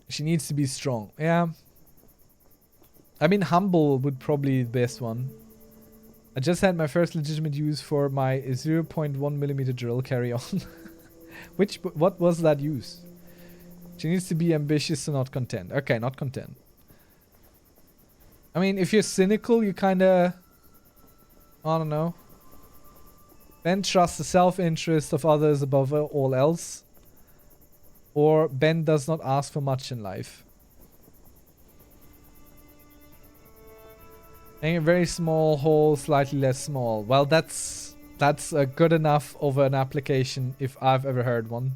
She needs to be strong. Yeah. I mean, humble would probably be the best one. I just had my first legitimate use for my 0.1mm drill carry on. What was that use? She needs to be ambitious and not content. Okay, not content. I mean, if you're cynical, you kinda... I don't know. Ben trusts the self-interest of others above all else. Or Ben does not ask for much in life. A very small hole, slightly less small. Well, that's good enough of an application if I've ever heard one.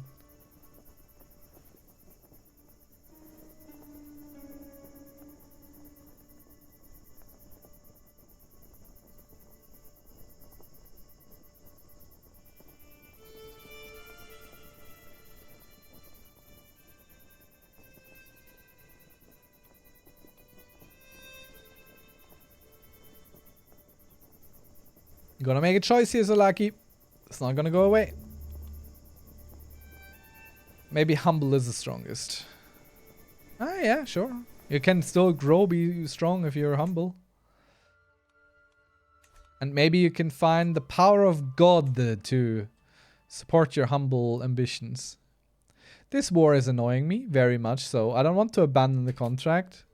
You're gonna make a choice here, Zalaki. It's not gonna go away. Maybe humble is the strongest. Ah, yeah, sure. You can still grow, be strong if you're humble. And maybe you can find the power of God to support your humble ambitions. This war is annoying me, very much so. I don't want to abandon the contract.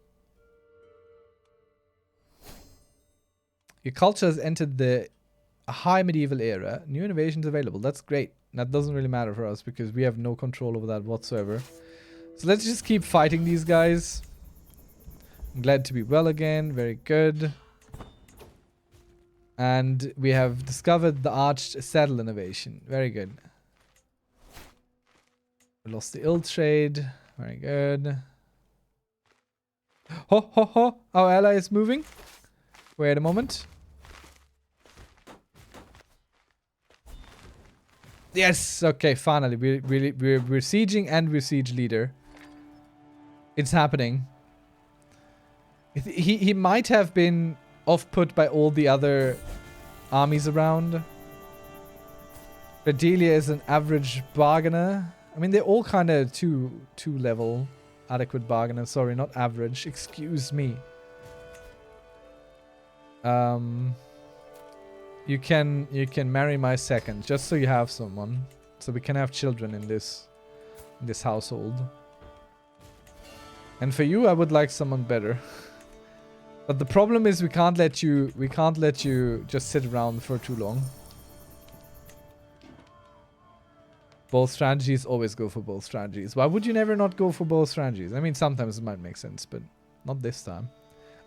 Your culture has entered the high medieval era. New innovations available. That's great. That doesn't really matter for us because we have no control over that whatsoever. So let's just keep fighting these guys. I'm glad to be well again. Very good. And we have discovered the arched saddle innovation. Very good. We lost the ill trade. Very good. Ho ho ho! Our ally is moving. Wait a moment. Yes. Okay. Finally, we're sieging and we're siege leader. It's happening. He might have been off-put by all the other armies around. Bedelia is an average bargainer. I mean, they're all kind of two level adequate bargainers. Sorry, not average. Excuse me. You can marry my second, just so you have someone, so we can have children in this household. And for you, I would like someone better. But the problem is we can't let you just sit around for too long. Both strategies, always go for both strategies. Why would you never not go for both strategies? I mean, sometimes it might make sense, but not this time.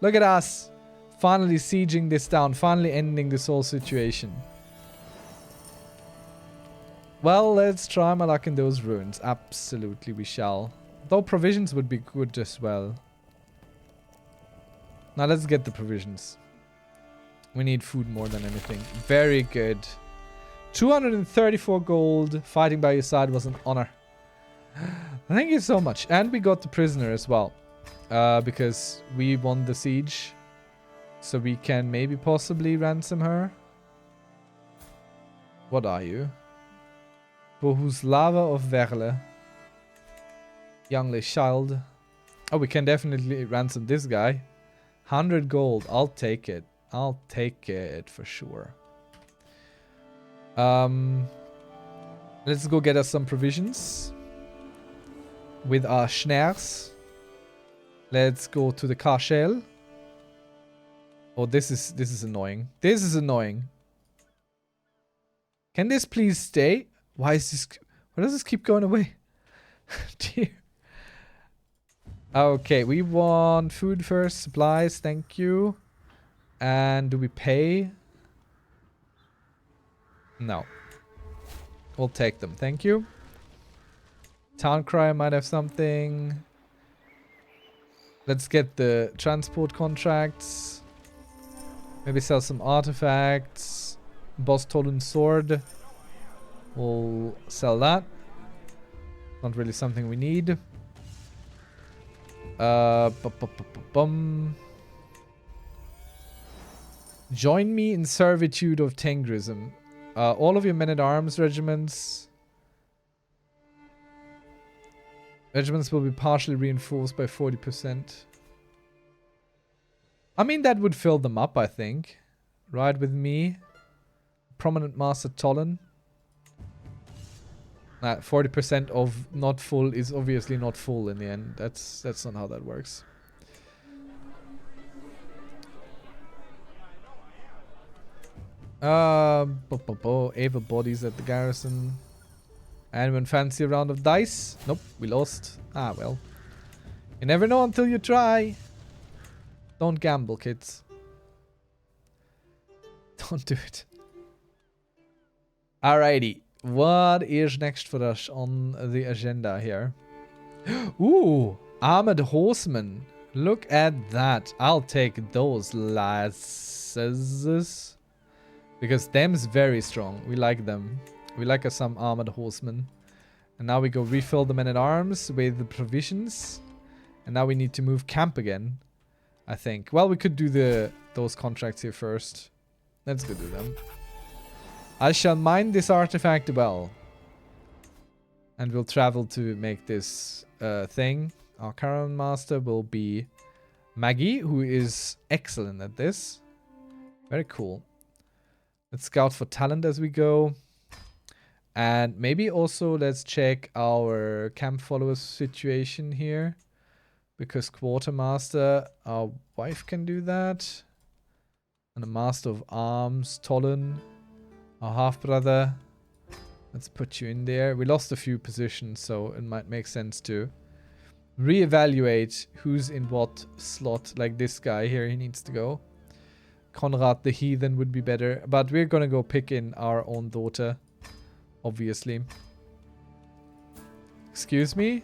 Look at us. Finally sieging this down. Finally ending this whole situation. Well, let's try my luck in those ruins. Absolutely we shall. Though provisions would be good as well. Now let's get the provisions. We need food more than anything. Very good. 234 gold. Fighting by your side was an honor. Thank you so much. And we got the prisoner as well. Because we won the siege. So we can maybe possibly ransom her. What are you? Bohuslava of Verle. Youngly child. Oh, we can definitely ransom this guy. 100 gold. I'll take it. I'll take it for sure. Let's go get us some provisions. With our schnaers. Let's go to the Karshel. Oh, this is annoying. This is annoying. Can this please stay? Why is this... Why does this keep going away? Dear. Okay, we want food first. Supplies, thank you. And do we pay? No. We'll take them, thank you. Town Crier might have something. Let's get the transport contracts. Maybe sell some artifacts. Boss Tolan sword. We'll sell that. Not really something we need. Join me in servitude of Tengrism. All of your men-at-arms regiments. Regiments will be partially reinforced by 40%. I mean, that would fill them up, I think. Ride with me. Prominent Master Tolan. 40% of not full is obviously not full in the end. That's not how that works. Ava bodies at the garrison. Anyone fancy a round of dice? Nope, we lost. Ah, well. You never know until you try. Don't gamble, kids. Don't do it. Alrighty. What is next for us on the agenda here? Ooh, armored horsemen. Look at that. I'll take those lasses. Because them's very strong. We like them. We like us some armored horsemen. And now we go refill the men at arms with the provisions. And now we need to move camp again, I think. Well, we could do those contracts here first. Let's go do them. I shall mine this artifact well. And we'll travel to make this thing. Our current master will be Maggie, who is excellent at this. Very cool. Let's scout for talent as we go. And maybe also let's check our camp follower situation here. Because quartermaster, our wife can do that. And the master of arms, Tollen, our half-brother. Let's put you in there. We lost a few positions, so it might make sense to reevaluate who's in what slot. Like this guy here, he needs to go. Conrad the Heathen would be better. But we're gonna go pick in our own daughter. Obviously. Excuse me?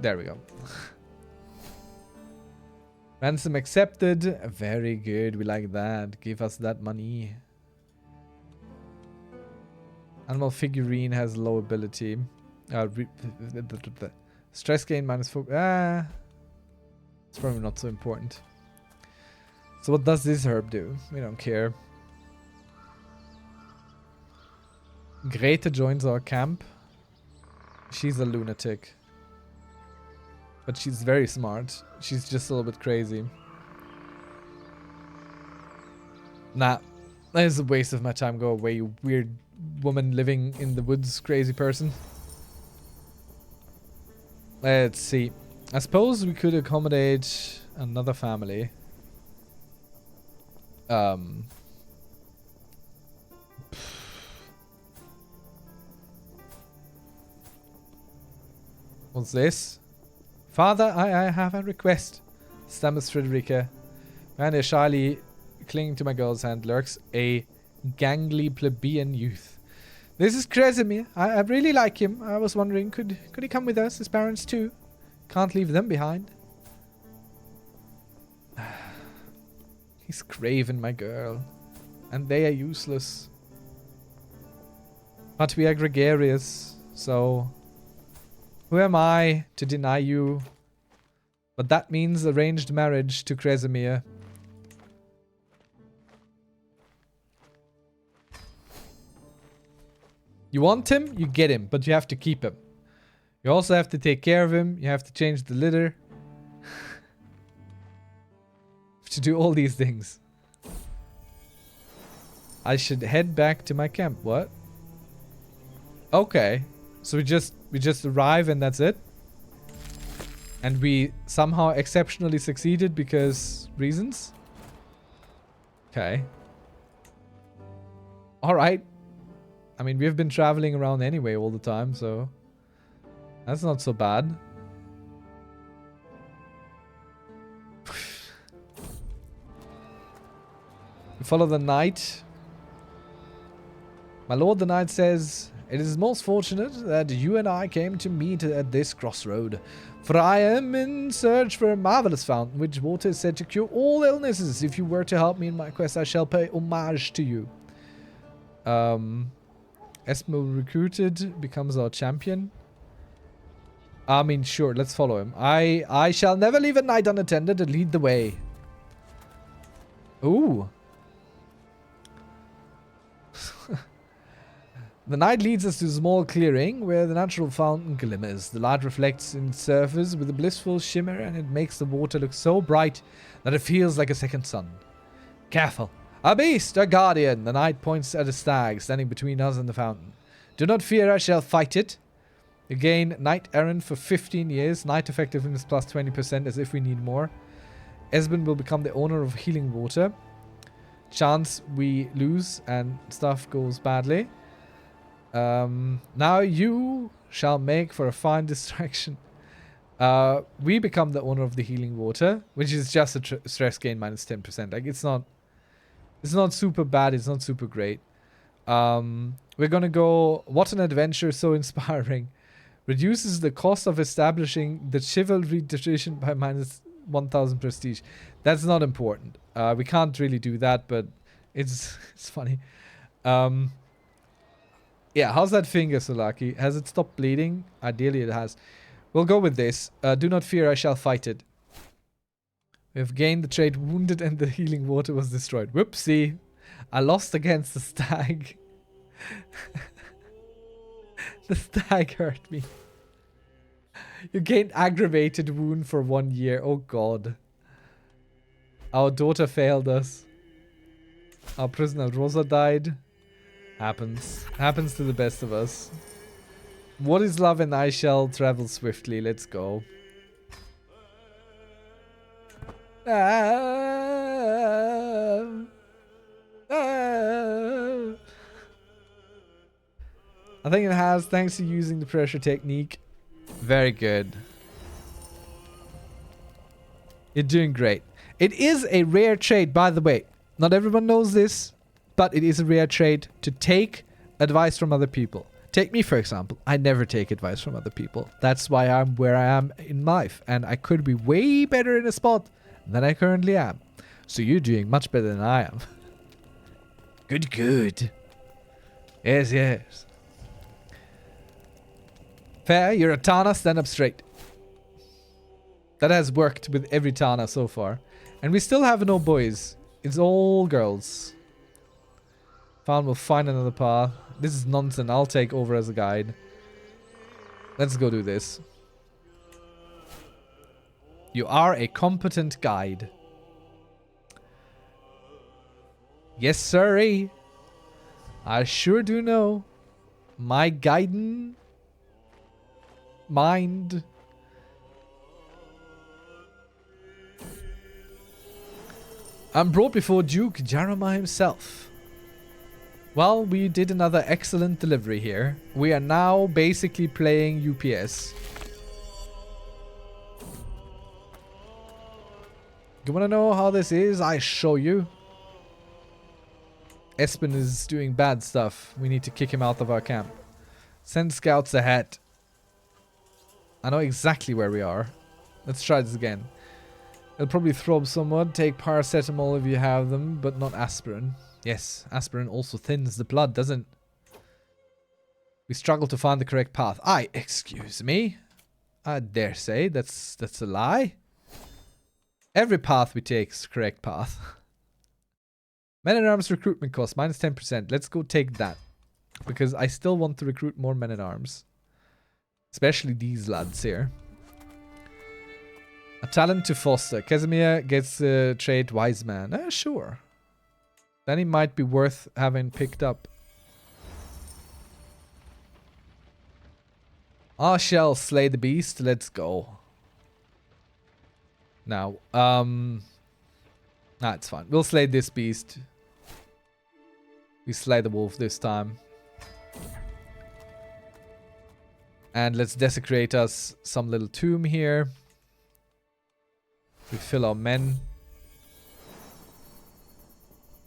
There we go. Ransom accepted. Very good. We like that. Give us that money. Animal figurine has low ability. Stress gain -4. It's probably not so important. So what does this herb do? We don't care. Greta joins our camp. She's a lunatic. But she's very smart. She's just a little bit crazy. Nah. That is a waste of my time. Go away, you weird woman living in the woods, crazy person. Let's see. I suppose we could accommodate another family. What's this? Father, I have a request, stammers Frederica. And shyly clinging to my girl's hand lurks a gangly plebeian youth. This is Cresimir. I really like him. I was wondering, could he come with us? His parents too. Can't leave them behind. He's craven, my girl. And they are useless. But we are gregarious, so who am I to deny you? But that means arranged marriage to Cresimir. You want him, you get him, but you have to keep him. You also have to take care of him. You have to change the litter. To do all these things. I should head back to my camp. What? Okay. So we just arrive and that's it? And we somehow exceptionally succeeded because reasons? Okay. Alright. I mean, we've been traveling around anyway all the time, so that's not so bad. We follow the knight. My lord, the knight says, it is most fortunate that you and I came to meet at this crossroad, for I am in search for a marvelous fountain, which water is said to cure all illnesses. If you were to help me in my quest, I shall pay homage to you. Esmo recruited, becomes our champion. I mean, sure, let's follow him. I shall never leave a knight unattended to lead the way. Ooh. The knight leads us to a small clearing where the natural fountain glimmers. The light reflects in its surface with a blissful shimmer, and it makes the water look so bright that it feels like a second sun. Careful. A beast, a guardian. The knight points at a stag standing between us and the fountain. Do not fear, I shall fight it. You gain knight errant for 15 years. Knight effectiveness plus 20% as if we need more. Esben will become the owner of healing water. chance we lose and stuff goes badly. Now you shall make for a fine distraction. We become the owner of the healing water, which is just a stress gain minus 10%. Like it's not super bad. It's not super great. We're gonna go. What an adventure! So inspiring. Reduces the cost of establishing the chivalry tradition by minus 1,000 prestige. That's not important. We can't really do that, but it's funny. Yeah, how's that finger, Solaki? Has it stopped bleeding? Ideally, it has. We'll go with this. Do not fear, I shall fight it. We have gained the trait wounded and the healing water was destroyed. Whoopsie. I lost against the stag. The stag hurt me. You gained aggravated wound for 1 year. Oh god. Our daughter failed us. Our prisoner Rosa died. Happens. Happens to the best of us. What is love and I shall travel swiftly. Let's go. I think it has, thanks to using the pressure technique. Very good. You're doing great. It is a rare trait, by the way. Not everyone knows this, but it is a rare trait to take advice from other people. Take me, for example. I never take advice from other people. That's why I'm where I am in life. And I could be way better in a spot than I currently am. So you're doing much better than I am. Good, good. Yes, yes. Fair, you're a Tana, stand up straight. That has worked with every Tana so far. And we still have no boys. It's all girls. Found we'll find another path. This is nonsense. I'll take over as a guide. Let's go do this. You are a competent guide. Yes, sirree. I sure do know. My guiding mind. I'm brought before Duke Jarama himself. Well, we did another excellent delivery here. We are now basically playing UPS. You wanna know how this is? I show you. Espen is doing bad stuff. We need to kick him out of our camp. Send scouts ahead. I know exactly where we are. Let's try this again. It'll probably throb somewhat. Take paracetamol if you have them, but not aspirin. Yes, aspirin also thins the blood, doesn't? We struggle to find the correct path. Excuse me. I dare say that's a lie. Every path we take is the correct path. Men-at-Arms recruitment cost minus 10%. Let's go take that. Because I still want to recruit more Men-at-Arms. Especially these lads here. A talent to foster. Casimir gets the trait Wise Man. Sure. Then he might be worth having picked up. I shall slay the beast. Let's go. Now, it's fine. We'll slay this beast. We slay the wolf this time. And let's desecrate us some little tomb here. We fill our men.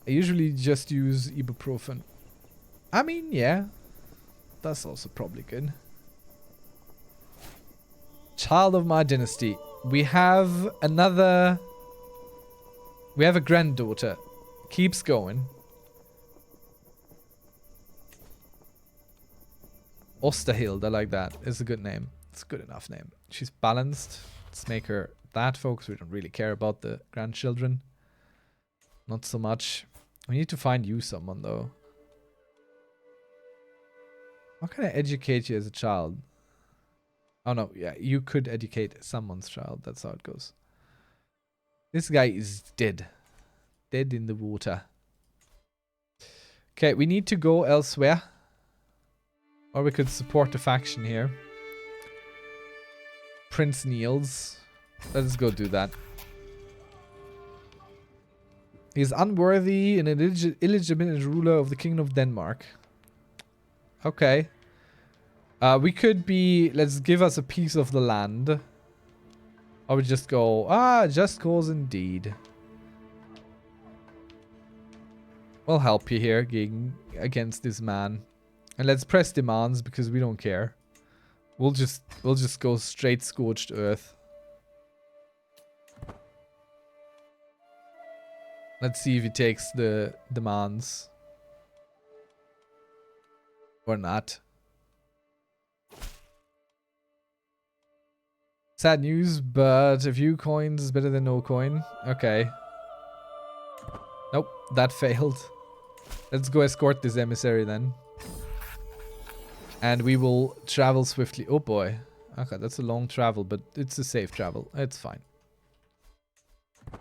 I usually just use ibuprofen. I mean, yeah. That's also probably good. Child of my dynasty. We have another... We have a granddaughter. Keeps going. Osterhild, I like that. It's a good name. It's a good enough name. She's balanced. Let's make her that, folks. We don't really care about the grandchildren. Not so much. We need to find you someone, though. How can I educate you as a child? Oh, no. Yeah, you could educate someone's child. That's how it goes. This guy is dead. Dead in the water. Okay, we need to go elsewhere. Or we could support the faction here. Prince Niels. Let's go do that. He's unworthy and illegitimate ruler of the Kingdom of Denmark. Okay. We could be... Let's give us a piece of the land. Or we just go... just cause indeed. We'll help you here against this man. And let's press demands because we don't care. We'll just go straight scorched earth. Let's see if he takes the demands. Or not. Sad news, but a few coins is better than no coin. Okay. Nope, that failed. Let's go escort this emissary then. And we will travel swiftly. Oh boy. Okay, that's a long travel, but it's a safe travel. It's fine.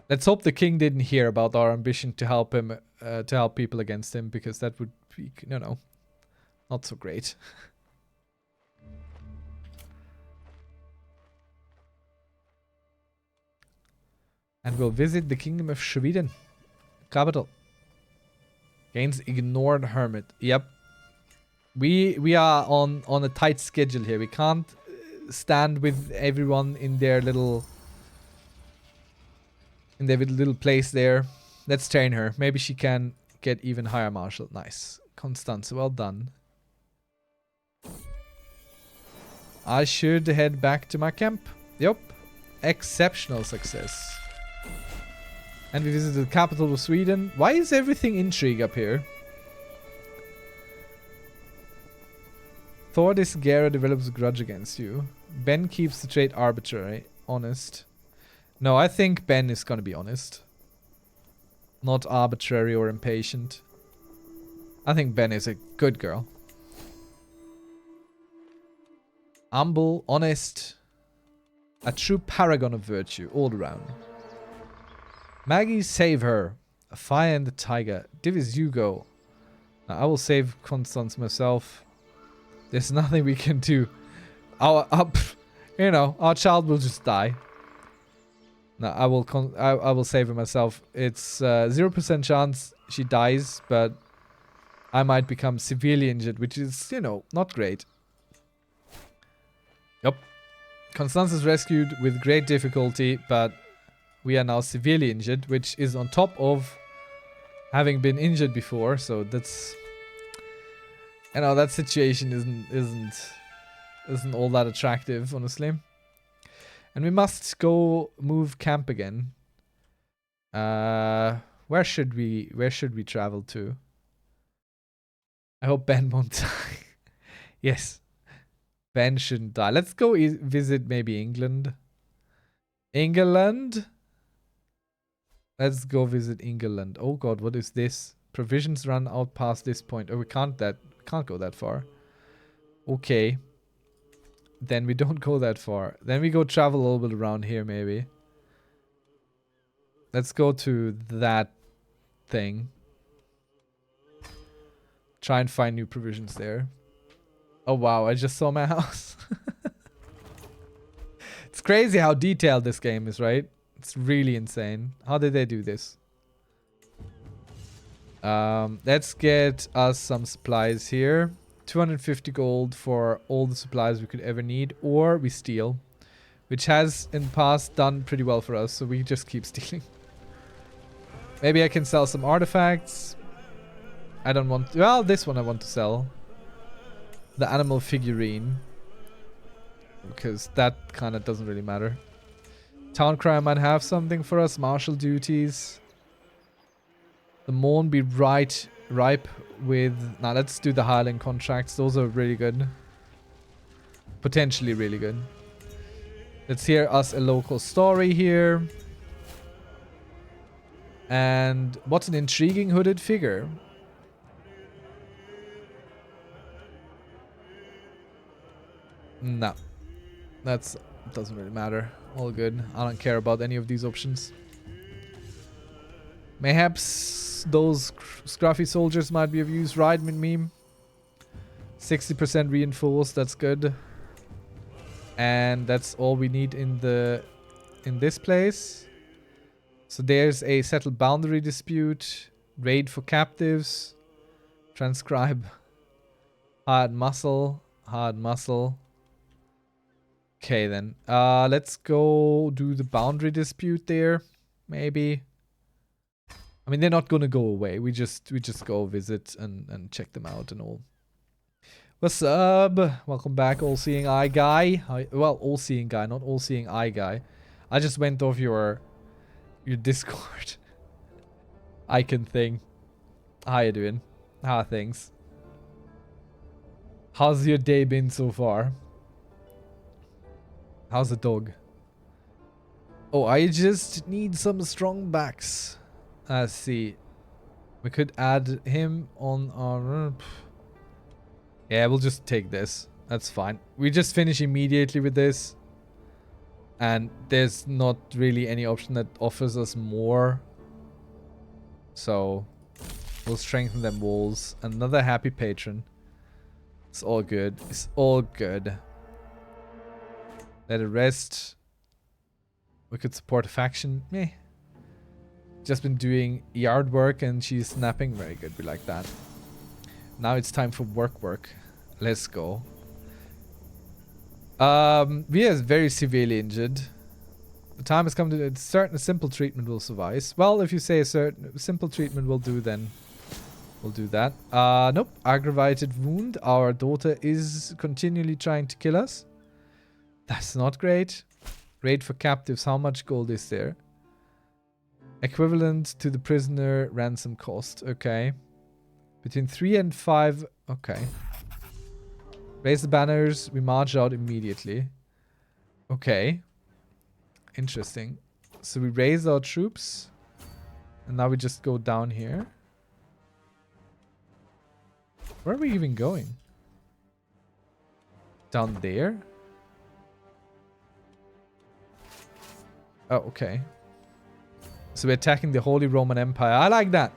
Let's hope the king didn't hear about our ambition to help him, to help people against him, because that would be, not so great. And we'll visit the Kingdom of Sweden. Capital. Gains ignored hermit. Yep. We are on a tight schedule here. We can't stand with everyone in their little place there. Let's train her. Maybe she can get even higher marshal. Nice. Constance, well done. I should head back to my camp. Yep. Exceptional success. And we visited the capital of Sweden. Why is everything intrigue up here? Thordis Gera develops a grudge against you. Ben keeps the trait arbitrary. Honest. No, I think Ben is gonna be honest. Not arbitrary or impatient. I think Ben is a good girl. Humble, honest. A true paragon of virtue all around. Maggie, save her. A fire and the tiger. Divis, you go. Now, I will save Constance myself. There's nothing we can do. Our child will just die. No, I will save her myself. It's 0% chance she dies, but I might become severely injured, which is, not great. Yup. Constance is rescued with great difficulty, but we are now severely injured, which is on top of having been injured before, so that's... that situation isn't all that attractive, honestly. And we must go move camp again. Where should we travel to? I hope Ben won't die. Yes. Ben shouldn't die. Let's go visit maybe England. England? Let's go visit England. Oh god, what is this? Provisions run out past this point. Oh, we can't go that far. Okay. Then we don't go that far. Then we go travel a little bit around here, maybe. Let's go to that thing. Try and find new provisions there. Oh wow, I just saw my house. It's crazy how detailed this game is, right? It's really insane. How did they do this? Let's get us some supplies here. 250 gold for all the supplies we could ever need, or we steal, which has in the past done pretty well for us, so we just keep stealing. Maybe I can sell some artifacts. I don't want to, well, this one I want to sell. The animal figurine, because that kind of doesn't really matter. Town cry might have something for us. Martial duties. The Morn be ripe with... Now let's do the Highland contracts. Those are really good. Potentially really good. Let's hear us a local story here. And what's an intriguing hooded figure? No. That's... doesn't really matter. All good. I don't care about any of these options. Mayhaps those scruffy soldiers might be of use. Rideman meme. 60% reinforced. That's good. And that's all we need in this place. So there's a settled boundary dispute. Raid for captives. Transcribe. Hard muscle. Hard muscle. Okay then. Let's go do the boundary dispute there. Maybe. I mean, they're not gonna go away. We just go visit and check them out and all. What's up? Welcome back, all-seeing eye guy. Well, all-seeing guy, not all-seeing eye guy. I just went off your Discord icon thing. How you doing? How are things? How's your day been so far? How's the dog? Oh, I just need some strong backs. Let's see. We could add him on our... Yeah, we'll just take this. That's fine. We just finish immediately with this. And there's not really any option that offers us more. So, we'll strengthen them walls. Another happy patron. It's all good. It's all good. Let it rest. We could support a faction. Meh. Just been doing yard work and she's snapping. Very good. We like that. Now it's time for work. Let's go. We are very severely injured. The time has come to a certain simple treatment will suffice. Well, if you say a certain simple treatment will do, then we'll do that. Nope. Aggravated wound. Our daughter is continually trying to kill us. That's not great. Raid for captives. How much gold is there? Equivalent to the prisoner ransom cost. Okay. Between 3 and 5. Okay. Raise the banners. We march out immediately. Okay. Interesting. So we raise our troops. And now we just go down here. Where are we even going? Down there? Oh, okay. So we're attacking the Holy Roman Empire. I like that.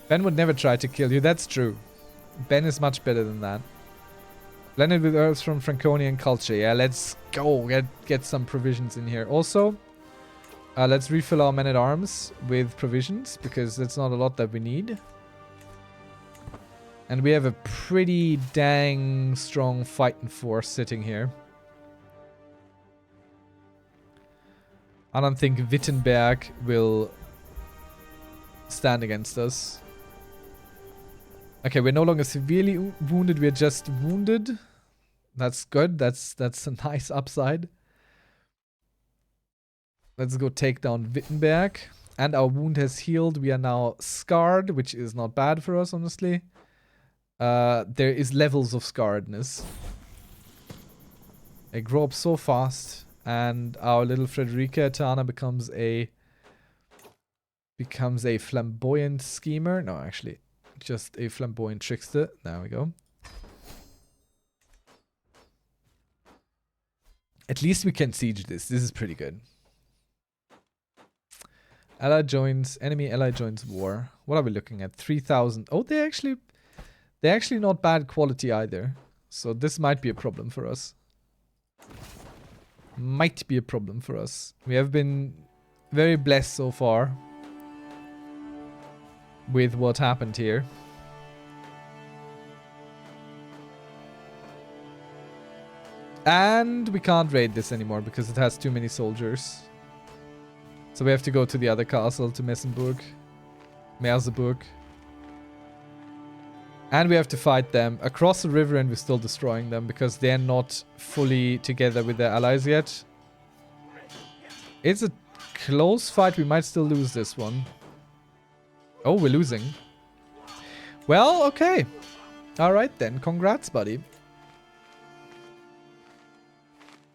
Ben would never try to kill you. That's true. Ben is much better than that. Blended with herbs from Franconian culture. Yeah, let's go. Get some provisions in here. Also, let's refill our men-at-arms with provisions, because that's not a lot that we need. And we have a pretty dang strong fighting force sitting here. I don't think Wittenberg will stand against us. Okay, we're no longer severely wounded. We're just wounded. That's good. That's a nice upside. Let's go take down Wittenberg. And our wound has healed. We are now scarred, which is not bad for us, honestly. There is levels of scarredness. They grow up so fast. And our little Frederica Tana becomes a flamboyant schemer. No, actually, just a flamboyant trickster. There we go. At least we can siege this. This is pretty good. Enemy ally joins war. What are we looking at? 3,000. Oh, they're actually not bad quality either. So this might be a problem for us. Might be a problem for us. We have been very blessed so far with what happened here. And we can't raid this anymore because it has too many soldiers. So we have to go to the other castle, to Merseburg. And we have to fight them across the river, and we're still destroying them because they're not fully together with their allies yet. It's a close fight. We might still lose this one. Oh, we're losing. Well, okay. Alright then. Congrats, buddy.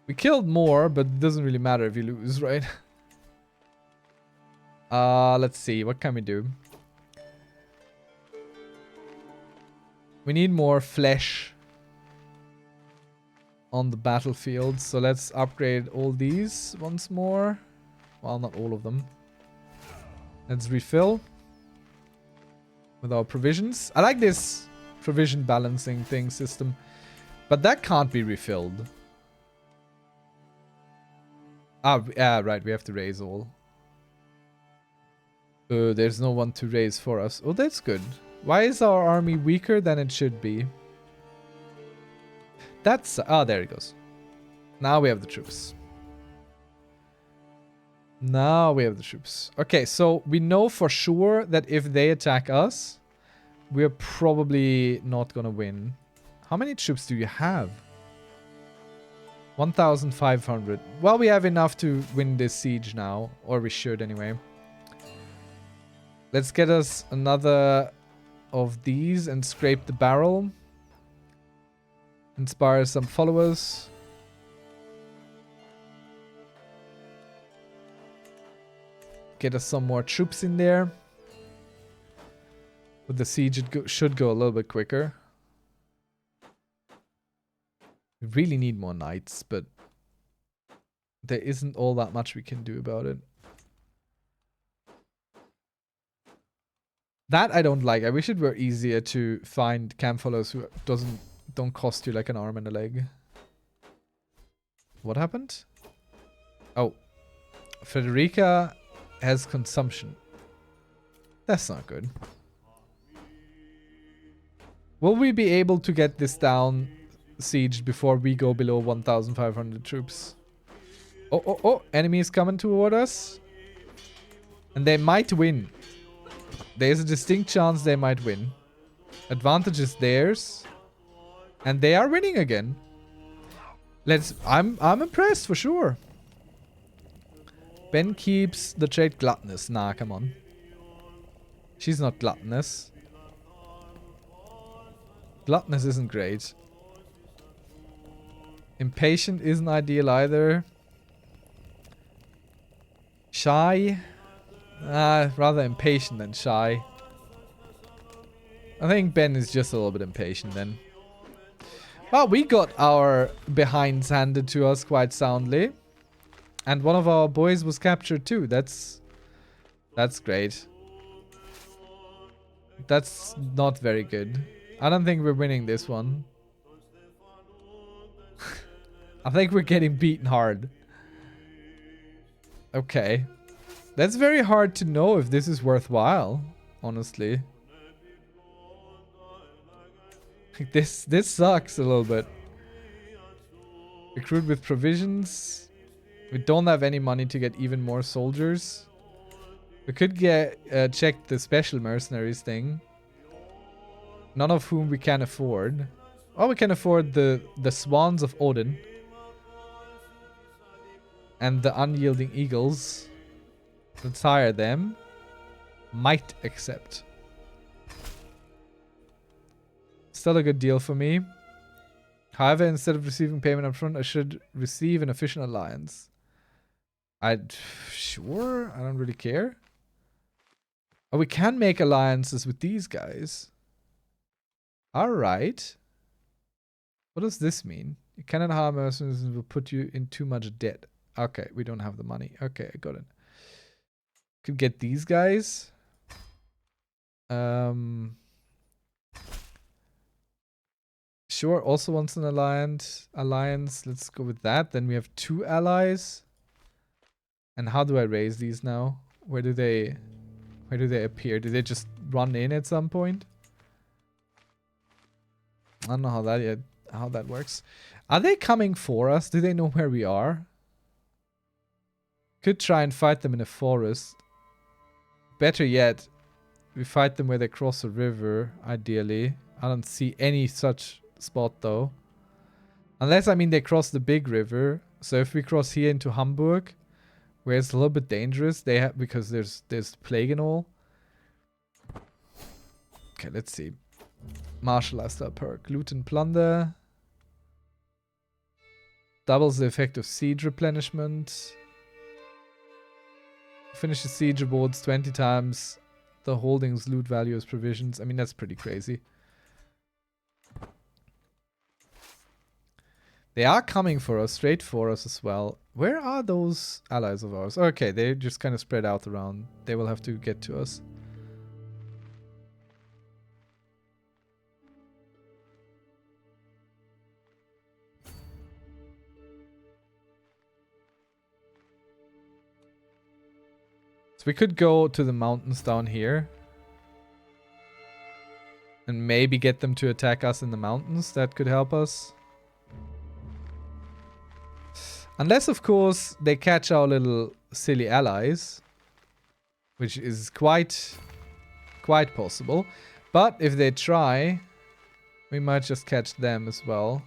We killed more, but it doesn't really matter if you lose, right? Let's see. What can we do? We need more flesh on the battlefield. So let's upgrade all these once more. Well, not all of them. Let's refill with our provisions. I like this provision balancing thing system. But that can't be refilled. Ah, yeah, right. We have to raise all. There's no one to raise for us. Oh, that's good. Why is our army weaker than it should be? That's... Ah, there it goes. Now we have the troops. Now we have the troops. Okay, so we know for sure that if they attack us, we're probably not gonna win. How many troops do you have? 1,500. Well, we have enough to win this siege now. Or we should anyway. Let's get us another of these and scrape the barrel. Inspire some followers. Get us some more troops in there. With the siege, it should go a little bit quicker. We really need more knights, but there isn't all that much we can do about it. That I don't like. I wish it were easier to find camp followers who don't cost you like an arm and a leg. What happened? Oh. Frederica has consumption. That's not good. Will we be able to get this down sieged before we go below 1,500 troops? Oh, oh, oh. Enemies coming toward us. And they might win. There's a distinct chance they might win. Advantage is theirs. And they are winning again. I'm impressed for sure. Ben keeps the trait gluttonous. Nah, come on. She's not gluttonous. Gluttonous isn't great. Impatient isn't ideal either. Shy. Rather impatient than shy. I think Ben is just a little bit impatient then. Well, we got our behinds handed to us quite soundly. And one of our boys was captured too. That's great. That's not very good. I don't think we're winning this one. I think we're getting beaten hard. Okay. That's very hard to know if this is worthwhile, honestly. This sucks a little bit. Recruit with provisions. We don't have any money to get even more soldiers. We could get check the special mercenaries thing. None of whom we can afford. Oh, we can afford the swans of Odin. And the unyielding eagles. Let's hire them. Might accept. Still a good deal for me. However, instead of receiving payment up front, I should receive an official alliance. Sure, I don't really care. Oh, we can make alliances with these guys. Alright. What does this mean? You cannot hire mercenaries and will put you in too much debt. Okay, we don't have the money. Okay, I got it. Could get these guys. Sure, also wants an alliance. Let's go with that. Then we have 2 allies. And how do I raise these now? Where do they appear? Do they just run in at some point? I don't know how that works. Are they coming for us? Do they know where we are? Could try and fight them in a forest. Better yet, we fight them where they cross a river, ideally. I don't see any such spot though. Unless, I mean, they cross the big river. So if we cross here into Hamburg, where it's a little bit dangerous, because there's plague and all. Okay, let's see. Martial lifestyle perk. Loot and plunder. Doubles the effect of siege replenishment. Finish the siege rewards 20 times the holdings loot value as provisions. I mean, that's pretty crazy. They are coming for us, straight for us as well. Where are those allies of ours? Okay, they're just kind of spread out around. They will have to get to us. We could go to the mountains down here. And maybe get them to attack us in the mountains. That could help us. Unless, of course, they catch our little silly allies. Which is quite possible. But if they try, we might just catch them as well.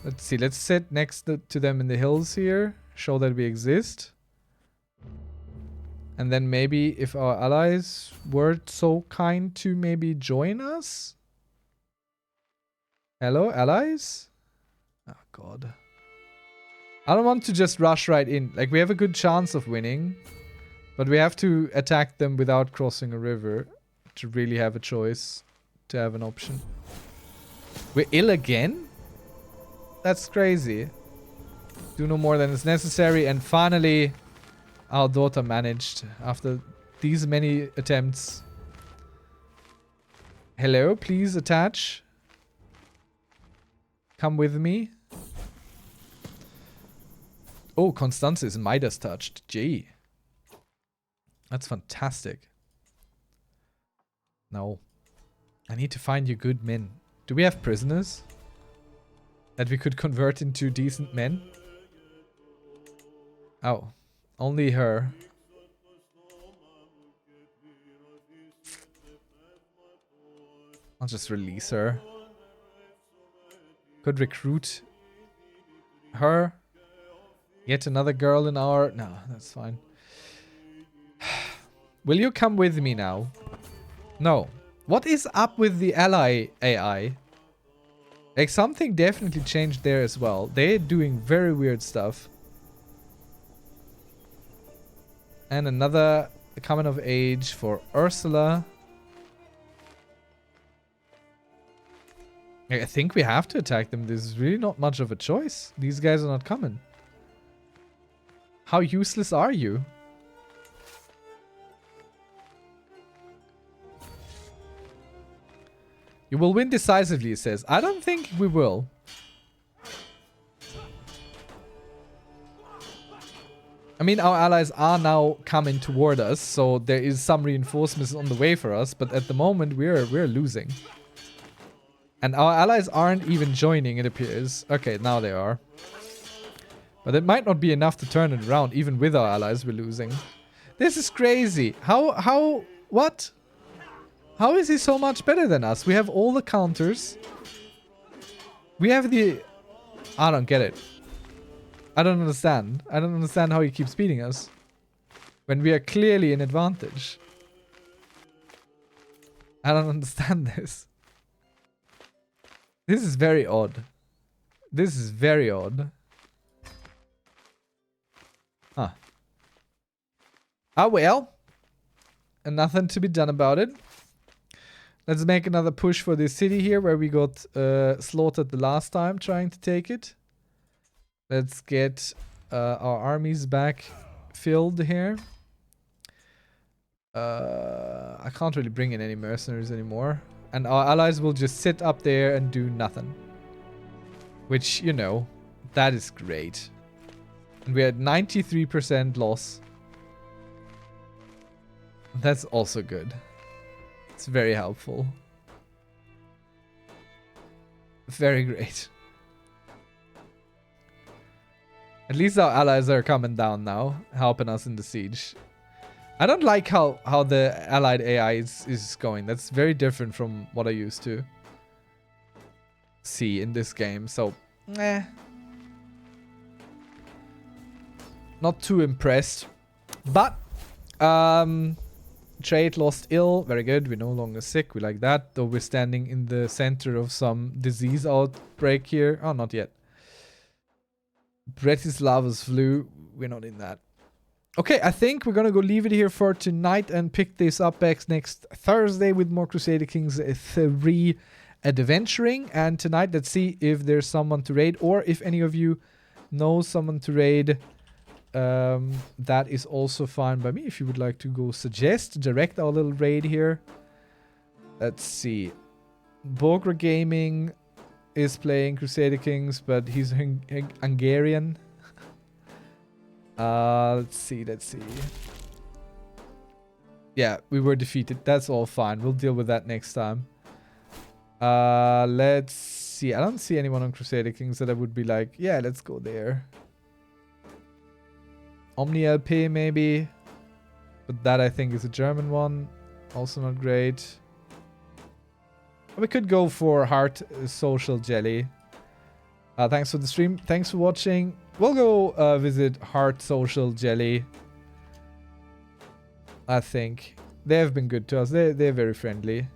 Let's see. Let's sit next to them in the hills here. Show that we exist. And then maybe if our allies were so kind to maybe join us. Hello, allies? Oh, God. I don't want to just rush right in. Like, we have a good chance of winning. But we have to attack them without crossing a river. To really have a choice. To have an option. We're ill again? That's crazy. Do no more than is necessary. And finally, our daughter managed after these many attempts. Hello, please attach. Come with me. Oh, Constanze is Midas touched. Gee. That's fantastic. No. I need to find you good men. Do we have prisoners? That we could convert into decent men? Oh. Only her. I'll just release her. Could recruit her. Yet another girl in our... No, that's fine. Will you come with me now? No. What is up with the ally AI? Like, something definitely changed there as well. They're doing very weird stuff. And another coming of age for Ursula. I think we have to attack them. There's really not much of a choice. These guys are not coming. How useless are you? You will win decisively, it says. I don't think we will. I mean, our allies are now coming toward us, so there is some reinforcements on the way for us, but at the moment we're losing. And our allies aren't even joining, it appears. Okay, now they are. But it might not be enough to turn it around. Even with our allies, we're losing. This is crazy. What? How is he so much better than us? We have all the counters. We have the... I don't get it. I don't understand. I don't understand how he keeps beating us. When we are clearly in advantage. I don't understand this. This is very odd. This is very odd. Huh. Ah, well. And nothing to be done about it. Let's make another push for this city here where we got slaughtered the last time trying to take it. Let's get our armies back filled here. I can't really bring in any mercenaries anymore. And our allies will just sit up there and do nothing. Which, you know, that is great. And we're at 93% loss. That's also good. It's very helpful. Very great. At least our allies are coming down now, helping us in the siege. I don't like how the allied AI is going. That's very different from what I used to see in this game. So, not too impressed. But, trade lost ill. Very good. We're no longer sick. We like that. Though we're standing in the center of some disease outbreak here. Oh, not yet. Bratislavas flu. We're not in that. Okay, I think we're gonna go leave it here for tonight and pick this up back next Thursday with more Crusader Kings 3 adventuring. And tonight, let's see if there's someone to raid, or if any of you know someone to raid. That is also fine by me. If you would like to go direct our little raid here. Let's see. Bogra Gaming is playing Crusader Kings, but he's Hungarian. Let's see. Yeah, we were defeated. That's all fine. We'll deal with that next time. Let's see. I don't see anyone on Crusader Kings that I would be like, yeah, let's go there. Omni LP maybe. But that I think is a German one. Also not great. We could go for Heart Social Jelly. Thanks for the stream. Thanks for watching. We'll go visit Heart Social Jelly. I think. They have been good to us. They're very friendly.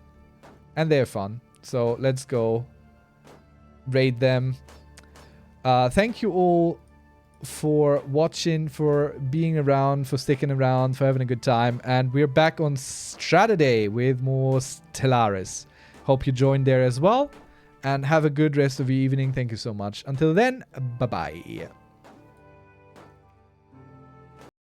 And they're fun. So let's go raid them. Thank you all for watching, for being around, for sticking around, for having a good time. And we're back on Saturday with more Stellaris. Hope you join there as well. And have a good rest of your evening. Thank you so much. Until then, bye-bye.